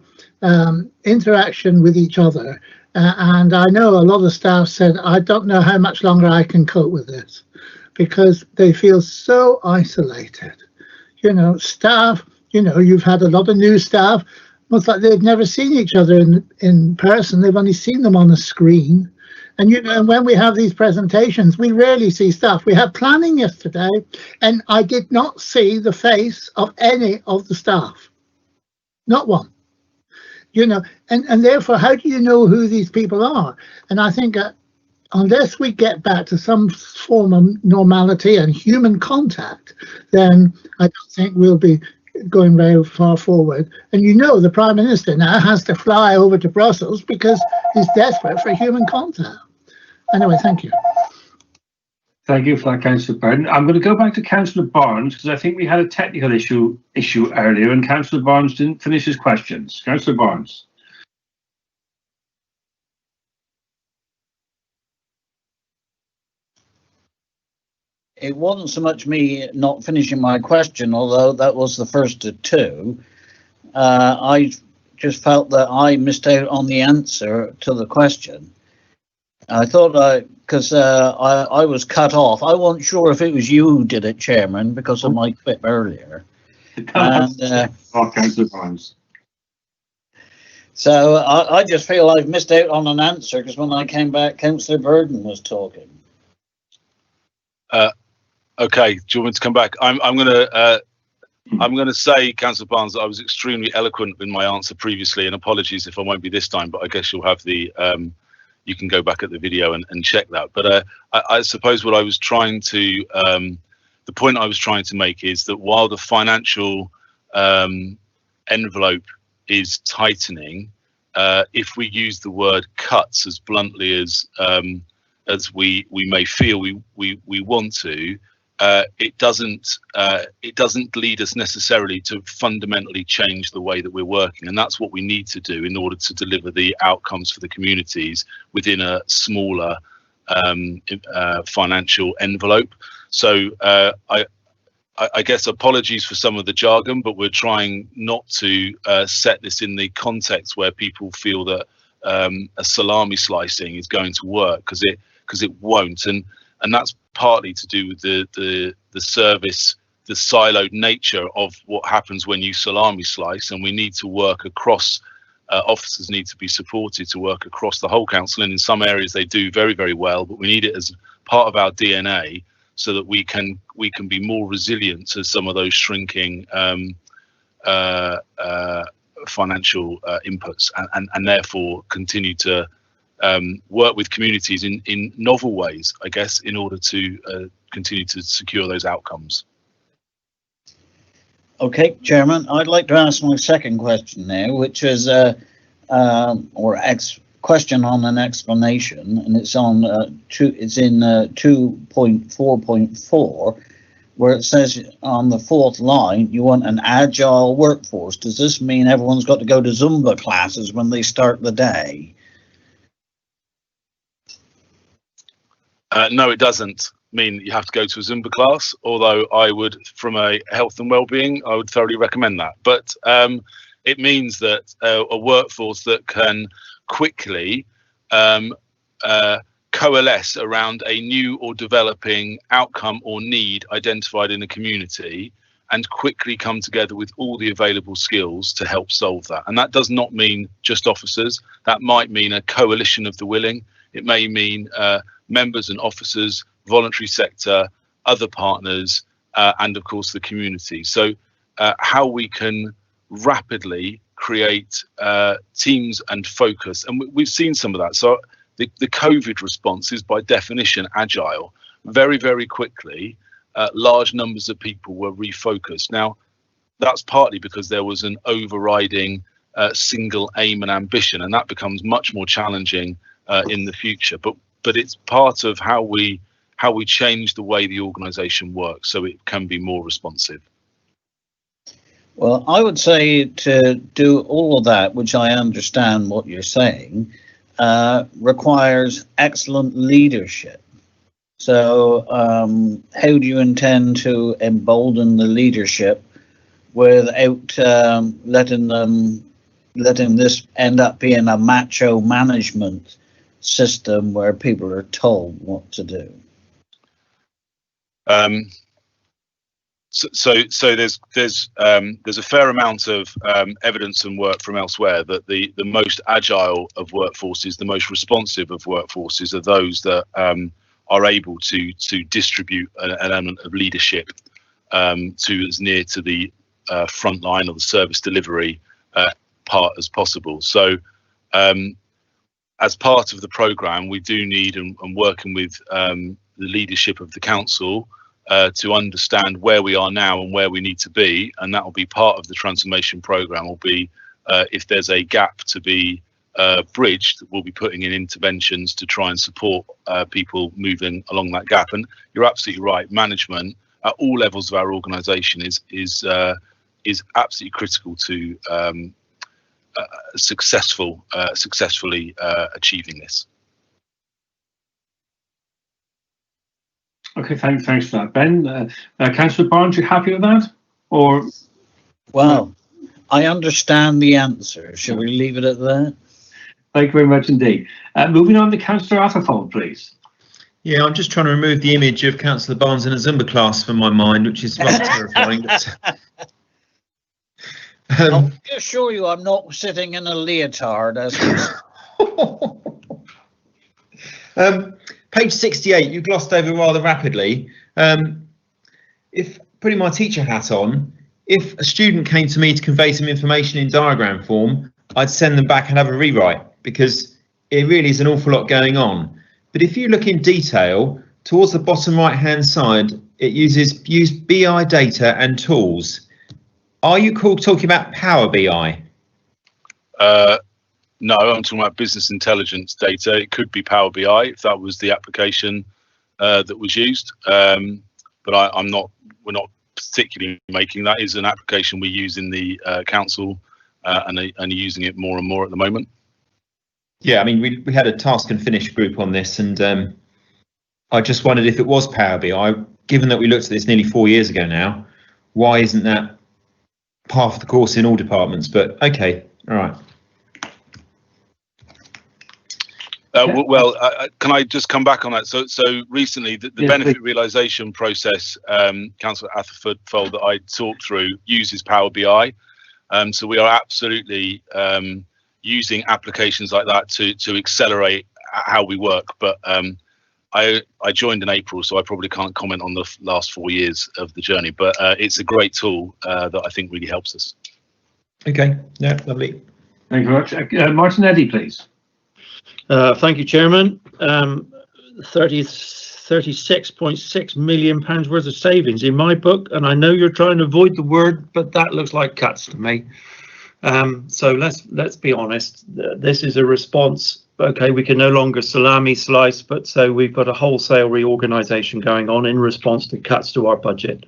interaction with each other. And I know a lot of staff said, I don't know how much longer I can cope with this, because they feel so isolated. Staff, you've had a lot of new staff, it's like they've never seen each other in person. They've only seen them on a screen. And when we have these presentations, we rarely see staff. We had planning yesterday, and I did not see the face of any of the staff. Not one. And therefore, how do you know who these people are? And I think that unless we get back to some form of normality and human contact, then I don't think we'll be going very far forward. And the Prime Minister now has to fly over to Brussels because he's desperate for human contact. Anyway, thank you. Thank you for that, Councillor Burden. I'm going to go back to Councillor Barnes, because I think we had a technical issue earlier and Councillor Barnes didn't finish his questions. Councillor Barnes. It wasn't so much me not finishing my question, although that was the first of two. I just felt that I missed out on the answer to the question. I thought because I was cut off. I wasn't sure if it was you who did it, Chairman, because of my quip earlier. Councillor Barnes. So I just feel I've missed out on an answer, because when I came back, Councillor Burden was talking. Okay, do you want me to come back? I'm going to say, Councillor Barnes, that I was extremely eloquent in my answer previously, and apologies if I won't be this time, but I guess you'll have the you can go back at the video and check that. But I suppose what I was trying to the point I was trying to make is that while the financial envelope is tightening, if we use the word cuts as bluntly as we may feel we want to, it doesn't lead us necessarily to fundamentally change the way that we're working, and that's what we need to do in order to deliver the outcomes for the communities within a smaller financial envelope. So I guess apologies for some of the jargon, but we're trying not to set this in the context where people feel that a salami slicing is going to work, because it won't, and that's partly to do with the service, the siloed nature of what happens when you salami slice, and we need to work across. Officers need to be supported to work across the whole council, and in some areas they do very, very well, but we need it as part of our DNA so that we can be more resilient to some of those shrinking financial inputs, and therefore continue to work with communities in novel ways, I guess, in order to continue to secure those outcomes. Okay, Chairman, I'd like to ask my second question now, which is question on an explanation, and it's on it's in 2.4.4, where it says on the fourth line you want an agile workforce. Does this mean everyone's got to go to Zumba classes when they start the day? No, it doesn't mean you have to go to a Zumba class, although I would, from a health and well-being, I would thoroughly recommend that. But it means that a workforce that can quickly coalesce around a new or developing outcome or need identified in a community, and quickly come together with all the available skills to help solve that. And that does not mean just officers. That might mean a coalition of the willing. It may mean members and officers, voluntary sector, other partners, and of course the community. So how we can rapidly create teams and focus, and we've seen some of that. So the COVID response is by definition agile. Very, very quickly, large numbers of people were refocused. Now, that's partly because there was an overriding single aim and ambition, and that becomes much more challenging in the future. But it's part of how we change the way the organisation works, so it can be more responsive. Well, I would say to do all of that, which I understand what you're saying, requires excellent leadership. So how do you intend to embolden the leadership without letting this end up being a macho management system where people are told what to do? So there's a fair amount of evidence and work from elsewhere that the most agile of workforces, the most responsive of workforces, are those that are able to distribute an element of leadership to as near to the front line or the service delivery part as possible. So as part of the programme, we do need, and working with the leadership of the council, to understand where we are now and where we need to be, and that will be part of the transformation programme. Will be if there's a gap to be bridged, we'll be putting in interventions to try and support people moving along that gap. And you're absolutely right, management at all levels of our organisation is absolutely critical to successfully achieving this. Okay, thanks for that, Ben. Councillor Barnes, you happy with that? Or well, I understand the answer. Shall we leave it at that? Thank you very much indeed. Moving on to Councillor Atherton, please. Yeah, I'm just trying to remove the image of Councillor Barnes in a Zumba class from my mind, which is rather terrifying. I'll assure you I'm not sitting in a leotard. Page 68, you glossed over rather rapidly. If putting my teacher hat on, if a student came to me to convey some information in diagram form, I'd send them back and have a rewrite, because it really is an awful lot going on. But if you look in detail, towards the bottom right hand side it uses BI data and tools. Are you talking about Power BI? No, I'm talking about business intelligence data. It could be Power BI if that was the application that was used. But we're not particularly making that. Is an application we use in the council and are using it more and more at the moment. Yeah, I mean, we had a task and finish group on this, and I just wondered if it was Power BI, given that we looked at this nearly 4 years ago now, why isn't that part of the course in all departments? But okay, all right. Can I just come back on that? So recently, the benefit realisation process, Councillor Atherford that I talked through, uses Power BI. So we are absolutely using applications like that to accelerate how we work. But I joined in April, so I probably can't comment on the last 4 years of the journey. But it's a great tool that I think really helps us. Okay, yeah, lovely. Thank you very much. Martin Eddy, please. Thank you, Chairman. 36.6 million pounds worth of savings in my book, and I know you're trying to avoid the word, but that looks like cuts to me. So let's be honest. This is a response. Okay, we can no longer salami slice, but so we've got a wholesale reorganisation going on in response to cuts to our budget.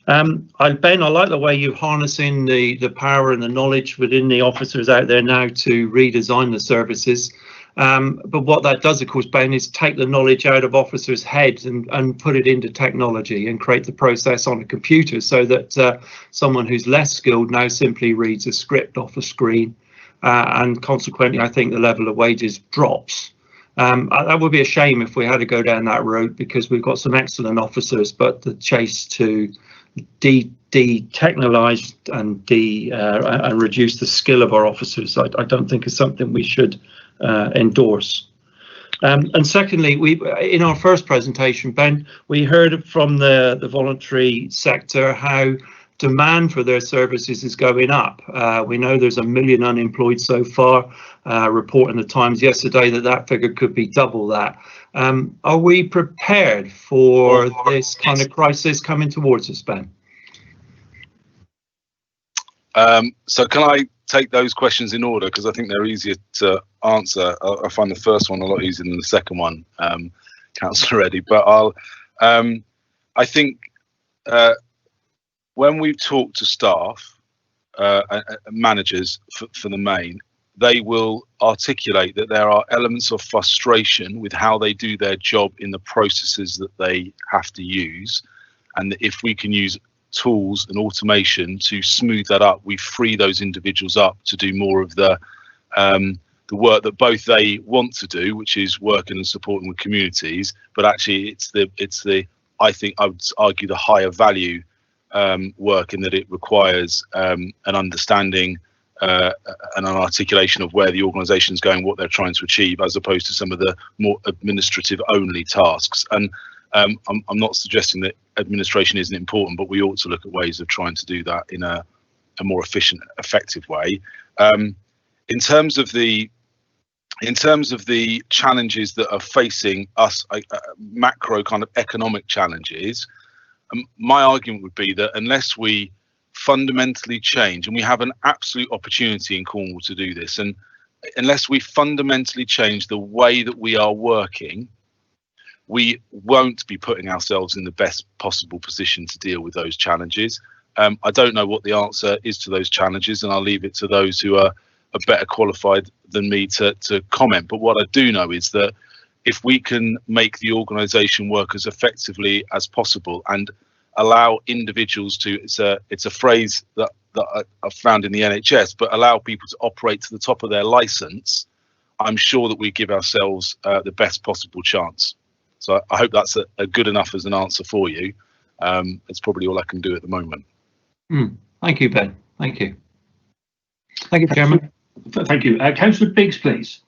Ben, I like the way you're harnessing the power and the knowledge within the officers out there now to redesign the services. But what that does, of course, Ben, is take the knowledge out of officers' heads and put it into technology and create the process on a computer so that someone who's less skilled now simply reads a script off a screen. And consequently, I think the level of wages drops. That would be a shame if we had to go down that route, because we've got some excellent officers, but the chase to de-technologise and reduce the skill of our officers, I don't think is something we should endorse. And secondly, in our first presentation, Ben, we heard from the voluntary sector how demand for their services is going up. We know there's 1 million unemployed so far. Report in the Times yesterday that figure could be double that. Are we prepared for this kind of crisis coming towards us, Ben? So can I take those questions in order, because I think they're easier to answer. I find the first one a lot easier than the second one, Councillor Eddy. But I think when we've talked to staff, managers for the main, they will articulate that there are elements of frustration with how they do their job in the processes that they have to use, and that if we can use tools and automation to smooth that up, we free those individuals up to do more of the work that both they want to do, which is working and supporting with communities, but actually it's the I think I would argue the higher value work, in that it requires an understanding and an articulation of where the organisation is going, what they're trying to achieve, as opposed to some of the more administrative only tasks. And I'm not suggesting that administration isn't important, but we ought to look at ways of trying to do that in a more efficient, effective way. In terms of the challenges that are facing us, macro kind of economic challenges, my argument would be that unless we fundamentally change, and we have an absolute opportunity in Cornwall to do this, and unless we fundamentally change the way that we are working, we won't be putting ourselves in the best possible position to deal with those challenges. I don't know what the answer is to those challenges, and I'll leave it to those who are better qualified than me to comment. But what I do know is that if we can make the organisation work as effectively as possible and allow individuals to, it's a phrase that I've found in the NHS, but allow people to operate to the top of their licence, I'm sure that we give ourselves the best possible chance. So I hope that's a good enough as an answer for you. It's probably all I can do at the moment. Thank you, Ben. Thank you. Thank you, Chairman. Thank you. Councillor Biggs, please.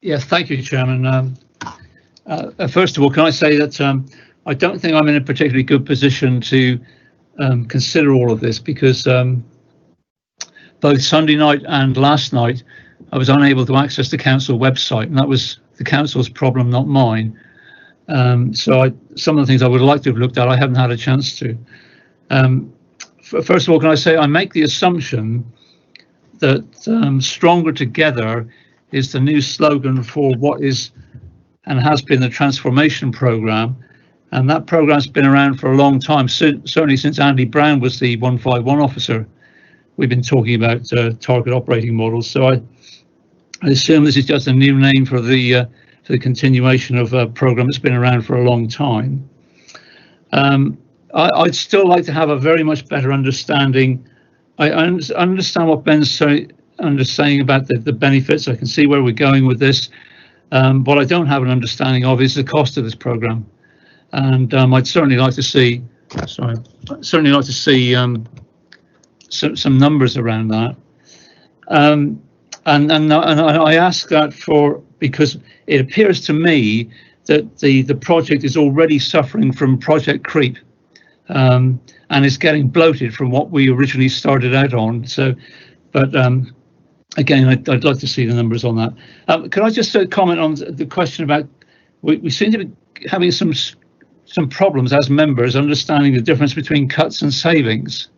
Yes, thank you, Chairman. First of all, can I say that I don't think I'm in a particularly good position to consider all of this, because both Sunday night and last night I was unable to access the council website, and that was the council's problem, not mine. So some of the things I would like to have looked at, I haven't had a chance to. First of all, can I say I make the assumption that Stronger Together is the new slogan for what is and has been the transformation programme. And that programme's been around for a long time, certainly since Andy Brown was the 151 officer. We've been talking about target operating models. So I assume this is just a new name for the continuation of a programme that's been around for a long time. I'd still like to have a very much better understanding. I understand what Ben's saying about the benefits. I can see where we're going with this. What I don't have an understanding of is the cost of this programme. And I'd certainly like to see, some numbers around that. And I ask that because it appears to me that the project is already suffering from project creep, and is getting bloated from what we originally started out on. So, but again, I'd like to see the numbers on that. Could I just comment on the question about we seem to be having some problems as members understanding the difference between cuts and savings.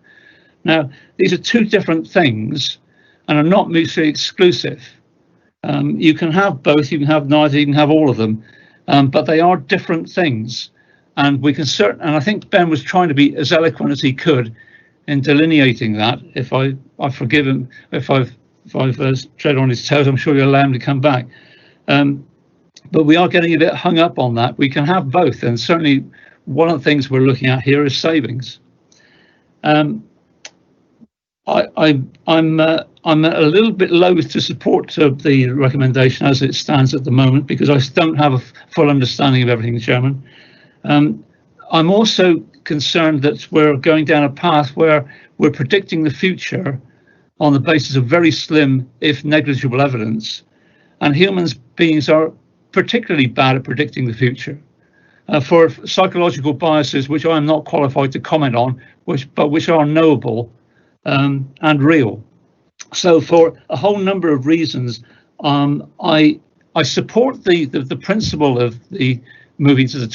Now, these are two different things and are not mutually exclusive. You can have both, you can have neither, you can have all of them, but they are different things. And we can and I think Ben was trying to be as eloquent as he could in delineating that. If I forgive him, if I've tread on his toes, I'm sure you'll allow him to come back. But we are getting a bit hung up on that. We can have both, and certainly one of the things we're looking at here is savings. I'm a little bit loath to support the recommendation as it stands at the moment because I don't have a full understanding of everything, Chairman. I'm also concerned that we're going down a path where we're predicting the future on the basis of very slim, if negligible, evidence, and human beings are particularly bad at predicting the future for psychological biases which I am not qualified to comment on, but which are knowable and real. So for a whole number of reasons, I support the principle of the moving to the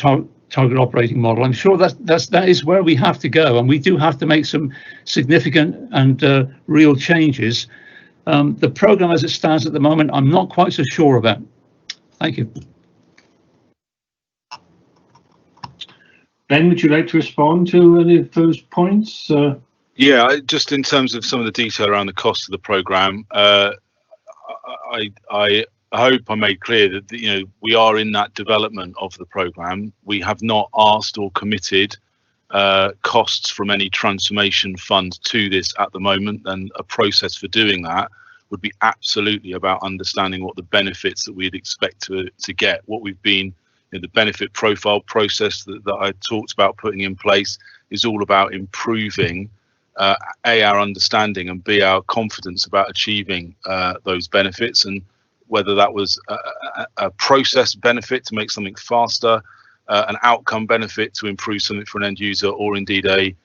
target operating model. I'm sure that is where we have to go, and we do have to make some significant and real changes. The programme as it stands at the moment, I'm not quite so sure about. Thank you. Ben, would you like to respond to any of those points? Yeah, just in terms of some of the detail around the cost of the programme, I hope I made clear that we are in that development of the programme. We have not asked or committed costs from any transformation fund to this at the moment, and a process for doing that would be absolutely about understanding what the benefits that we'd expect to get. What we've been, the benefit profile process that I talked about putting in place is all about improving A, our understanding, and B, our confidence about achieving those benefits, and whether that was a process benefit to make something faster, an outcome benefit to improve something for an end user, or indeed a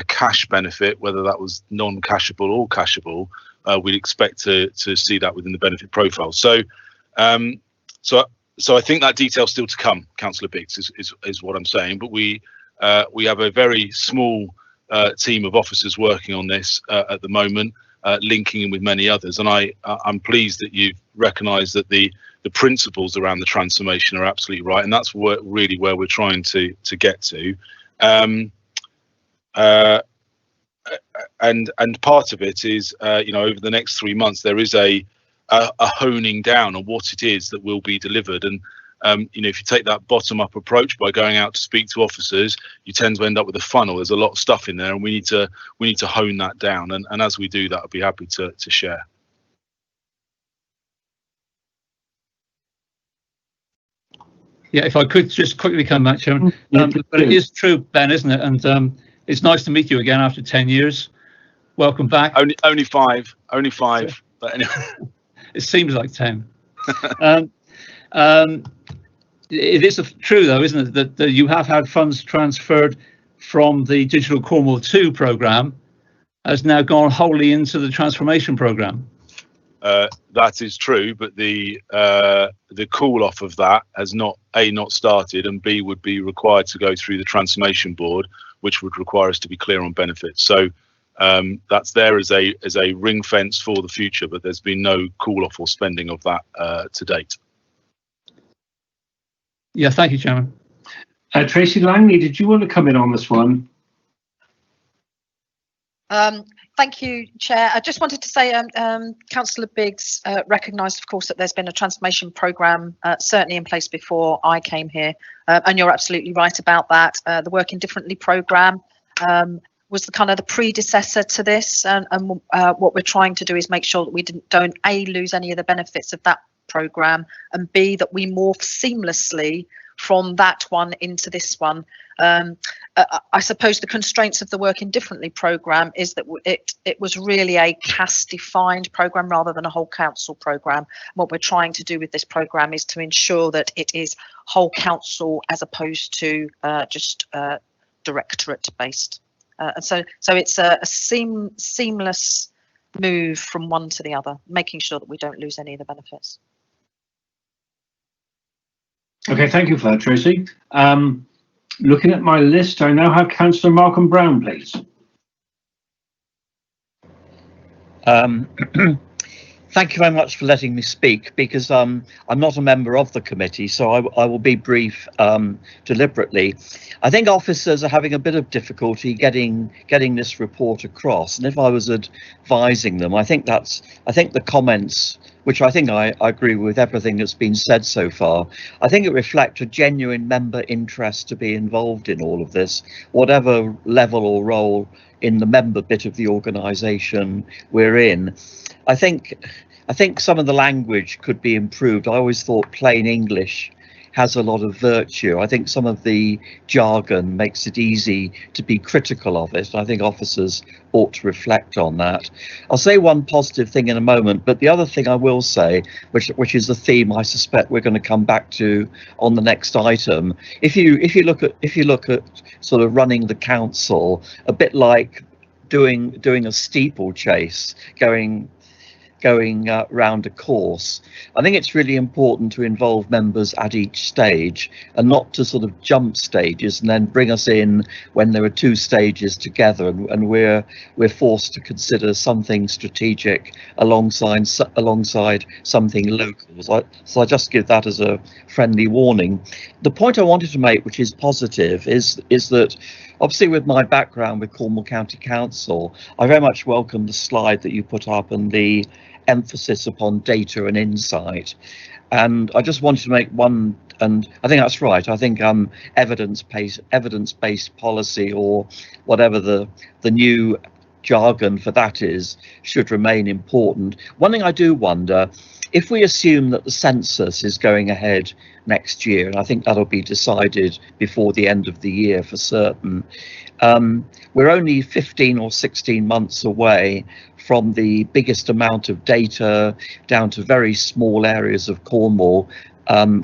cash benefit, whether that was non-cashable or cashable. We'd expect to see that within the benefit profile. So I think that detail's still to come, Councillor Biggs, is what I'm saying. But we have a very small team of officers working on this at the moment, linking in with many others. And I'm pleased that you've recognised that the principles around the transformation are absolutely right, and that's really where we're trying to get to. And part of it is, over the next 3 months, there is a honing down on what it is that will be delivered. And if you take that bottom-up approach by going out to speak to officers, you tend to end up with a funnel. There's a lot of stuff in there, and we need to hone that down. And as we do that, I'll be happy to share. Yeah, if I could just quickly come back, Chairman. But it is true, Ben, isn't it? And it's nice to meet you again after 10 years. Welcome back. Only five. But anyway. It seems like 10. It is true, though, isn't it, that you have had funds transferred from the Digital Cornwall 2 programme has now gone wholly into the transformation programme. That is true, but the call off of that has not started, and B, would be required to go through the transformation board, which would require us to be clear on benefits. So that's there as a ring fence for the future, but there's been no call off or spending of that to date. Yeah, thank you, Chairman. Tracy Langley, did you want to come in on this one? Thank you, Chair. I just wanted to say Councillor Biggs recognised, of course, that there's been a transformation programme certainly in place before I came here, and you're absolutely right about that. The Working Differently programme was the kind of the predecessor to this, and what we're trying to do is make sure that we don't A, lose any of the benefits of that programme, and B, that we morph seamlessly from that one into this one. I suppose the constraints of the Working Differently programme is that it was really a CAS-defined programme rather than a whole council programme. What we're trying to do with this programme is to ensure that it is whole council as opposed to just directorate based. And so it's a seamless move from one to the other, making sure that we don't lose any of the benefits. Okay, thank you for that, Tracy. Looking at my list, I now have Councillor Malcolm Brown, please. Thank you very much for letting me speak, because I'm not a member of the committee, so I will be brief deliberately. I think officers are having a bit of difficulty getting this report across, and if I was advising them, I think the comments, which I think I agree with everything that's been said so far, I think it reflects a genuine member interest to be involved in all of this, whatever level or role in the member bit of the organisation we're in. I think some of the language could be improved. I always thought plain English has a lot of virtue. I think some of the jargon makes it easy to be critical of it. I think officers ought to reflect on that. I'll say one positive thing in a moment, but the other thing I will say, which is the theme I suspect we're going to come back to on the next item. If you look at sort of running the council, a bit like doing a steeplechase, going round a course, I think it's really important to involve members at each stage and not to sort of jump stages and then bring us in when there are two stages together and we're forced to consider something strategic alongside something local. So I just give that as a friendly warning. The point I wanted to make, which is positive, is that obviously with my background with Cornwall County Council, I very much welcome the slide that you put up and the emphasis upon data and insight. And I just wanted to make one, and I think that's right. I think evidence-based policy, or whatever the new jargon for that is, should remain important. One thing I do wonder, if we assume that the census is going ahead next year, and I think that'll be decided before the end of the year for certain, we're only 15 or 16 months away from the biggest amount of data down to very small areas of Cornwall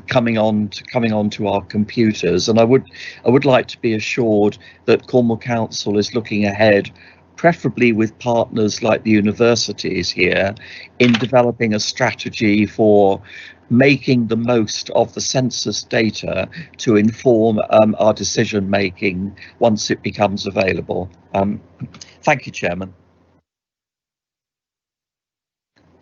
coming onto our computers. And I would like to be assured that Cornwall Council is looking ahead, preferably with partners like the universities here, in developing a strategy for making the most of the census data to inform our decision making once it becomes available. Thank you, Chairman.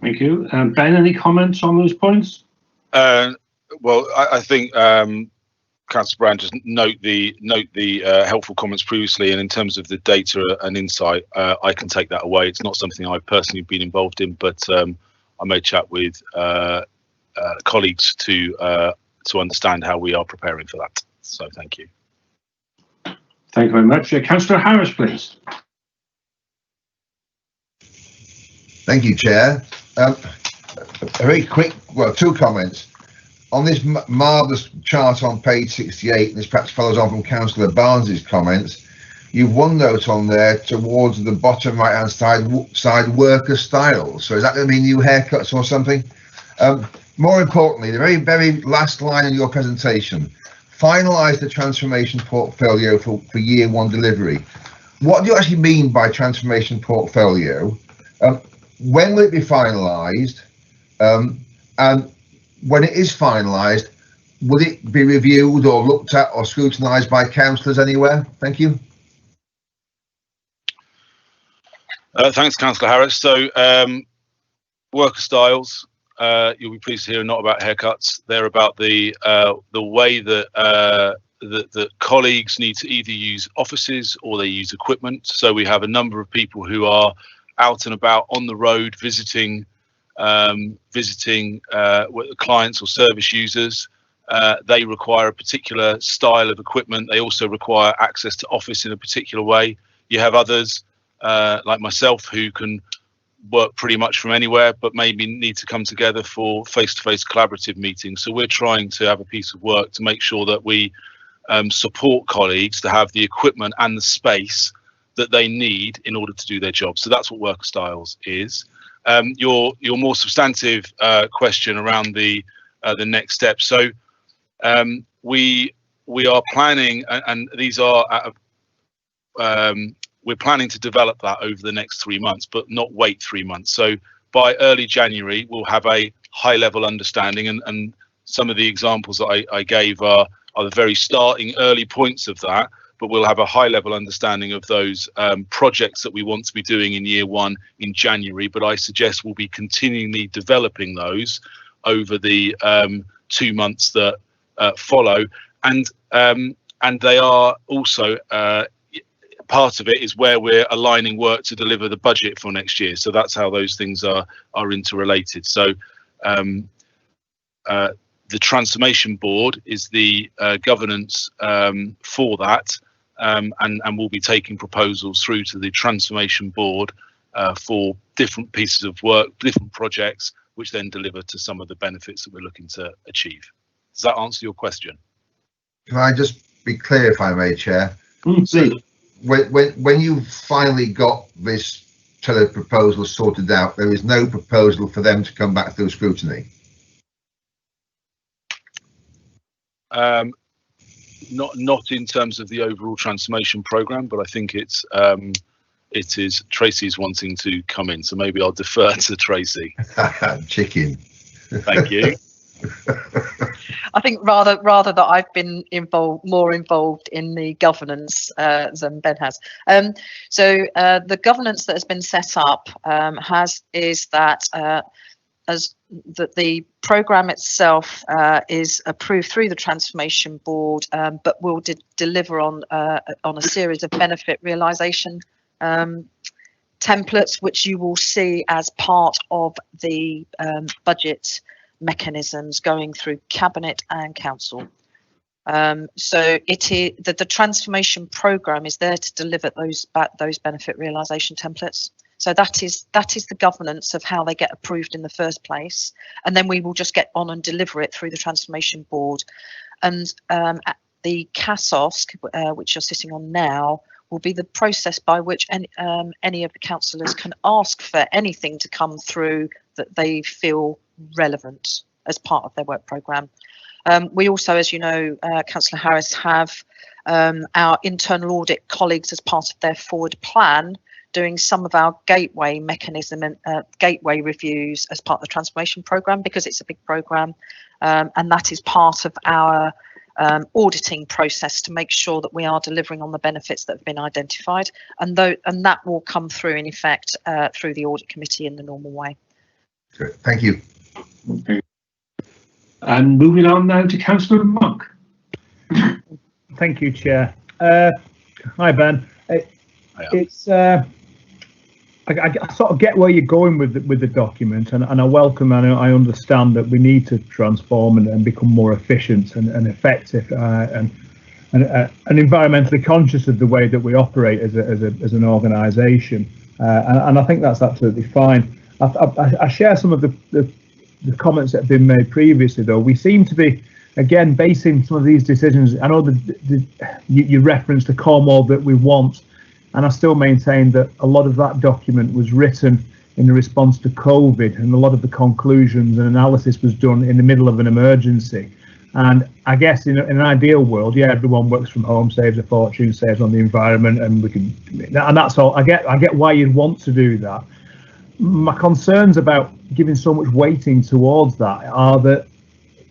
Thank you. Ben, any comments on those points? Well, I think Councillor Brown just note the helpful comments previously, and in terms of the data and insight, I can take that away. It's not something I've personally been involved in, but I may chat with colleagues to understand how we are preparing for that. So thank you. Thank you very much. Councillor Harris, please. Thank you, Chair. A very quick, well, two comments. On this marvellous chart on page 68, and this perhaps follows on from Councillor Barnes's comments, you've one note on there towards the bottom right-hand side, worker styles. So is that going to be new haircuts or something? More importantly, the very, very last line in your presentation, finalise the transformation portfolio for year one delivery. What do you actually mean by transformation portfolio? when will it be finalised? And when it is finalised, will it be reviewed or looked at or scrutinised by councillors anywhere? Thank you. Thanks, Councillor Harris. So, worker styles, you'll be pleased to hear, are not about haircuts. They're about the way that that colleagues need to either use offices or they use equipment. So we have a number of people who are out and about on the road visiting clients or service users. They require a particular style of equipment. They also require access to office in a particular way. You have others like myself who can work pretty much from anywhere, but maybe need to come together for face-to-face collaborative meetings. So we're trying to have a piece of work to make sure that we support colleagues to have the equipment and the space that they need in order to do their job. So that's what worker styles is. Your more substantive question around the next step. So we are planning, and these are we're planning to develop that over the next 3 months, but not wait 3 months. So by early January, we'll have a high level understanding, and some of the examples that I gave are the very starting early points of that, but we'll have a high level understanding of those projects that we want to be doing in year one in January. But I suggest we'll be continually developing those over the 2 months that follow. And they are also part of it is where we're aligning work to deliver the budget for next year. So that's how those things are interrelated. So the Transformation Board is the governance for that, and we'll be taking proposals through to the Transformation Board for different pieces of work, different projects, which then deliver to some of the benefits that we're looking to achieve. Does that answer your question? Can I just be clear, if I may, Chair? Please. When you've finally got this set of proposals sorted out, there is no proposal for them to come back through scrutiny? Not in terms of the overall transformation program, but I think it is Tracy's wanting to come in, so maybe I'll defer to Tracy. Chicken. Thank you. I think rather that I've been more involved in the governance than Ben has. So the governance that has been set up is that the programme itself is approved through the Transformation Board, but will deliver on a series of benefit realisation templates, which you will see as part of the budget mechanisms going through Cabinet and Council. So it is the transformation programme is there to deliver those benefit realisation templates. So that is the governance of how they get approved in the first place, and then we will just get on and deliver it through the Transformation Board. And the CASOS, which you're sitting on now, will be the process by which any of the councillors can ask for anything to come through that they feel relevant as part of their work programme. We also, as you know, Councillor Harris, have our internal audit colleagues as part of their forward plan doing some of our gateway mechanism and gateway reviews as part of the transformation programme, because it's a big programme, and that is part of our auditing process to make sure that we are delivering on the benefits that have been identified, and that will come through in effect through the audit committee in the normal way. Good. Thank you. Okay. And moving on now to Councillor Monk. Thank you, Chair. Hi, Ben. It's I sort of get where you're going with the document, and I welcome and I understand that we need to transform and become more efficient and effective and environmentally conscious of the way that we operate as an organisation, and I think that's absolutely fine. I share some of the comments that have been made previously, though. We seem to be, again, basing some of these decisions. I know you referenced the Cornwall that we want, and I still maintain that a lot of that document was written in the response to COVID, and a lot of the conclusions and analysis was done in the middle of an emergency. And I guess in an ideal world, yeah, everyone works from home, saves a fortune, saves on the environment, and we can, and that's all. I get why you'd want to do that. my concerns about giving so much weighting towards that are that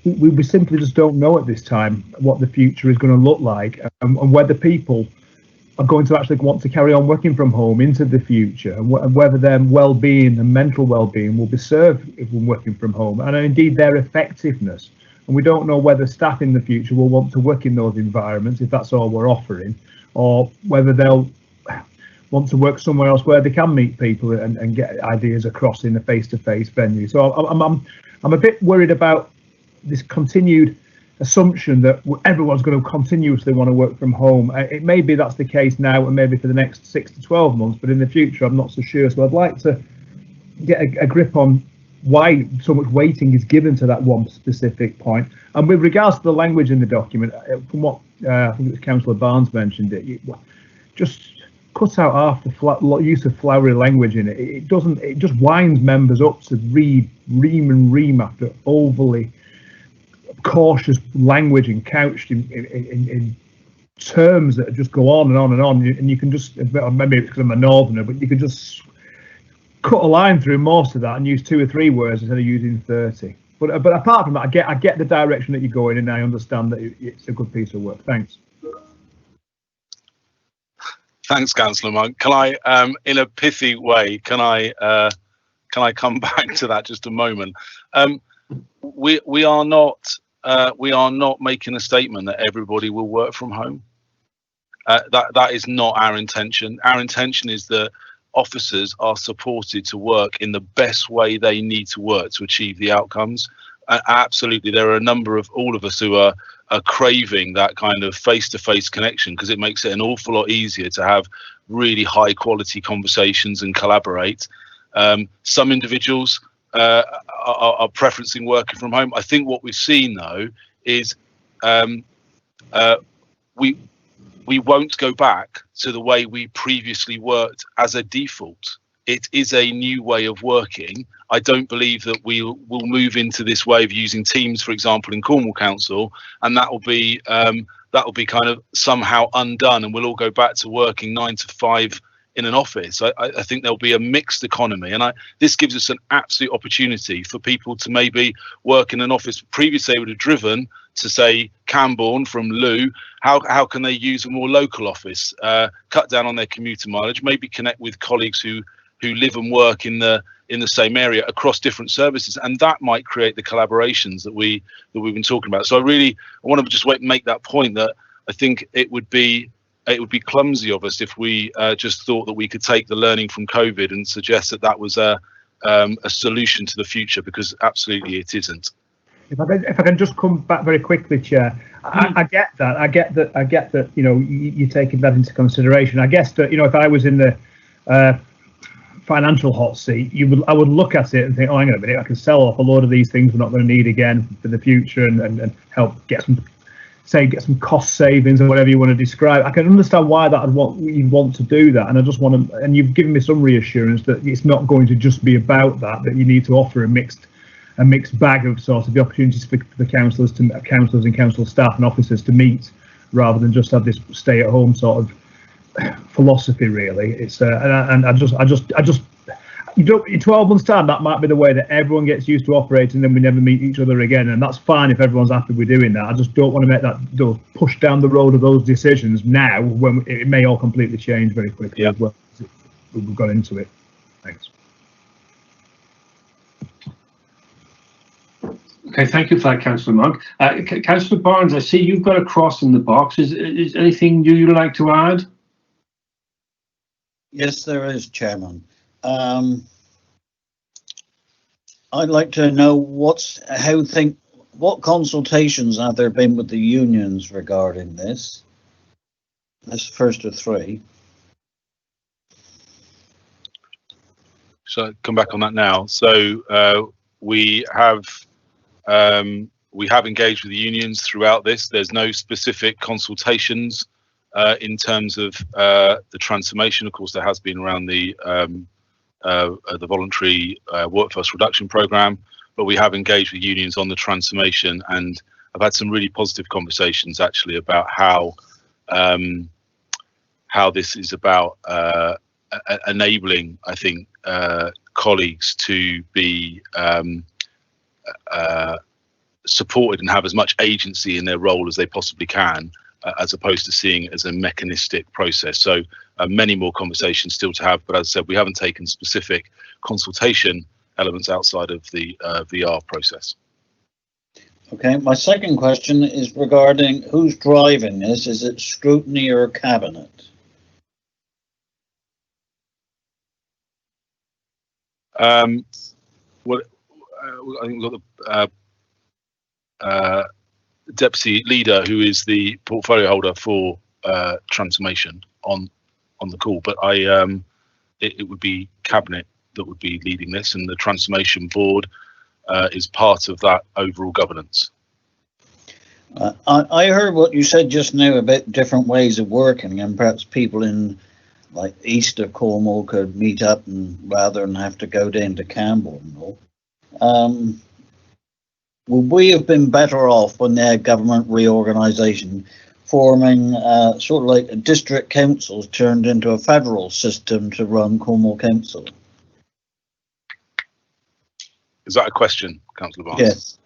we simply just don't know at this time what the future is going to look like, and whether people are going to actually want to carry on working from home into the future, and whether their well-being and mental well-being will be served if we're working from home, and indeed their effectiveness. And we don't know whether staff in the future will want to work in those environments if that's all we're offering, or whether they'll want to work somewhere else where they can meet people and get ideas across in a face-to-face venue. So I'm a bit worried about this continued assumption that everyone's going to continuously want to work from home. It may be that's the case now and maybe for the next 6 to 12 months, but in the future I'm not so sure. So I'd like to get a grip on why so much weighting is given to that one specific point. And with regards to the language in the document, from what I think it was Councillor Barnes mentioned, it just cut out half the use of flowery language in it. It just winds members up to read ream after overly cautious language and couched in terms that just go on and on and on, and you can just, maybe it's because I'm a northerner, but you can just cut a line through most of that and use 2 or 3 words instead of using 30. But apart from that, I get the direction that you're going, and I understand that it's a good piece of work. Thanks. Thanks, Councillor Monk. Can I, in a pithy way, can I come back to that just a moment? We are not making a statement that everybody will work from home. That is not our intention. Our intention is that officers are supported to work in the best way they need to work to achieve the outcomes. Absolutely, there are a number of all of us who are craving that kind of face-to-face connection, because it makes it an awful lot easier to have really high quality conversations and collaborate. Some individuals are preferencing working from home. I think what we've seen though is we won't go back to the way we previously worked as a default. It is a new way of working. I don't believe that we'll move into this way of using Teams, for example, in Cornwall Council, and that will be kind of somehow undone, and we'll all go back to working 9 to 5 in an office. I think there'll be a mixed economy, and this gives us an absolute opportunity for people to maybe work in an office. Previously they would have driven to, say, Camborne from Lou. How can they use a more local office, cut down on their commuter mileage, maybe connect with colleagues who live and work in the same area across different services, and that might create the collaborations that we've been talking about. So I want to just make that point, that I think it would be clumsy of us if we just thought that we could take the learning from COVID and suggest that was a solution to the future, because absolutely it isn't. If I can just come back very quickly, Chair, I get that. I get that. You know, you're taking that into consideration. I guess that, you know, if I was in the financial hot seat, I would look at it and think, oh, hang on a minute, I can sell off a load of these things we're not going to need again for the future, and help get some cost savings or whatever you want to describe. I can understand why you'd want to do that, and I just want to, and you've given me some reassurance that it's not going to just be about that you need to offer a mixed bag of sort of the opportunities for the councillors and council staff and officers to meet, rather than just have this stay-at-home sort of philosophy. Really, it's and I just you don't, in 12 months time, that might be the way that everyone gets used to operating, then we never meet each other again, and that's fine if everyone's happy with doing that. I just don't want to make that push down the road of those decisions now, when it may all completely change very quickly. As well as we've got into it. Thanks. Okay, thank you for that, Councillor Monk. Councillor Barnes, I see you've got a cross in the box. Is anything you'd like to add? Yes, there is, Chairman. I'd like to know what consultations have there been with the unions regarding this? That's first of 3. So come back on that now. So we have engaged with the unions throughout this. There's no specific consultations in terms of the transformation. Of course, there has been around the voluntary workforce reduction programme, but we have engaged with unions on the transformation, and I've had some really positive conversations actually about how this is about enabling, I think, colleagues to be supported and have as much agency in their role as they possibly can, as opposed to seeing it as a mechanistic process. So many more conversations still to have, but as I said, we haven't taken specific consultation elements outside of the VR process. Okay, my second question is regarding who's driving this. Is it Scrutiny or Cabinet? Well, I think we've got the deputy leader, who is the portfolio holder for transformation, on the call, but it would be Cabinet that would be leading this, and the transformation board is part of that overall governance. I heard what you said just now about different ways of working, and perhaps people in like east of Cornwall could meet up and rather than have to go down to Campbell and all. Would we have been better off when their government reorganisation forming sort of like district councils turned into a federal system to run Cornwall Council? Is that a question, Councillor Barnes? Yes.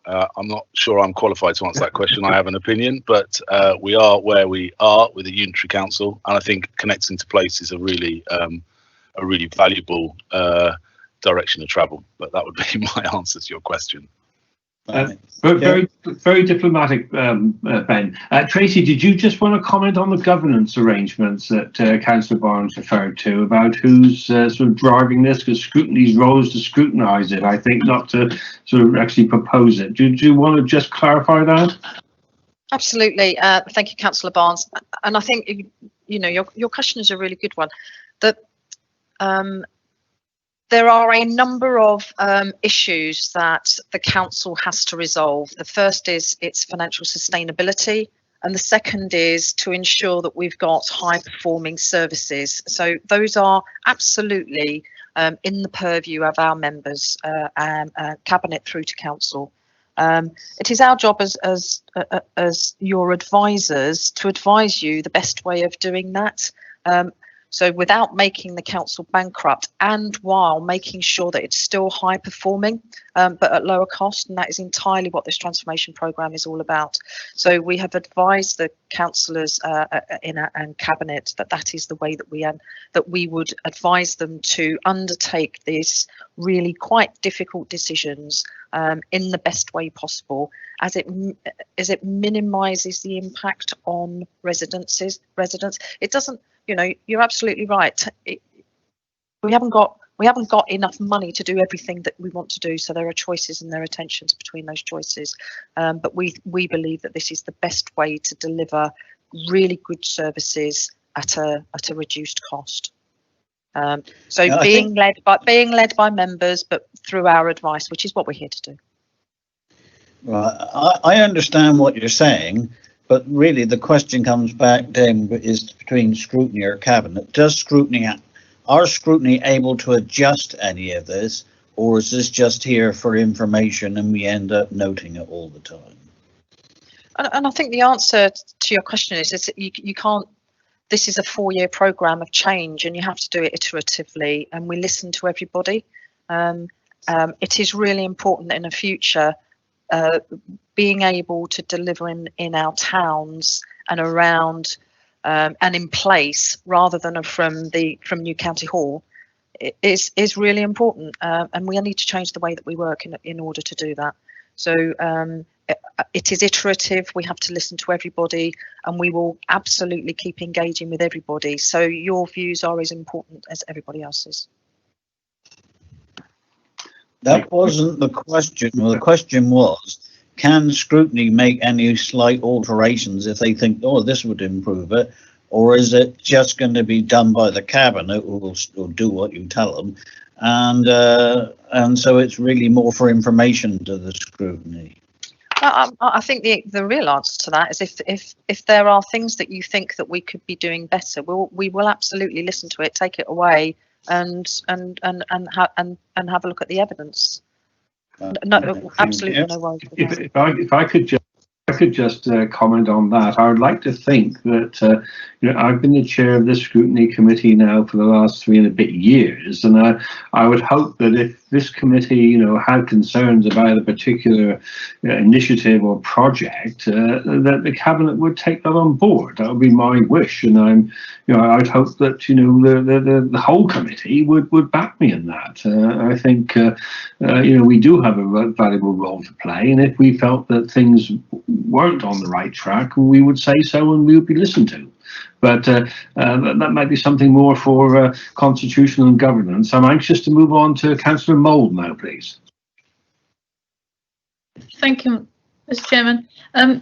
I'm not sure I'm qualified to answer that question. I have an opinion, but we are where we are with a unitary council, and I think connecting to place is a really valuable direction to travel. But that would be my answer to your question. Very diplomatic, Ben. Tracy, did you just want to comment on the governance arrangements that Councillor Barnes referred to, about who's sort of driving this? Because Scrutiny's role is to scrutinise it, I think, not to sort of actually propose it. Do you want to just clarify that? Absolutely. Thank you, Councillor Barnes. And I think your question is a really good one. That there are a number of issues that the council has to resolve. The first is its financial sustainability, and the second is to ensure that we've got high performing services. So those are absolutely in the purview of our members and cabinet through to council. It is our job as your advisors to advise you the best way of doing that. So without making the council bankrupt, and while making sure that it's still high performing, but at lower cost, and that is entirely what this transformation programme is all about. So we have advised the councillors and cabinet that is the way that we would advise them to undertake these really quite difficult decisions in the best way possible, as it minimises the impact on residents. It doesn't. You're absolutely right. We haven't got enough money to do everything that we want to do, so there are choices and there are tensions between those choices. But we believe that this is the best way to deliver really good services at a reduced cost. So being led by members, but through our advice, which is what we're here to do. Right, I understand what you're saying. But really, the question comes back then is between Scrutiny or Cabinet. Are Scrutiny able to adjust any of this, or is this just here for information and we end up noting it all the time? And I think the answer to your question is that you can't. This is a 4-year programme of change, and you have to do it iteratively. And we listen to everybody. It is really important that in the future, being able to deliver in our towns and around and in place rather than from New County Hall is really important, and we need to change the way that we work in order to do that. So it is iterative. We have to listen to everybody, and we will absolutely keep engaging with everybody. So your views are as important as everybody else's. That wasn't the question. Well, the question was, can Scrutiny make any slight alterations if they think, oh, this would improve it? Or is it just going to be done by the Cabinet, who will do what you tell them? And so it's really more for information to the Scrutiny. I think the real answer to that is if there are things that you think that we could be doing better, we will absolutely listen to it, take it away, and have a look at the evidence. No, absolutely no worries. If I could just comment on that, I would like to think that I've been the chair of the Scrutiny Committee now for the last 3 and a bit years, and I would hope that if this committee, had concerns about a particular initiative or project, that the cabinet would take that on board. That would be my wish, and I'd hope that the whole committee would back me in that. I think we do have a valuable role to play, and if we felt that things weren't on the right track, we would say so, and we would be listened to. But that might be something more for constitutional and governance. I'm anxious to move on to Councillor Mould now, please. Thank you, Mr. Chairman.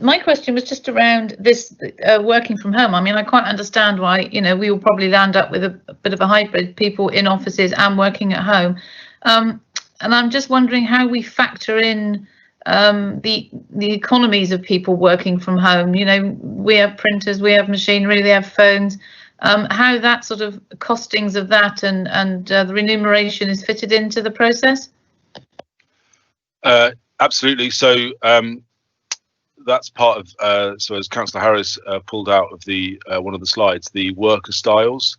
My question was just around this working from home. I mean, I quite understand why, we will probably land up with a bit of a hybrid, people in offices and working at home. And I'm just wondering how we factor in the economies of people working from home. We have printers, we have machinery, we have phones. How that sort of costings of that and the remuneration is fitted into the process? Absolutely. So that's part of, so as Councillor Harris pulled out of the one of the slides, the worker styles,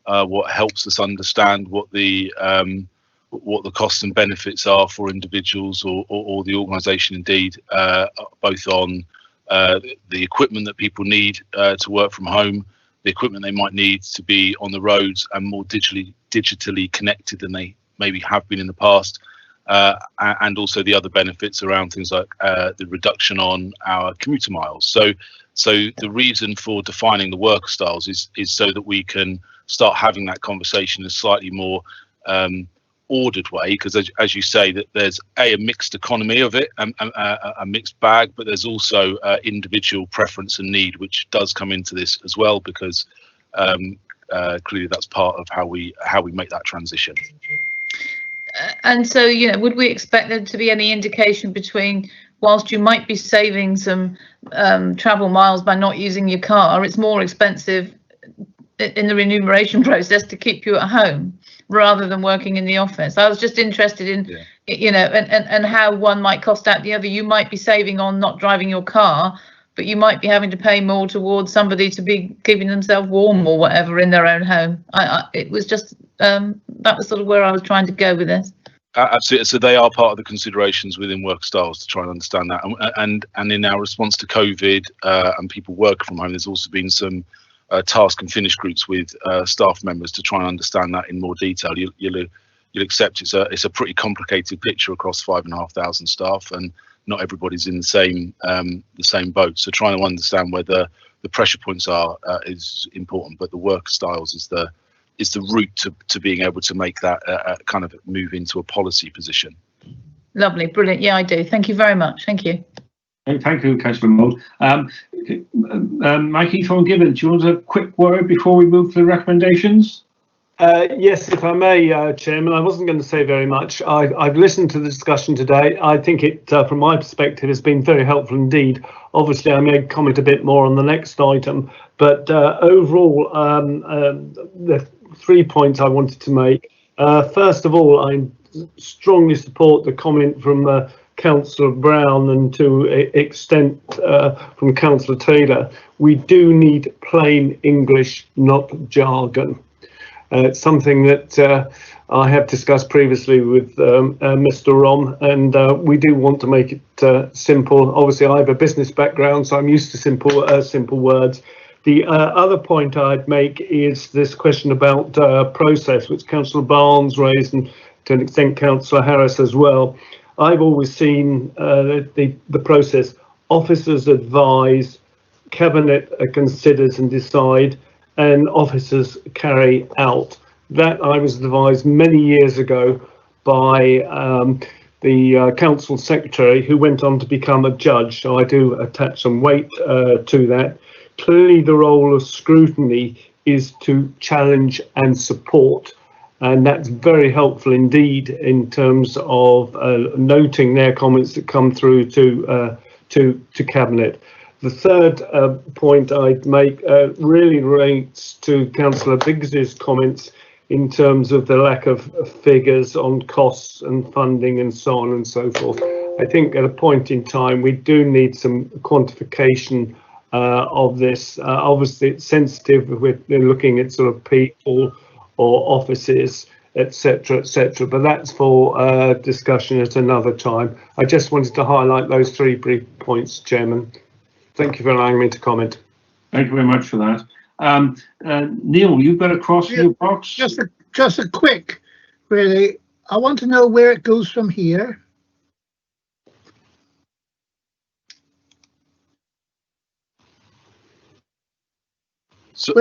what helps us understand what the costs and benefits are for individuals or the organisation indeed, both on the equipment that people need to work from home, the equipment they might need to be on the roads and more digitally connected than they maybe have been in the past, and also the other benefits around things like the reduction on our commuter miles. So the reason for defining the worker styles is so that we can start having that conversation in a slightly more ordered way, because as you say, that there's a mixed economy of it, a mixed bag, but there's also individual preference and need, which does come into this as well, because clearly that's part of how we make that transition. And so, would we expect there to be any indication between, whilst you might be saving some travel miles by not using your car, it's more expensive in the remuneration process to keep you at home rather than working in the office? I was just interested in, and how one might cost out the other. You might be saving on not driving your car, but you might be having to pay more towards somebody to be keeping themselves warm or whatever in their own home. It was just, that was sort of where I was trying to go with this. Absolutely. So they are part of the considerations within work styles to try and understand that. And in our response to COVID and people work from home, there's also been some task and finish groups with staff members to try and understand that in more detail. You'll accept it's a pretty complicated picture across 5,500 staff, and not everybody's in the same boat. So trying to understand where the pressure points are is important, but the work styles is the route to being able to make that kind of move into a policy position. Lovely, brilliant. Yeah, I do. Thank you very much. Thank you. Thank you, Councillor Mould. Mikey Thorne-Gibbon, do you want a quick word before we move to the recommendations? Yes, if I may, Chairman. I wasn't going to say very much. I've listened to the discussion today. I think it, from my perspective, has been very helpful indeed. Obviously, I may comment a bit more on the next item, but overall, the 3 points I wanted to make. First of all, I strongly support the comment from Councillor Brown, and to an extent from Councillor Taylor. We do need plain English, not jargon. It's something that I have discussed previously with Mr. Rom, and we do want to make it simple. Obviously, I have a business background, so I'm used to simple words. The other point I'd make is this question about process, which Councillor Barnes raised, and to an extent Councillor Harris as well. I've always seen the process: officers advise, cabinet considers and decide, and officers carry out. That I was advised many years ago by the council secretary, who went on to become a judge. So I do attach some weight to that. Clearly, the role of scrutiny is to challenge and support, and that's very helpful indeed in terms of noting their comments that come through to cabinet. The third point I'd make really relates to Councillor Biggs's comments in terms of the lack of figures on costs and funding and so on and so forth. I think at a point in time we do need some quantification of this. Obviously, it's sensitive with looking at sort of people or offices, etc., but that's for discussion at another time. I just wanted to highlight those 3 brief points, Chairman. Thank you for allowing me to comment. Thank you very much for that. Neil, you've got a cross in your box? Just a quick, really. I want to know where it goes from here. So,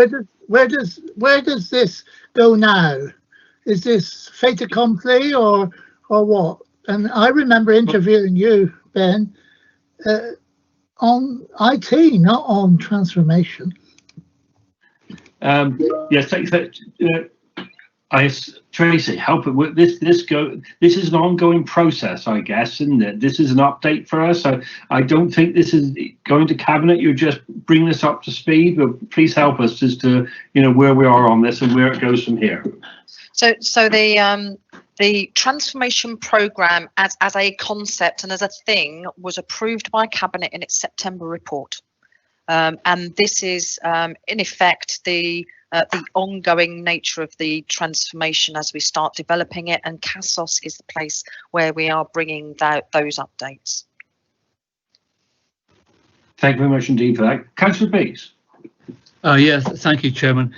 where does this go now? Is this fait accompli or what? And I remember interviewing you, Ben, on IT, not on transformation. Yes, Tracy, help it with this. This is an ongoing process, I guess, isn't it? This is an update for us. I don't think this is going to cabinet. You're just bringing this up to speed, but please help us as to where we are on this and where it goes from here. So the transformation programme as a concept and as a thing was approved by Cabinet in its September report, and this is in effect the ongoing nature of the transformation as we start developing it, and CASOS is the place where we are bringing those updates. Thank you very much indeed for that. Councillor Biggs. Yes, thank you, Chairman.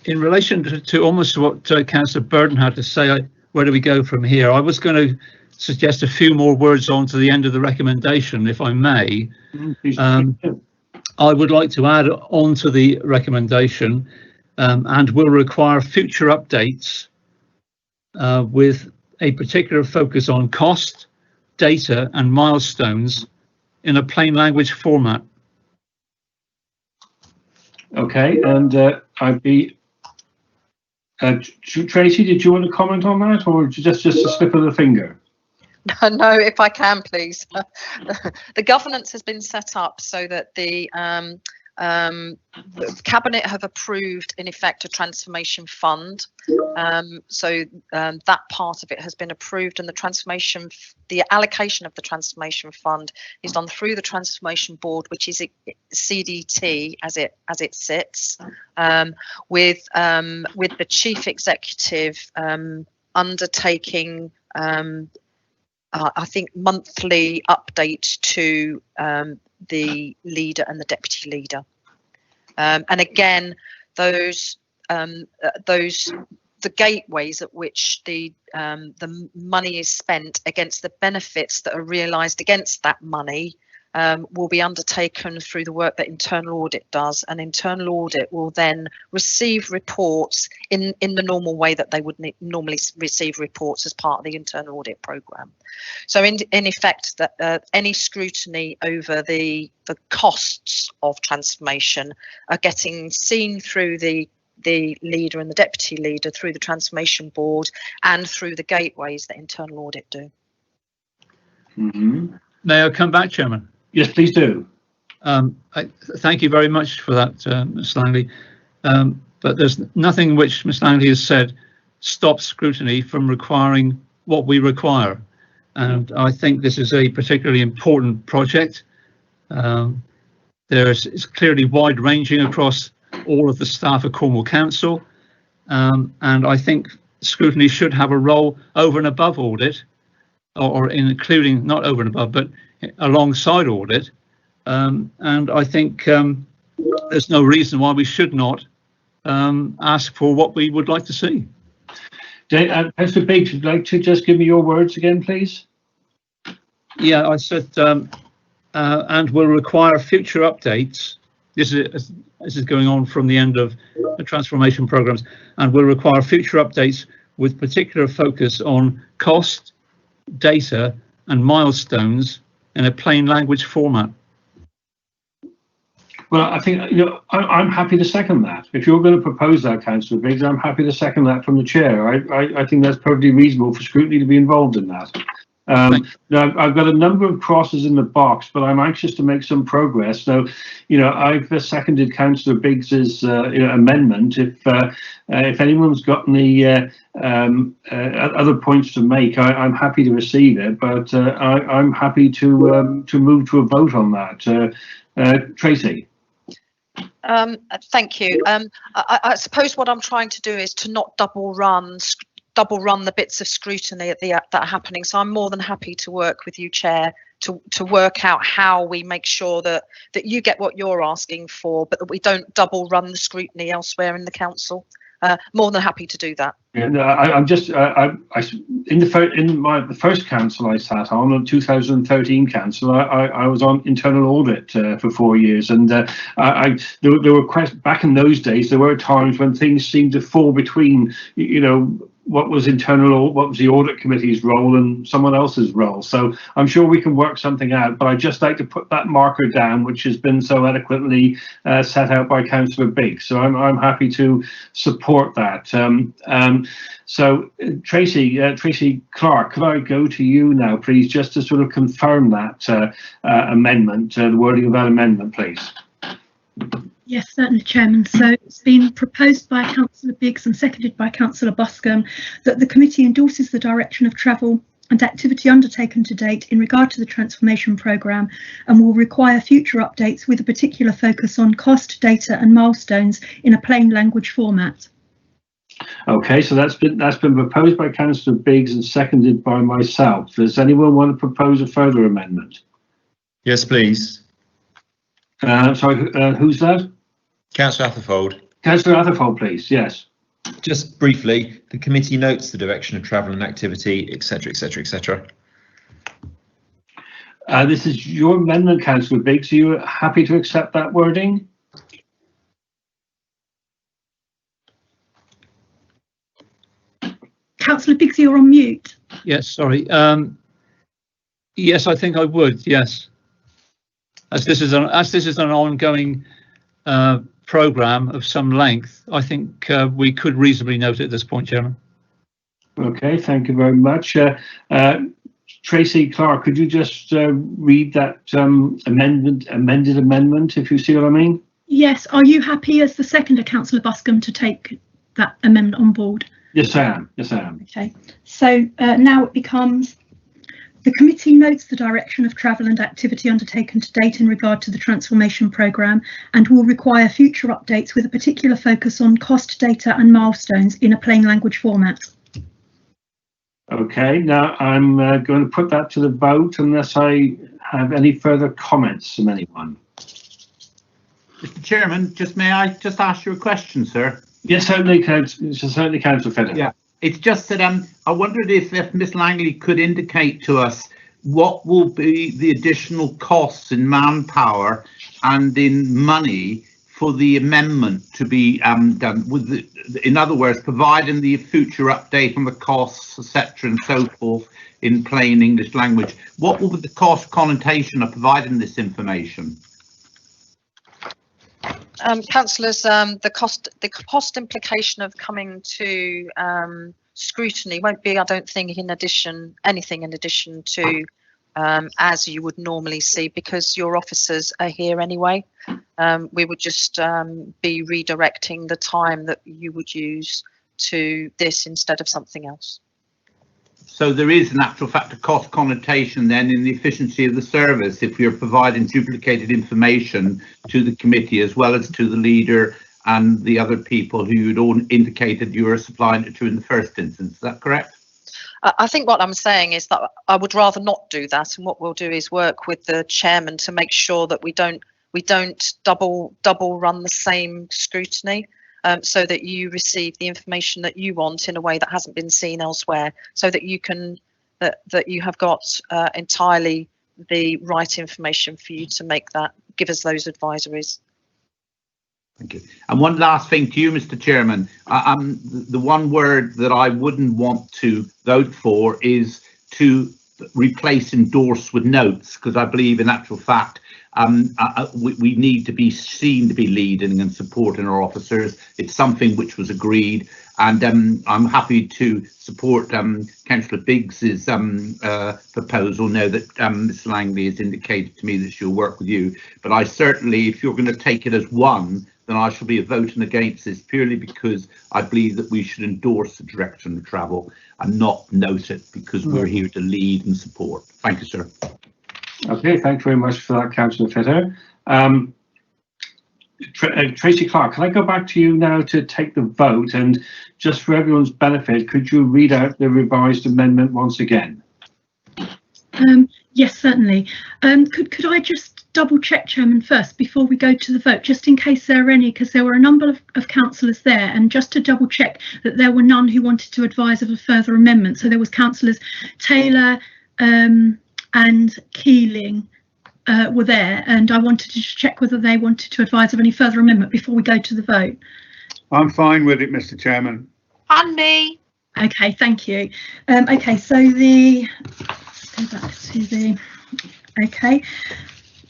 In relation to almost what Councillor Burden had to say, where do we go from here? I was going to suggest a few more words on to the end of the recommendation, if I may. I would like to add on to the recommendation and will require future updates with a particular focus on cost, data and milestones in a plain language format. Okay, and I'd be Tracy, did you want to comment on that, or just a slip of the finger? No, if I can, please. The governance has been set up so that the Cabinet have approved, in effect, a transformation fund. That part of it has been approved, and the allocation of the transformation fund is done through the transformation board, which is CDT as it sits, with the chief executive undertaking I think monthly update to the leader and the deputy leader, and again the gateways at which the money is spent against the benefits that are realised against that money will be undertaken through the work that internal audit does, and internal audit will then receive reports in the normal way that they would normally receive reports as part of the internal audit programme. So in effect, that any scrutiny over the costs of transformation are getting seen through the leader and the deputy leader, through the transformation board and through the gateways that internal audit do. May I come back, Chairman? Yes, please do. Thank you very much for that, Ms Langley. But there's nothing which Ms Langley has said stops scrutiny from requiring what we require. And I think this is a particularly important project. It's clearly wide-ranging across all of the staff of Cornwall Council. And I think scrutiny should have a role over and above audit, or including, not over and above, but alongside audit, and I think there's no reason why we should not ask for what we would like to see. Mr. Biggs, would you like to just give me your words again, please? Yeah, I said, and will require future updates. This is going on from the end of the transformation programs, and will require future updates with particular focus on cost, data and milestones in a plain language format. Well, I think, I'm happy to second that. If you're going to propose that, Councillor Biggs, I'm happy to second that from the chair. I think that's perfectly reasonable for scrutiny to be involved in that. Now, I've got a number of crosses in the box, but I'm anxious to make some progress. So, I've seconded Councillor Biggs's amendment. If anyone's got any other points to make, I'm happy to receive it, but I'm happy to move to a vote on that. Tracy. Thank you. I suppose what I'm trying to do is to not double run the bits of scrutiny that are happening. So I'm more than happy to work with you, Chair, to work out how we make sure that you get what you're asking for, but that we don't double run the scrutiny elsewhere in the council. More than happy to do that. Yeah, no, I'm just in the first council I sat on, the 2013 council, I was on internal audit for 4 years, and there were back in those days there were times when things seemed to fall between, you know, what was the audit committee's role and someone else's role. So I'm sure we can work something out, but I'd just like to put that marker down, which has been so eloquently set out by Councillor Biggs. So I'm happy to support that. So Tracy Clark, could I go to you now, please, just to sort of confirm that amendment, the wording of that amendment, please? Yes, certainly, Chairman. So it's been proposed by Councillor Biggs and seconded by Councillor Buscombe that the committee endorses the direction of travel and activity undertaken to date in regard to the transformation programme and will require future updates with a particular focus on cost, data and milestones in a plain language format. Okay, so that's been proposed by Councillor Biggs and seconded by myself. Does anyone want to propose a further amendment? Yes, please. Sorry, who's that? Councillor Atherfold. Councillor Atherfold, please. Yes. Just briefly, the committee notes the direction of travel and activity, etc., etc., etc. This is your amendment, Councillor Biggs. Are you happy to accept that wording? Councillor Biggs, you're on mute. Yes, sorry. Yes, I think I would. Yes, as this is an ongoing programme of some length, I think we could reasonably note it at this point, Chairman. Okay, thank you very much. Tracy Clark, could you just read that amended amendment, if you see what I mean? Yes. Are you happy as the seconder, Councillor Buscombe, to take that amendment on board? Yes, I am. Yes, I am. Okay. So now it becomes: the committee notes the direction of travel and activity undertaken to date in regard to the transformation programme and will require future updates with a particular focus on cost, data and milestones in a plain language format. Okay, now I'm going to put that to the vote unless I have any further comments from anyone. Mr. Chairman, may I just ask you a question, sir? Yes, certainly, Councillor Fedder. Yeah, it's just that I wondered if Miss Langley could indicate to us what will be the additional costs in manpower and in money for the amendment to be done with in other words, providing the future update on the costs, etc. and so forth in plain English language. What will be the cost connotation of providing this information? Councillors, the cost implication of coming to scrutiny won't be, I don't think, anything in addition to as you would normally see, because your officers are here anyway. We would just be redirecting the time that you would use to this instead of something else. So there is an actual fact of cost connotation then in the efficiency of the service if you're providing duplicated information to the committee as well as to the leader and the other people who you'd all indicated you were supplying it to in the first instance. Is that correct? I think what I'm saying is that I would rather not do that, and what we'll do is work with the chairman to make sure that we don't double run the same scrutiny. So that you receive the information that you want in a way that hasn't been seen elsewhere, so that you can that you have got entirely the right information for you to give us those advisories. Thank you. And one last thing to you, Mr. Chairman. The one word that I wouldn't want to vote for is to replace endorse with notes, because I believe in actual fact we need to be seen to be leading and supporting our officers. It's something which was agreed, and I'm happy to support Councillor Biggs's proposal. Know that Ms Langley has indicated to me that she'll work with you, but I certainly, if you're going to take it as one, then I shall be voting against this purely because I believe that we should endorse the direction of travel and not note it, because we're here to lead and support. Thank you, sir. Okay, thank you very much for that, Councillor Fitter. Tracy Clark, can I go back to you now to take the vote? And just for everyone's benefit, could you read out the revised amendment once again? Yes, certainly. Could I just double check, Chairman, first before we go to the vote, just in case there are any, because there were a number of councillors there, and just to double check that there were none who wanted to advise of a further amendment. So there was councillors Taylor and Keeling were there, and I wanted to check whether they wanted to advise of any further amendment before we go to the vote. I'm fine with it, Mr. Chairman. And me. Okay, thank you. Okay, so let's go back to the, okay.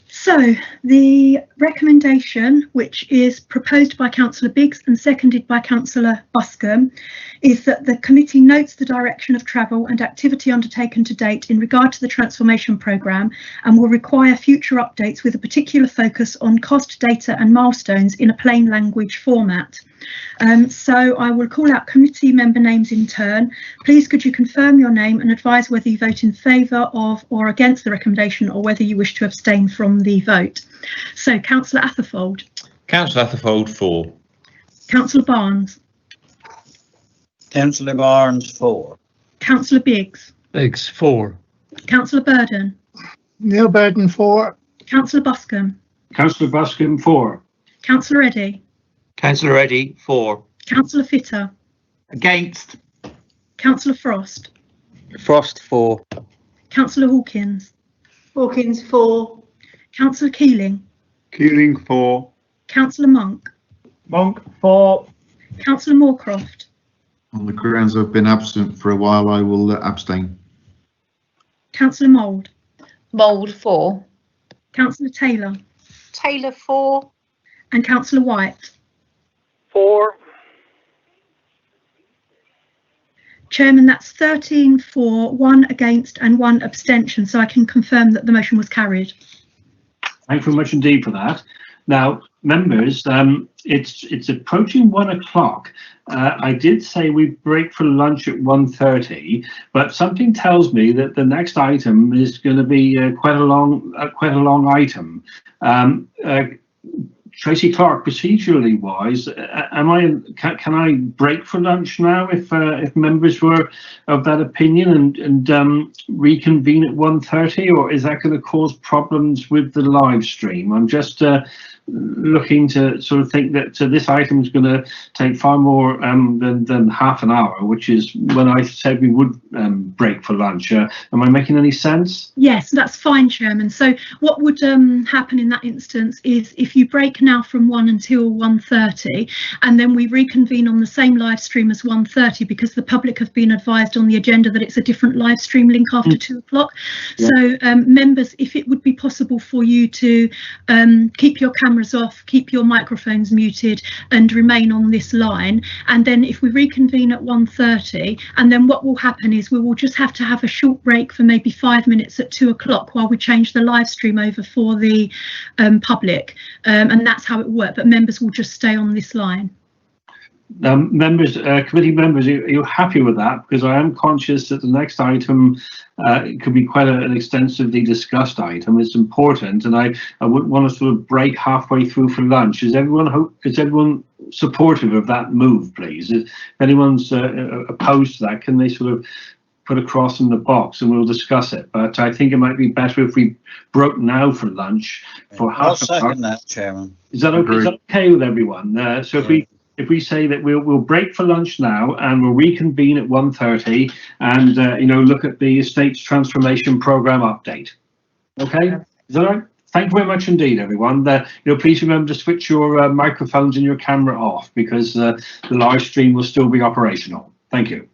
So the recommendation, which is proposed by Councillor Biggs and seconded by Councillor Buscombe, is that the committee notes the direction of travel and activity undertaken to date in regard to the transformation programme and will require future updates with a particular focus on cost data and milestones in a plain language format. So I will call out committee member names in turn. Please could you confirm your name and advise whether you vote in favour of or against the recommendation or whether you wish to abstain from the vote. So Councillor Atherfold. Councillor Atherfold, for. Councillor Barnes. Councillor Barnes, for. Councillor Biggs. Biggs, for. Councillor Burden. Neil Burden, for. Councillor Buscombe. Councillor Buscombe, for. Councillor Eddy. Councillor Eddy, for. Councillor Fitter. Against. Councillor Frost. Frost, for. Councillor Hawkins. Hawkins, for. Councillor Keeling. Keeling, for. Councillor Monk. Monk, for. Councillor Moorcroft. On the grounds I've been absent for a while, I will abstain. Councillor Mould. Mould, for. Councillor Taylor. Taylor, for. And Councillor White. For. Chairman, that's 13 for, 1 against and 1 abstention, so I can confirm that the motion was carried. Thank you very much indeed for that. Now, members, it's approaching 1 o'clock. I did say we break for lunch at 1:30, but something tells me that the next item is going to be quite a long item. Tracy Clark, procedurally wise, can I break for lunch now if members were of that opinion and reconvene at 1:30, or is that going to cause problems with the live stream? I'm just looking to sort of think that this item is going to take far more than half an hour, which is when I said we would break for lunch. Am I making any sense? Yes, that's fine, Chairman. So what would happen in that instance is if you break now from 1 until 1:30 and then we reconvene on the same live stream as 1:30, because the public have been advised on the agenda that it's a different live stream link after 2 o'clock. Yeah. So members, if it would be possible for you to keep your cameras off, keep your microphones muted and remain on this line, and then if we reconvene at 1:30, and then what will happen is we will just have to have a short break for maybe 5 minutes at 2 o'clock while we change the live stream over for the public, and that's how it will work, but members will just stay on this line. Members, committee members, are you happy with that? Because I am conscious that the next item could be quite an extensively discussed item. It's important, and I wouldn't want to sort of break halfway through for lunch. Is everyone supportive of that move, please? If anyone's opposed to that, can they sort of put a cross in the box and we'll discuss it? But I think it might be better if we broke now for lunch for I'll half an hour. second that, Chairman. Is that okay? Is that okay with everyone? So if we say that we'll break for lunch now and we'll reconvene at 1:30 and look at the estates transformation programme update. Okay, is that all right? Thank you very much indeed, everyone. Please remember to switch your microphones and your camera off, because the live stream will still be operational. Thank you.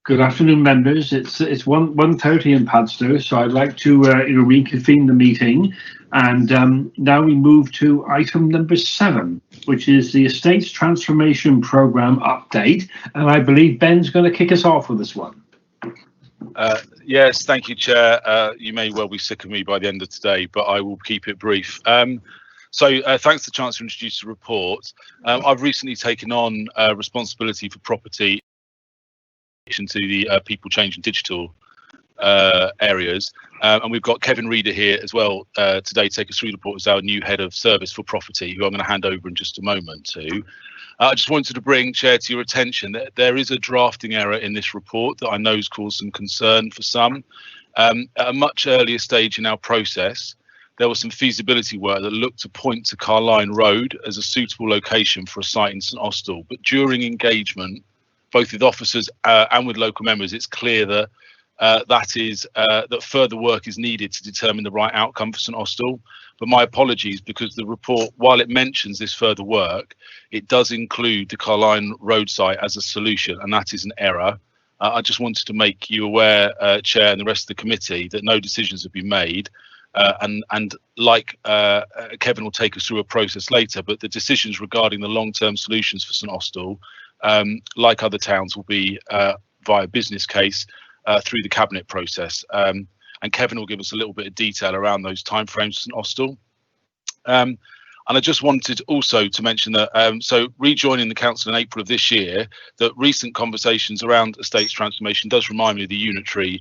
Good afternoon, members. It's 1:30 in Padstow, so I'd like to reconvene the meeting, and now we move to item number 7, which is the Estates Transformation Programme update, and I believe Ben's going to kick us off with this one. Yes, thank you, Chair. You may well be sick of me by the end of today, but I will keep it brief. So thanks to the Chance to introduce the report. I've recently taken on responsibility for property to the people, change and digital areas, and we've got Kevin Reader here as well today to take us through the report as our new head of service for property, who I'm going to hand over in just a moment to. I just wanted to bring, Chair, to your attention that there is a drafting error in this report that I know has caused some concern for some. At a much earlier stage in our process, there was some feasibility work that looked to point to Carline Road as a suitable location for a site in St Austell, but during engagement both with officers and with local members, it's clear that that further work is needed to determine the right outcome for St Austell. But my apologies, because the report, while it mentions this further work, it does include the Carline Road site as a solution, and that is an error. I just wanted to make you aware, Chair, and the rest of the committee, that no decisions have been made. And like Kevin will take us through a process later, but the decisions regarding the long-term solutions for St Austell, like other towns, will be via business case through the cabinet process. And Kevin will give us a little bit of detail around those timeframes for St Austell. And I just wanted also to mention that, so rejoining the council in April of this year, that recent conversations around estates transformation does remind me of the unitary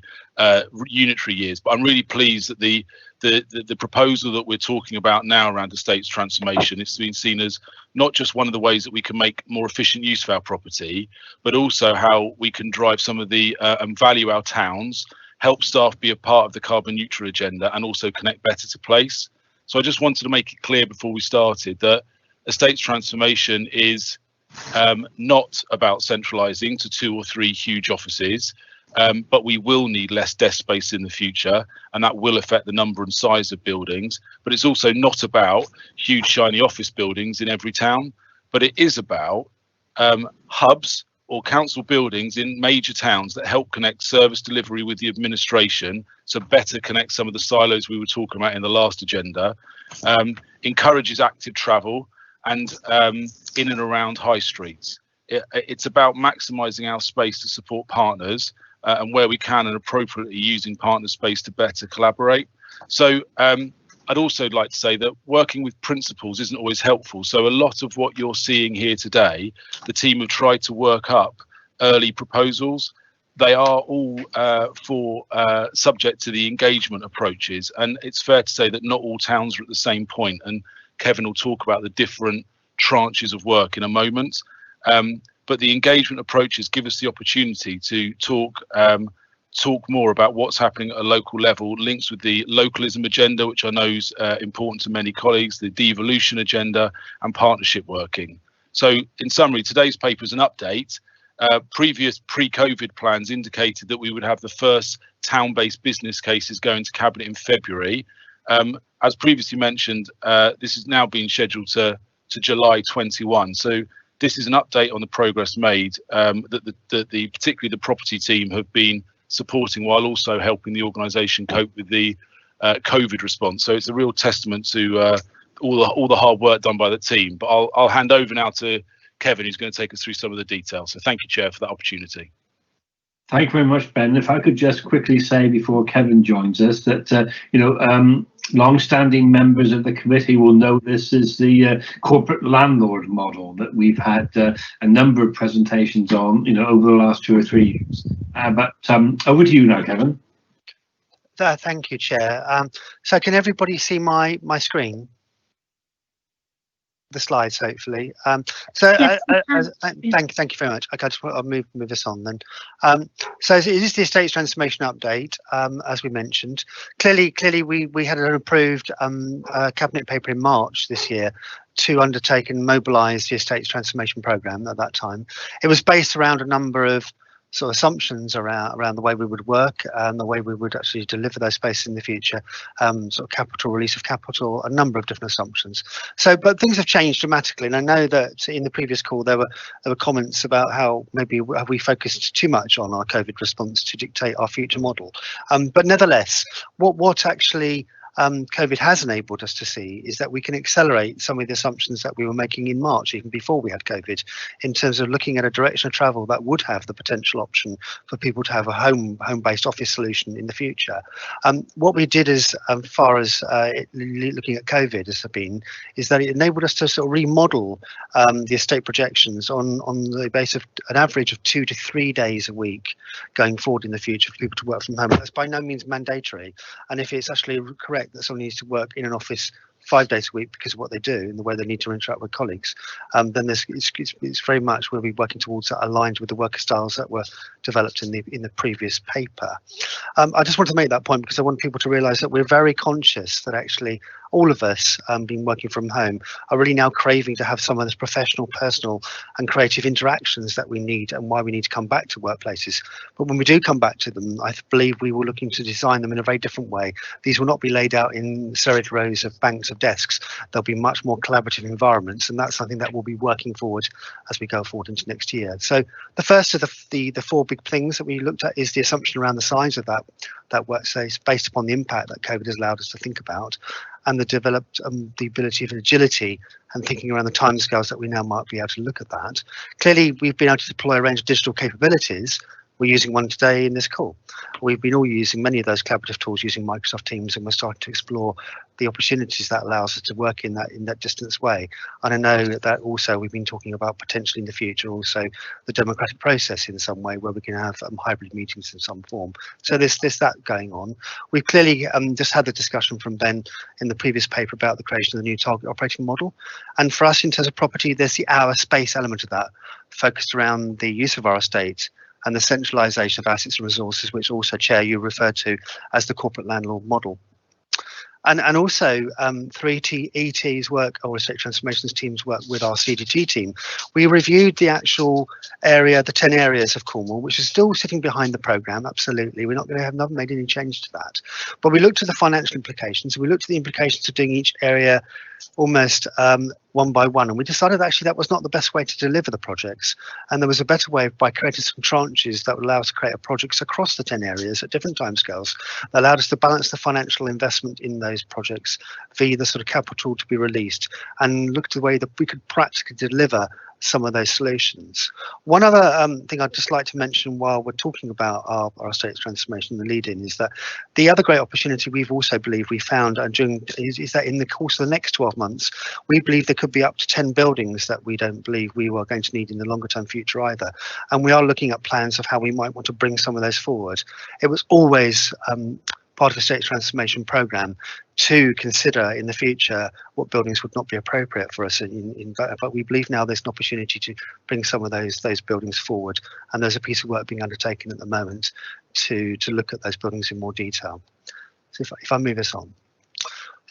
years. But I'm really pleased that the proposal that we're talking about now around estates transformation is being seen as not just one of the ways that we can make more efficient use of our property, but also how we can drive some of the and value our towns, help staff be a part of the carbon neutral agenda, and also connect better to place. So I just wanted to make it clear before we started that estates transformation is not about centralising to 2 or 3 huge offices, but we will need less desk space in the future, and that will affect the number and size of buildings. But it's also not about huge shiny office buildings in every town, but it is about hubs or council buildings in major towns that help connect service delivery with the administration, so better connect some of the silos we were talking about in the last agenda, encourages active travel, and in and around high streets. It's about maximising our space to support partners, and where we can, and appropriately using partner space to better collaborate. So I'd also like to say that working with principals isn't always helpful. So a lot of what you're seeing here today, the team have tried to work up early proposals. They are all subject to the engagement approaches. And it's fair to say that not all towns are at the same point. And Kevin will talk about the different tranches of work in a moment. But the engagement approaches give us the opportunity to talk more about what's happening at a local level, links with the localism agenda, which I know is important to many colleagues, the devolution agenda, and partnership working. So in summary, today's paper is an update. Previous pre-COVID plans indicated that we would have the first town-based business cases going to Cabinet in February. As previously mentioned, this is now being scheduled to July 21. So this is an update on the progress made that particularly the property team have been supporting, while also helping the organisation cope with the COVID response. So it's a real testament to all the hard work done by the team. But I'll hand over now to Kevin, who's going to take us through some of the details. So thank you, Chair, for that opportunity. Thank you very much, Ben. If I could just quickly say before Kevin joins us that, long-standing members of the committee will know this is the corporate landlord model that we've had a number of presentations on, over the last 2 or 3 years. But over to you now, Kevin. Thank you, Chair. So can everybody see my screen? the slides, hopefully. So Yes, thank you very much. Okay, I'll move this on then. So it is the estates transformation update, as we mentioned. Clearly, we had an approved cabinet paper in March this year to undertake and mobilise the estates transformation programme at that time. It was based around a number of sort of assumptions around the way we would work and the way we would actually deliver those spaces in the future, sort of capital, release of capital, a number of different assumptions. So, but things have changed dramatically, and I know that in the previous call there were comments about how maybe have we focused too much on our COVID response to dictate our future model. But nevertheless, what actually COVID has enabled us to see is that we can accelerate some of the assumptions that we were making in March, even before we had COVID, in terms of looking at a direction of travel that would have the potential option for people to have a home-based office solution in the future. What we did as far as looking at COVID is that it enabled us to sort of remodel the estate projections on the basis of an average of 2 to 3 days a week going forward in the future for people to work from home. That's by no means mandatory, and if it's actually correct that someone needs to work in an office 5 days a week because of what they do and the way they need to interact with colleagues, then it's very much we'll be working towards that, aligned with the worker styles that were developed in the previous paper. I just want to make that point because I want people to realise that we're very conscious that actually all of us being working from home are really now craving to have some of those professional, personal and creative interactions that we need and why we need to come back to workplaces. But when we do come back to them, I believe we will looking to design them in a very different way. These will not be laid out in serried rows of banks of desks. They'll be much more collaborative environments, and that's something that we'll be working forward as we go forward into next year. So the first of the four big things that we looked at is the assumption around the size of that workspace based upon the impact that COVID has allowed us to think about, and the developed the ability of agility and thinking around the timescales that we now might be able to look at that. Clearly, we've been able to deploy a range of digital capabilities. We're using one today in this call. We've been all using many of those collaborative tools using Microsoft Teams, and we're starting to explore the opportunities that allows us to work in that distance way. And I know that also we've been talking about potentially in the future also the democratic process in some way where we can have hybrid meetings in some form. So there's that going on. We've clearly just had the discussion from Ben in the previous paper about the creation of the new target operating model. And for us in terms of property, there's the our space element of that, focused around the use of our estate and the centralisation of assets and resources, which also, Chair, you referred to as the corporate landlord model. And also 3ET's work, or Estate Transformations team's work with our CDT team, we reviewed the actual area, the 10 areas of Cornwall, which is still sitting behind the programme, absolutely. We're not going to have not made any change to that. But we looked at the financial implications, we looked at the implications of doing each area almost one by one, and we decided actually that was not the best way to deliver the projects, and there was a better way by creating some tranches that would allow us to create projects across the 10 areas at different timescales that allowed us to balance the financial investment in those projects via the sort of capital to be released, and look at the way that we could practically deliver some of those solutions. One other thing I'd just like to mention while we're talking about our estates transformation, the lead-in, is that the other great opportunity we've also believed we found is that in the course of the next 12 months, we believe there could be up to 10 buildings that we don't believe we were going to need in the longer term future either. And we are looking at plans of how we might want to bring some of those forward. It was always part of the estate transformation programme to consider in the future what buildings would not be appropriate for us but we believe now there's an opportunity to bring some of those buildings forward, and there's a piece of work being undertaken at the moment to look at those buildings in more detail. So if I move us on.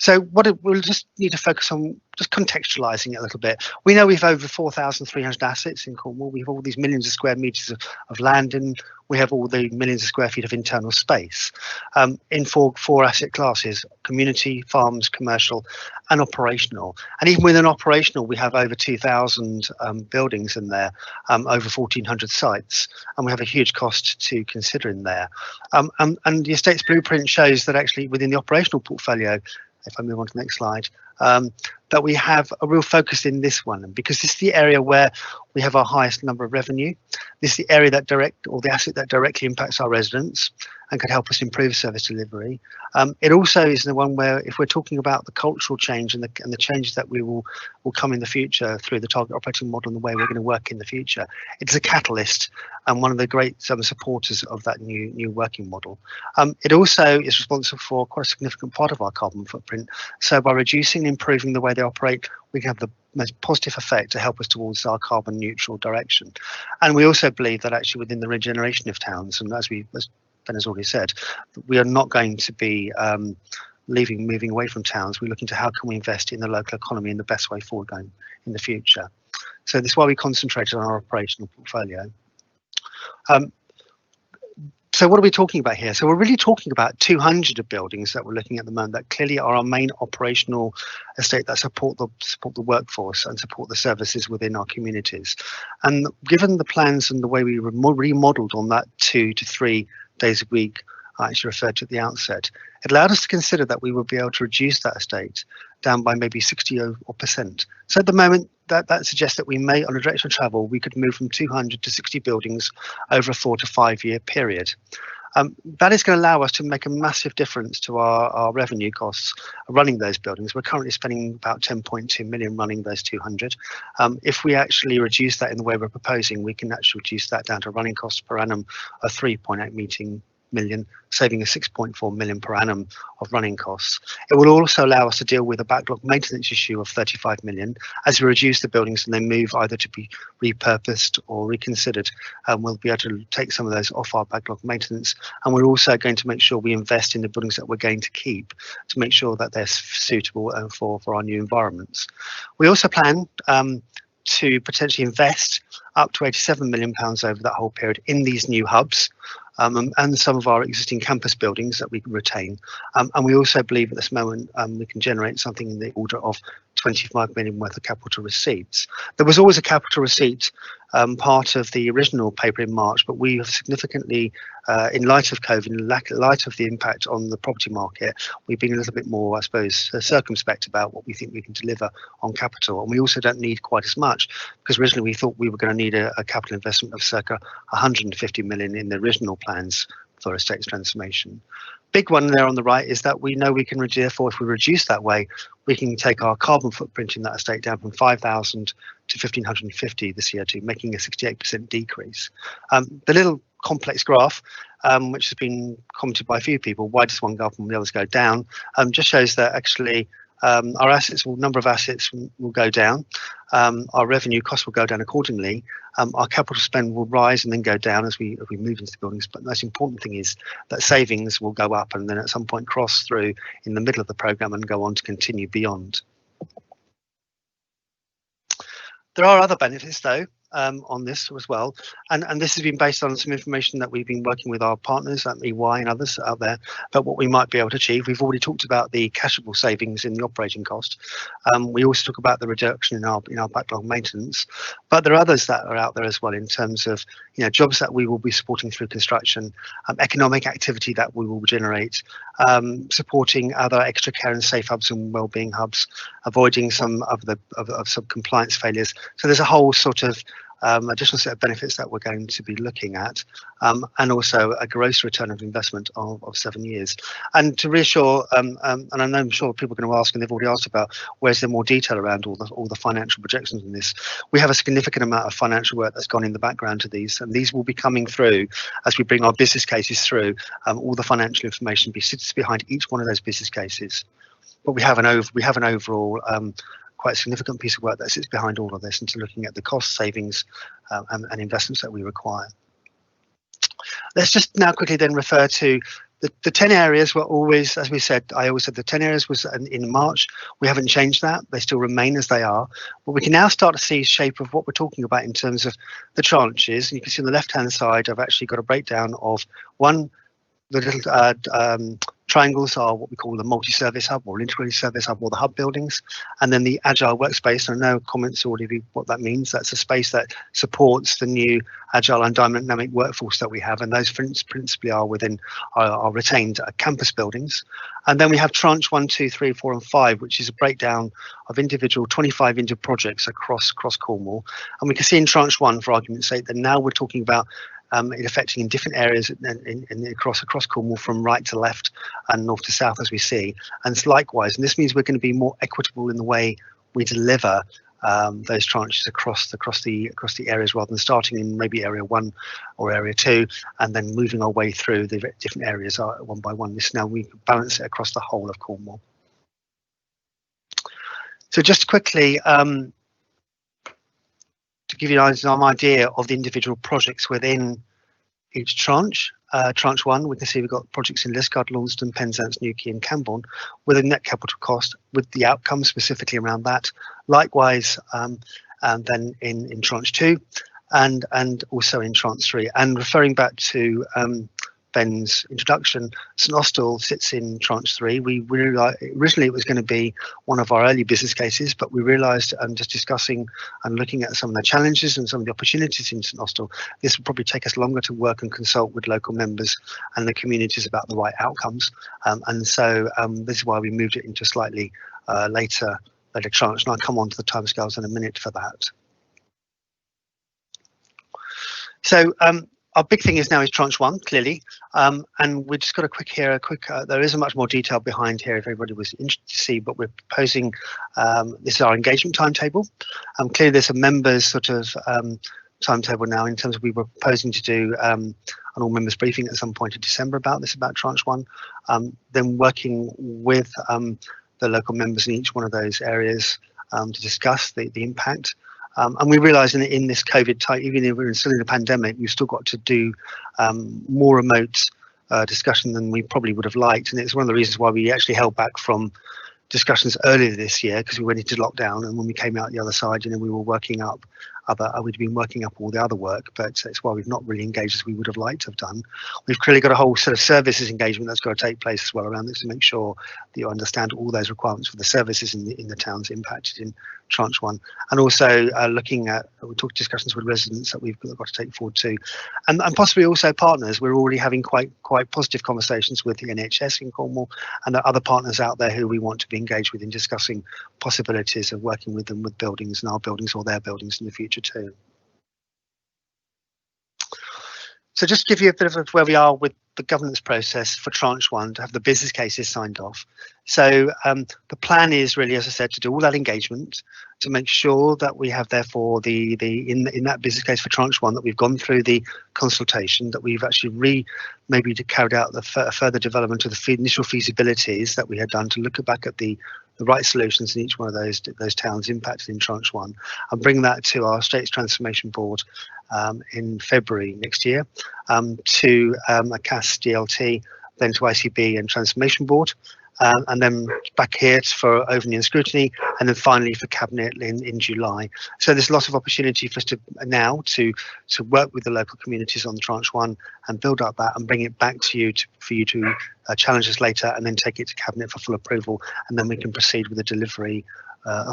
So we'll just need to focus on just contextualising it a little bit. We know we've over 4,300 assets in Cornwall. We have all these millions of square metres of land, and we have all the millions of square feet of internal space in four asset classes: community, farms, commercial and operational. And even within operational, we have over 2,000 buildings in there, over 1,400 sites, and we have a huge cost to consider in there. And the estate's blueprint shows that actually within the operational portfolio, if I move on to the next slide, that we have a real focus in this one, because this is the area where we have our highest number of revenue. This is the area that the asset that directly impacts our residents, and could help us improve service delivery. It also is the one where, if we're talking about the cultural change and the changes that we will come in the future through the target operating model and the way we're going to work in the future, it's a catalyst and one of the great supporters of that new working model. It also is responsible for quite a significant part of our carbon footprint. So by reducing and improving the way they operate, we can have the most positive effect to help us towards our carbon neutral direction. And we also believe that actually within the regeneration of towns, and as Ben has already said, we are not going to be moving away from towns. We're looking to how can we invest in the local economy in the best way forward going in the future. So this is why we concentrated on our operational portfolio. So what are we talking about here? So we're really talking about 200 of buildings that we're looking at the moment that clearly are our main operational estate that support the workforce and support the services within our communities. And given the plans and the way we remodeled on that 2 to 3 days a week I actually referred to at the outset, it allowed us to consider that we would be able to reduce that estate down by maybe 60%. So at the moment, that suggests that we may, on a direction of travel, we could move from 200 to 60 buildings over a 4 to 5 year period. That is going to allow us to make a massive difference to our revenue costs running those buildings. We're currently spending about 10.2 million running those 200. If we actually reduce that in the way we're proposing, we can actually reduce that down to running costs per annum of 3.8 million, saving us 6.4 million per annum of running costs. It will also allow us to deal with a backlog maintenance issue of 35 million as we reduce the buildings and they move either to be repurposed or reconsidered. We'll be able to take some of those off our backlog maintenance, and we're also going to make sure we invest in the buildings that we're going to keep to make sure that they're suitable for our new environments. We also plan to potentially invest up to £87 million over that whole period in these new hubs. And some of our existing campus buildings that we can retain. And we also believe at this moment we can generate something in the order of 25 million worth of capital receipts. There was always a capital receipt part of the original paper in March, but we have significantly, in light of COVID, in light of the impact on the property market, we've been a little bit more, I suppose, circumspect about what we think we can deliver on capital. And we also don't need quite as much, because originally we thought we were going to need a capital investment of circa 150 million in the original plans for estates transformation. Big one there on the right is that we know we can therefore, if we reduce that way, we can take our carbon footprint in that estate down from 5,000 to 1,550 this year, to making a 68% decrease. The little complex graph, which has been commented by a few people, why does one go up and the others go down, just shows that actually our assets, number of assets will go down, our revenue costs will go down accordingly, our capital spend will rise and then go down as we move into the buildings. But the most important thing is that savings will go up and then at some point cross through in the middle of the programme and go on to continue beyond. There are other benefits though on this as well, and this has been based on some information that we've been working with our partners at EY and others out there about what we might be able to achieve. We've already talked about the cashable savings in the operating cost. We also talk about the reduction in our backlog maintenance, but there are others that are out there as well in terms of jobs that we will be supporting through construction, economic activity that we will generate, supporting other extra care and safe hubs and wellbeing hubs, avoiding some of some compliance failures. So there's a whole sort of additional set of benefits that we're going to be looking at, and also a gross return of investment of 7 years. And to reassure, and I'm sure people are going to ask, and they've already asked about, where's there more detail around all the financial projections in this? We have a significant amount of financial work that's gone in the background to these, and these will be coming through as we bring our business cases through. All the financial information sits behind each one of those business cases. But we have an overall quite a significant piece of work that sits behind all of this into looking at the cost savings and investments that we require. Let's just now quickly then refer to the 10 areas were always, as we said, I always said the 10 areas was in March. We haven't changed that. They still remain as they are. But we can now start to see shape of what we're talking about in terms of the tranches. And you can see on the left-hand side, I've actually got a breakdown of the little triangles are what we call the multi-service hub or integrated service hub, or the hub buildings, and then the agile workspace. And I know comments already what that means. That's a space that supports the new agile and dynamic workforce that we have, and those principally are within our retained campus buildings. And then we have tranche 1, 2, 3, 4 and 5, which is a breakdown of 25 individual projects across Cornwall. And we can see in tranche 1, for argument's sake, that now we're talking about it affecting in different areas in across Cornwall from right to left and north to south, as we see. And it's likewise, and this means we're going to be more equitable in the way we deliver those tranches across the areas, rather than starting in maybe area 1 or area 2 and then moving our way through the different areas one by one. This now we balance it across the whole of Cornwall. So just quickly, to give you an idea of the individual projects within each tranche. Tranche 1, we can see we've got projects in Liskeard, Launceston, Penzance, Newquay and Camborne with a net capital cost, with the outcomes specifically around that. Likewise, and then in Tranche 2 and also in Tranche 3. And referring back to Ben's introduction, St Austell sits in Tranche 3. We realised originally it was going to be one of our early business cases, but we realised, just discussing and looking at some of the challenges and some of the opportunities in St Austell, this will probably take us longer to work and consult with local members and the communities about the right outcomes. And so this is why we moved it into slightly later tranche, and I'll come on to the timescales in a minute for that. So our big thing is Tranche 1, clearly, and we've just got a quick there isn't much more detail behind here if everybody was interested to see, but we're proposing, this is our engagement timetable. Clearly there's a members sort of timetable now, in terms of we were proposing to do an all members briefing at some point in December about Tranche 1, then working with the local members in each one of those areas to discuss the impact. And we realise in this COVID time, even if we're still in a pandemic, we've still got to do more remote discussion than we probably would have liked. And it's one of the reasons why we actually held back from discussions earlier this year, because we went into lockdown, and when we came out the other side, we were working up we'd been working up all the other work, but it's why we've not really engaged as we would have liked to have done. We've clearly got a whole set of services engagement that's got to take place as well around this, to make sure that you understand all those requirements for the services in the towns impacted in Tranche 1, and also looking at discussions with residents that we've got to take forward too, and possibly also partners. We're already having quite positive conversations with the NHS in Cornwall and the other partners out there who we want to be engaged with in discussing possibilities of working with them with buildings and our buildings or their buildings in the future too. So just to give you a bit of where we are with the governance process for Tranche 1 to have the business cases signed off. So the plan is really, as I said, to do all that engagement, to make sure that we have therefore in that business case for Tranche 1 that we've gone through the consultation, that we've actually maybe carried out the further development of the initial feasibilities that we had done to look back at the right solutions in each one of those towns impacted in Tranche 1, and bring that to our States Transformation Board in February next year, to a CAS DLT, then to ICB and Transformation Board, and then back here for overview and scrutiny, and then finally for Cabinet in July. So there's lots of opportunity for us to now to work with the local communities on Tranche 1 and build up that and bring it back to you for you to challenge us later, and then take it to Cabinet for full approval, and then we can proceed with the delivery,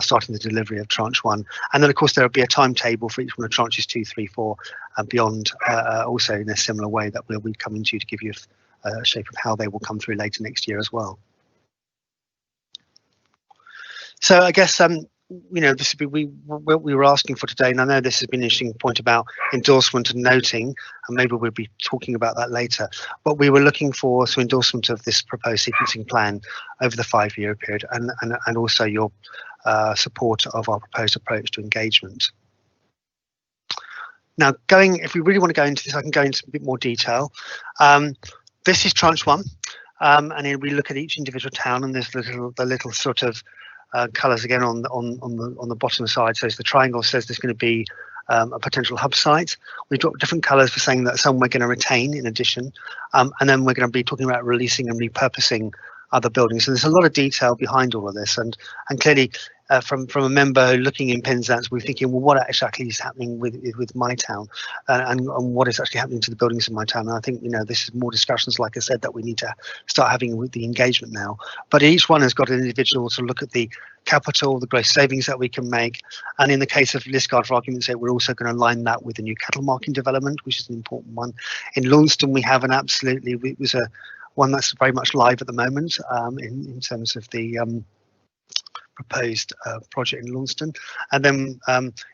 starting the delivery of Tranche 1. And then of course there will be a timetable for each one of Tranches 2, 3, 4 and beyond, also in a similar way that we'll be coming to you to give you a shape of how they will come through later next year as well. So I guess this would be what we were asking for today, and I know this has been an interesting point about endorsement and noting, and maybe we'll be talking about that later, but we were looking for some endorsement of this proposed sequencing plan over the 5-year period, and also your support of our proposed approach to engagement. Now, if we really want to go into this, I can go into a bit more detail. This is Tranche 1, and we look at each individual town, and there's the little sort of colours again on the bottom side. So the triangle says there's going to be a potential hub site. We've got different colours for saying that some we're going to retain in addition, and then we're going to be talking about releasing and repurposing other buildings. So there's a lot of detail behind all of this, and clearly from a member looking in Penzance, we're thinking, well, what exactly is happening with my town, and what is actually happening to the buildings in my town? And I think this is more discussions, like I said, that we need to start having with the engagement now. But each one has got an individual to look at the capital, the gross savings that we can make, and in the case of Liskeard, for argument's sake, we're also going to align that with the new cattle marking development, which is an important one. In Launceston, we have it was one that's very much live at the moment, in terms of the proposed project in Launceston. And then,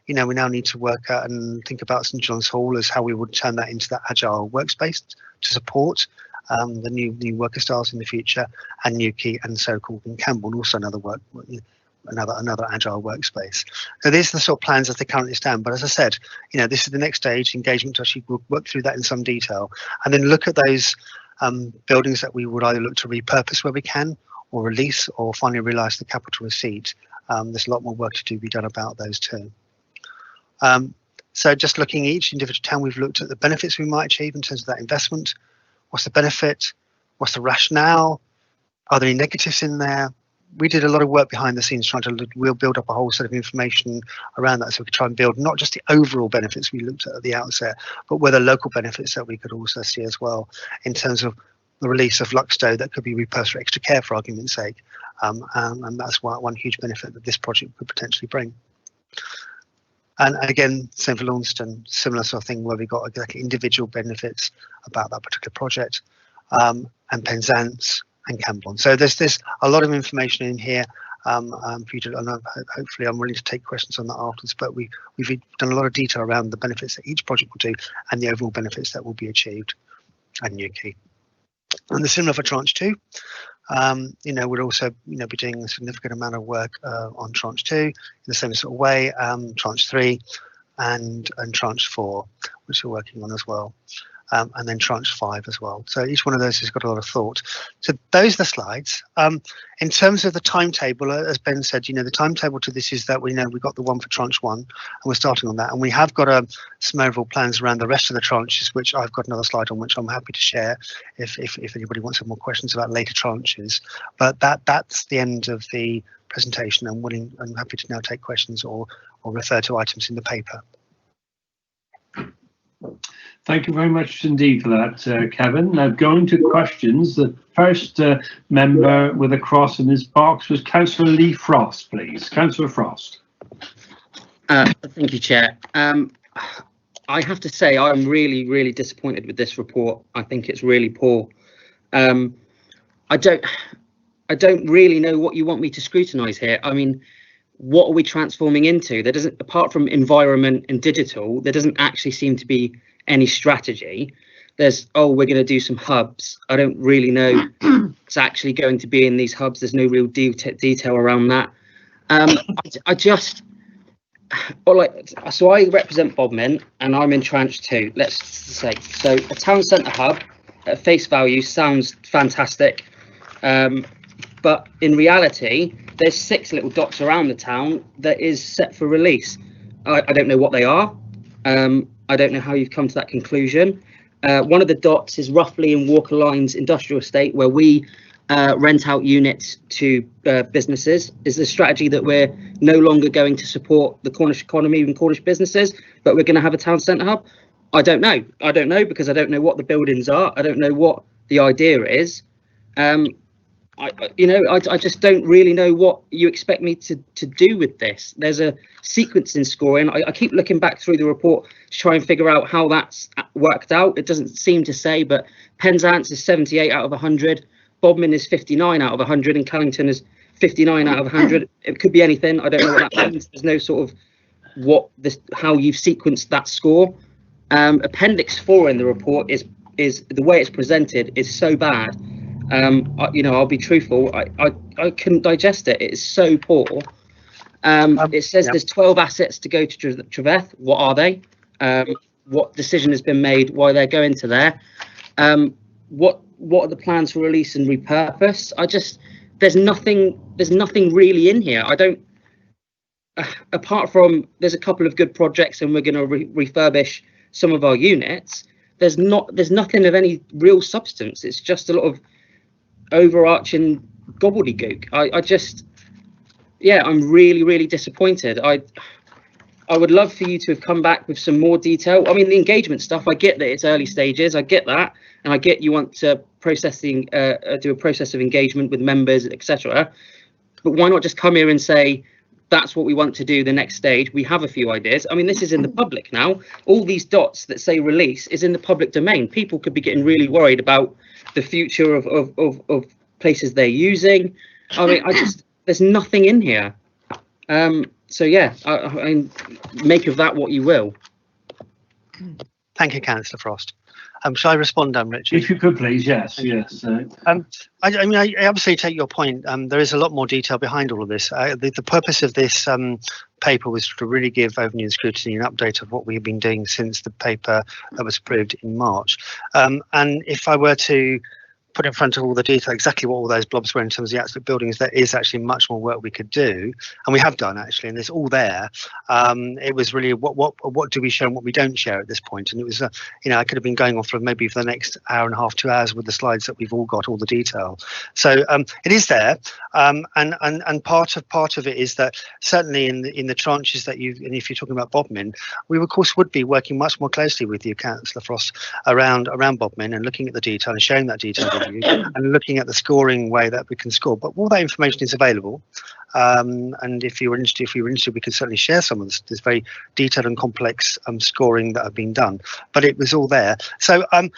you know, we now need to work out and think about St John's Hall as how we would turn that into that agile workspace to support the new worker styles in the future, and Newquay and so-called in Camborne, also another agile workspace. So these are the sort of plans as they currently stand. But as I said, you know, this is the next stage, engagement to actually work through that in some detail, and then look at those buildings that we would either look to repurpose where we can, or release, or finally realise the capital receipt. There's a lot more work to be done about those too. So just looking at each individual town, we've looked at the benefits we might achieve in terms of that investment. What's the benefit? What's the rationale? Are there any negatives in there? We did a lot of work behind the scenes trying to build up a whole set of information around that, so we could try and build not just the overall benefits we looked at the outset, but whether local benefits that we could also see as well, in terms of the release of Luxtow that could be repurposed for extra care, for argument's sake. And that's one huge benefit that this project could potentially bring. And again, same for Launceston, similar sort of thing where we got exactly individual benefits about that particular project, and Penzance and Camborne. So there's a lot of information in here for you to, and hopefully I'm willing to take questions on that afterwards, but we've done a lot of detail around the benefits that each project will do and the overall benefits that will be achieved at Newquay. And the similar for Tranche 2. You know, we'd also, you know, be doing a significant amount of work on Tranche 2 in the same sort of way, Tranche 3 and Tranche 4, which we're working on as well, and then Tranche 5 as well. So each one of those has got a lot of thought. So those are the slides. In terms of the timetable, as Ben said, you know, the timetable to this is that we know we got the one for Tranche 1, and we're starting on that, and we have got some overall plans around the rest of the tranches, which I've got another slide on, which I'm happy to share if anybody wants some more questions about later tranches. But that's the end of the presentation. I'm happy to now take questions or refer to items in the paper. Thank you very much indeed for that, Kevin. Now, going to questions, the first member with a cross in his box was Councillor Lee Frost, please. Councillor Frost. Thank you, Chair. I have to say I'm really, really disappointed with this report. I think it's really poor. I don't really know what you want me to scrutinise here. I mean, what are we transforming into? There doesn't, apart from environment and digital, there doesn't actually seem to be any strategy. There's, oh, we're going to do some hubs. I don't really know what's actually going to be in these hubs. There's no real detail around that. So I represent Bodmin and I'm in Tranche 2, let's say. So a town centre hub at face value sounds fantastic, but in reality there's 6 little dots around the town that is set for release. I don't know what they are. I don't know how you've come to that conclusion. One of the dots is roughly in Walker Lines Industrial Estate, where we rent out units to businesses. Is the strategy that we're no longer going to support the Cornish economy and Cornish businesses, but we're going to have a town centre hub? I don't know. I don't know, because I don't know what the buildings are. I don't know what the idea is. I just don't really know what you expect me to do with this. There's a sequencing scoring. I keep looking back through the report to try and figure out how that's worked out. It doesn't seem to say, but Penzance is 78 out of 100, Bodmin is 59 out of 100, and Callington is 59 out of 100. It could be anything. I don't know what that means. There's no sort of how you've sequenced that score. Appendix 4 in the report is the way it's presented is so bad. I'll be truthful. I couldn't digest it. It's so poor. It says there's 12 assets to go to Treveth. What are they? What decision has been made? Why they're going to there? What are the plans for release and repurpose? There's nothing really in here. I don't. Apart from there's a couple of good projects and we're going to refurbish some of our units. There's nothing of any real substance. It's just a lot of overarching gobbledygook. I'm really, really disappointed. I would love for you to have come back with some more detail. I mean, the engagement stuff, I get that it's early stages, I get that, and I get you want to do a process of engagement with members, etc. But why not just come here and say that's what we want to do the next stage? We have a few ideas. I mean, this is in the public now. All these dots that say release is in the public domain. People could be getting really worried about the future of places they're using. I mean, There's nothing in here. So yeah, I make of that what you will. Thank you, Councillor Frost. Shall I respond, Richard? If you could, please. Yes, yes. I mean, I absolutely take your point. There is a lot more detail behind all of this. The purpose of this paper was to really give Overview and Scrutiny an update of what we've been doing since the paper that was approved in March. And if I were to put in front of all the detail exactly what all those blobs were in terms of the absolute buildings, there is actually much more work we could do, and we have done actually, and it's all there. It was really what do we share and what we don't share at this point, and it was you know, I could have been going on for maybe for the next hour and a half, 2 hours with the slides that we've all got all the detail. So it is there, and part of it is that certainly in the tranches that you, and if you're talking about Bodmin, we of course would be working much more closely with you, Councillor Frost, around Bodmin and looking at the detail and sharing that detail with you, and looking at the scoring way that we can score. But all that information is available, and if you're interested, we can certainly share some of this very detailed and complex scoring that have been done. But it was all there. So I'm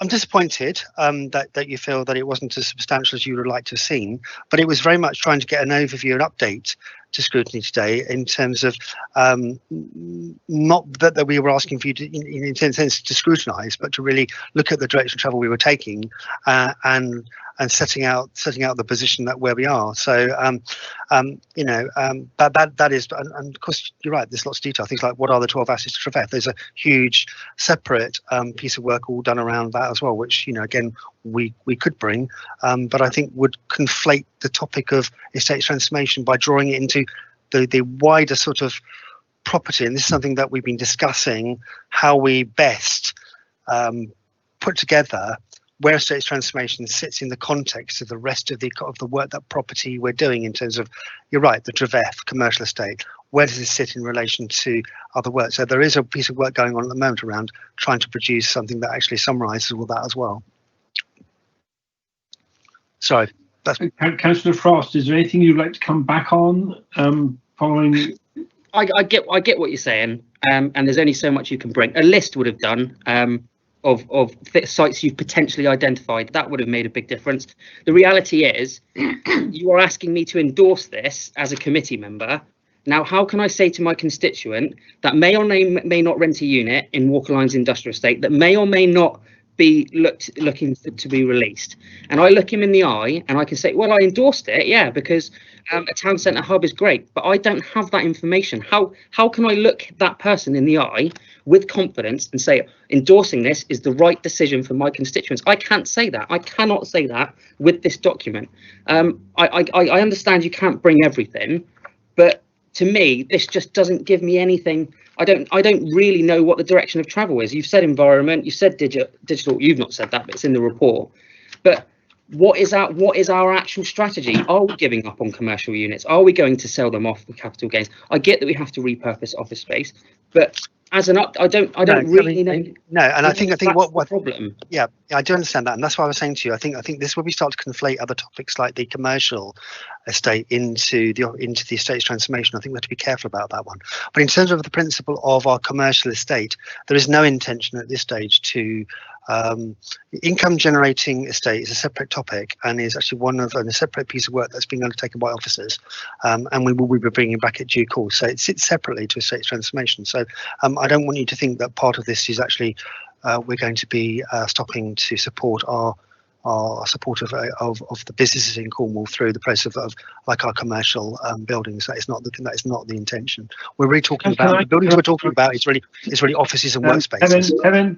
disappointed that you feel that it wasn't as substantial as you would have liked to have seen. But it was very much trying to get an overview and update to Scrutiny today, in terms of not that we were asking for you to, in a sense, to scrutinise, but to really look at the direction of travel we were taking, and setting out the position that where we are. So you know, that is, and of course you're right, there's lots of detail, things like what are the 12 assets to Treveth. There's a huge separate piece of work all done around that as well, which, you know, again, we could bring, but I think would conflate the topic of estate transformation by drawing it into the wider sort of property. And this is something that we've been discussing, how we best put together where estate transformation sits in the context of the rest of the work, that property we're doing, in terms of, you're right, the Treveth commercial estate. Where does it sit in relation to other work? So there is a piece of work going on at the moment around trying to produce something that actually summarises all that as well. Sorry. Councillor Frost, is there anything you'd like to come back on following? I get what you're saying, and there's only so much you can bring. A list would have done of sites you've potentially identified. That would have made a big difference. The reality is, you are asking me to endorse this as a committee member. Now, how can I say to my constituent that may or may not rent a unit in Walker Lines Industrial Estate, that may or may not be looking to be released, and I look him in the eye and I can say, well, I endorsed it, yeah, because a town centre hub is great, but I don't have that information. How can I look that person in the eye with confidence and say endorsing this is the right decision for my constituents? I can't say that. I cannot say that with this document. I understand you can't bring everything, but to me, this just doesn't give me anything. I don't really know what the direction of travel is. You've said environment, you've said digital. You've not said that, but it's in the report. But what is our actual strategy? Are we giving up on commercial units? Are we going to sell them off with capital gains? I get that we have to repurpose office space, but as an I don't really know. No, and I think what problem. Yeah, I do understand that, and that's why I was saying to you, I think this is where we start to conflate other topics like the commercial estate into the estate's transformation. I think we have to be careful about that one. But in terms of the principle of our commercial estate, there is no intention at this stage to income generating estate is a separate topic, and is actually a separate piece of work that's being undertaken by officers, and we will be bringing back at due course. So it sits separately to estate transformation. So I don't want you to think that part of this is actually we're going to be stopping to support our support of the businesses in Cornwall through the process of like our commercial buildings. That is not the intention. We're really talking about the buildings we're talking about is really offices and workspaces.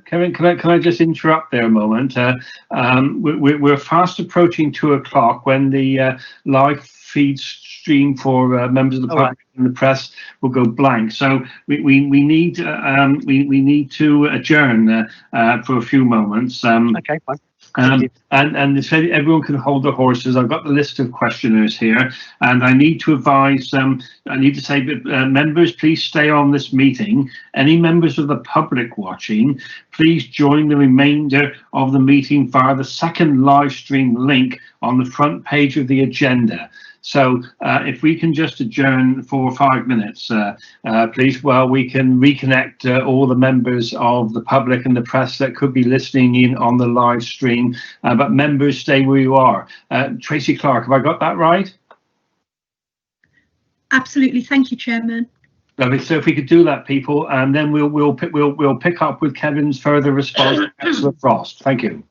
Kevin, can I just interrupt there a moment? We're fast approaching 2 o'clock when the live feed stream for members of the public and the press will go blank. So we need to adjourn for a few moments. Okay, fine. And so everyone can hold their horses. I've got the list of questioners here, and I need to advise I need to say that members, please stay on this meeting. Any members of the public watching, please join the remainder of the meeting via the second live stream link on the front page of the agenda. So if we can just adjourn for 5 minutes, please, while we can reconnect all the members of the public and the press that could be listening in on the live stream. But members, stay where you are. Tracy Clark, have I got that right? Absolutely. Thank you, Chairman. Lovely. So if we could do that, people, and then we'll pick up with Kevin's further response to Councillor Frost. Thank you.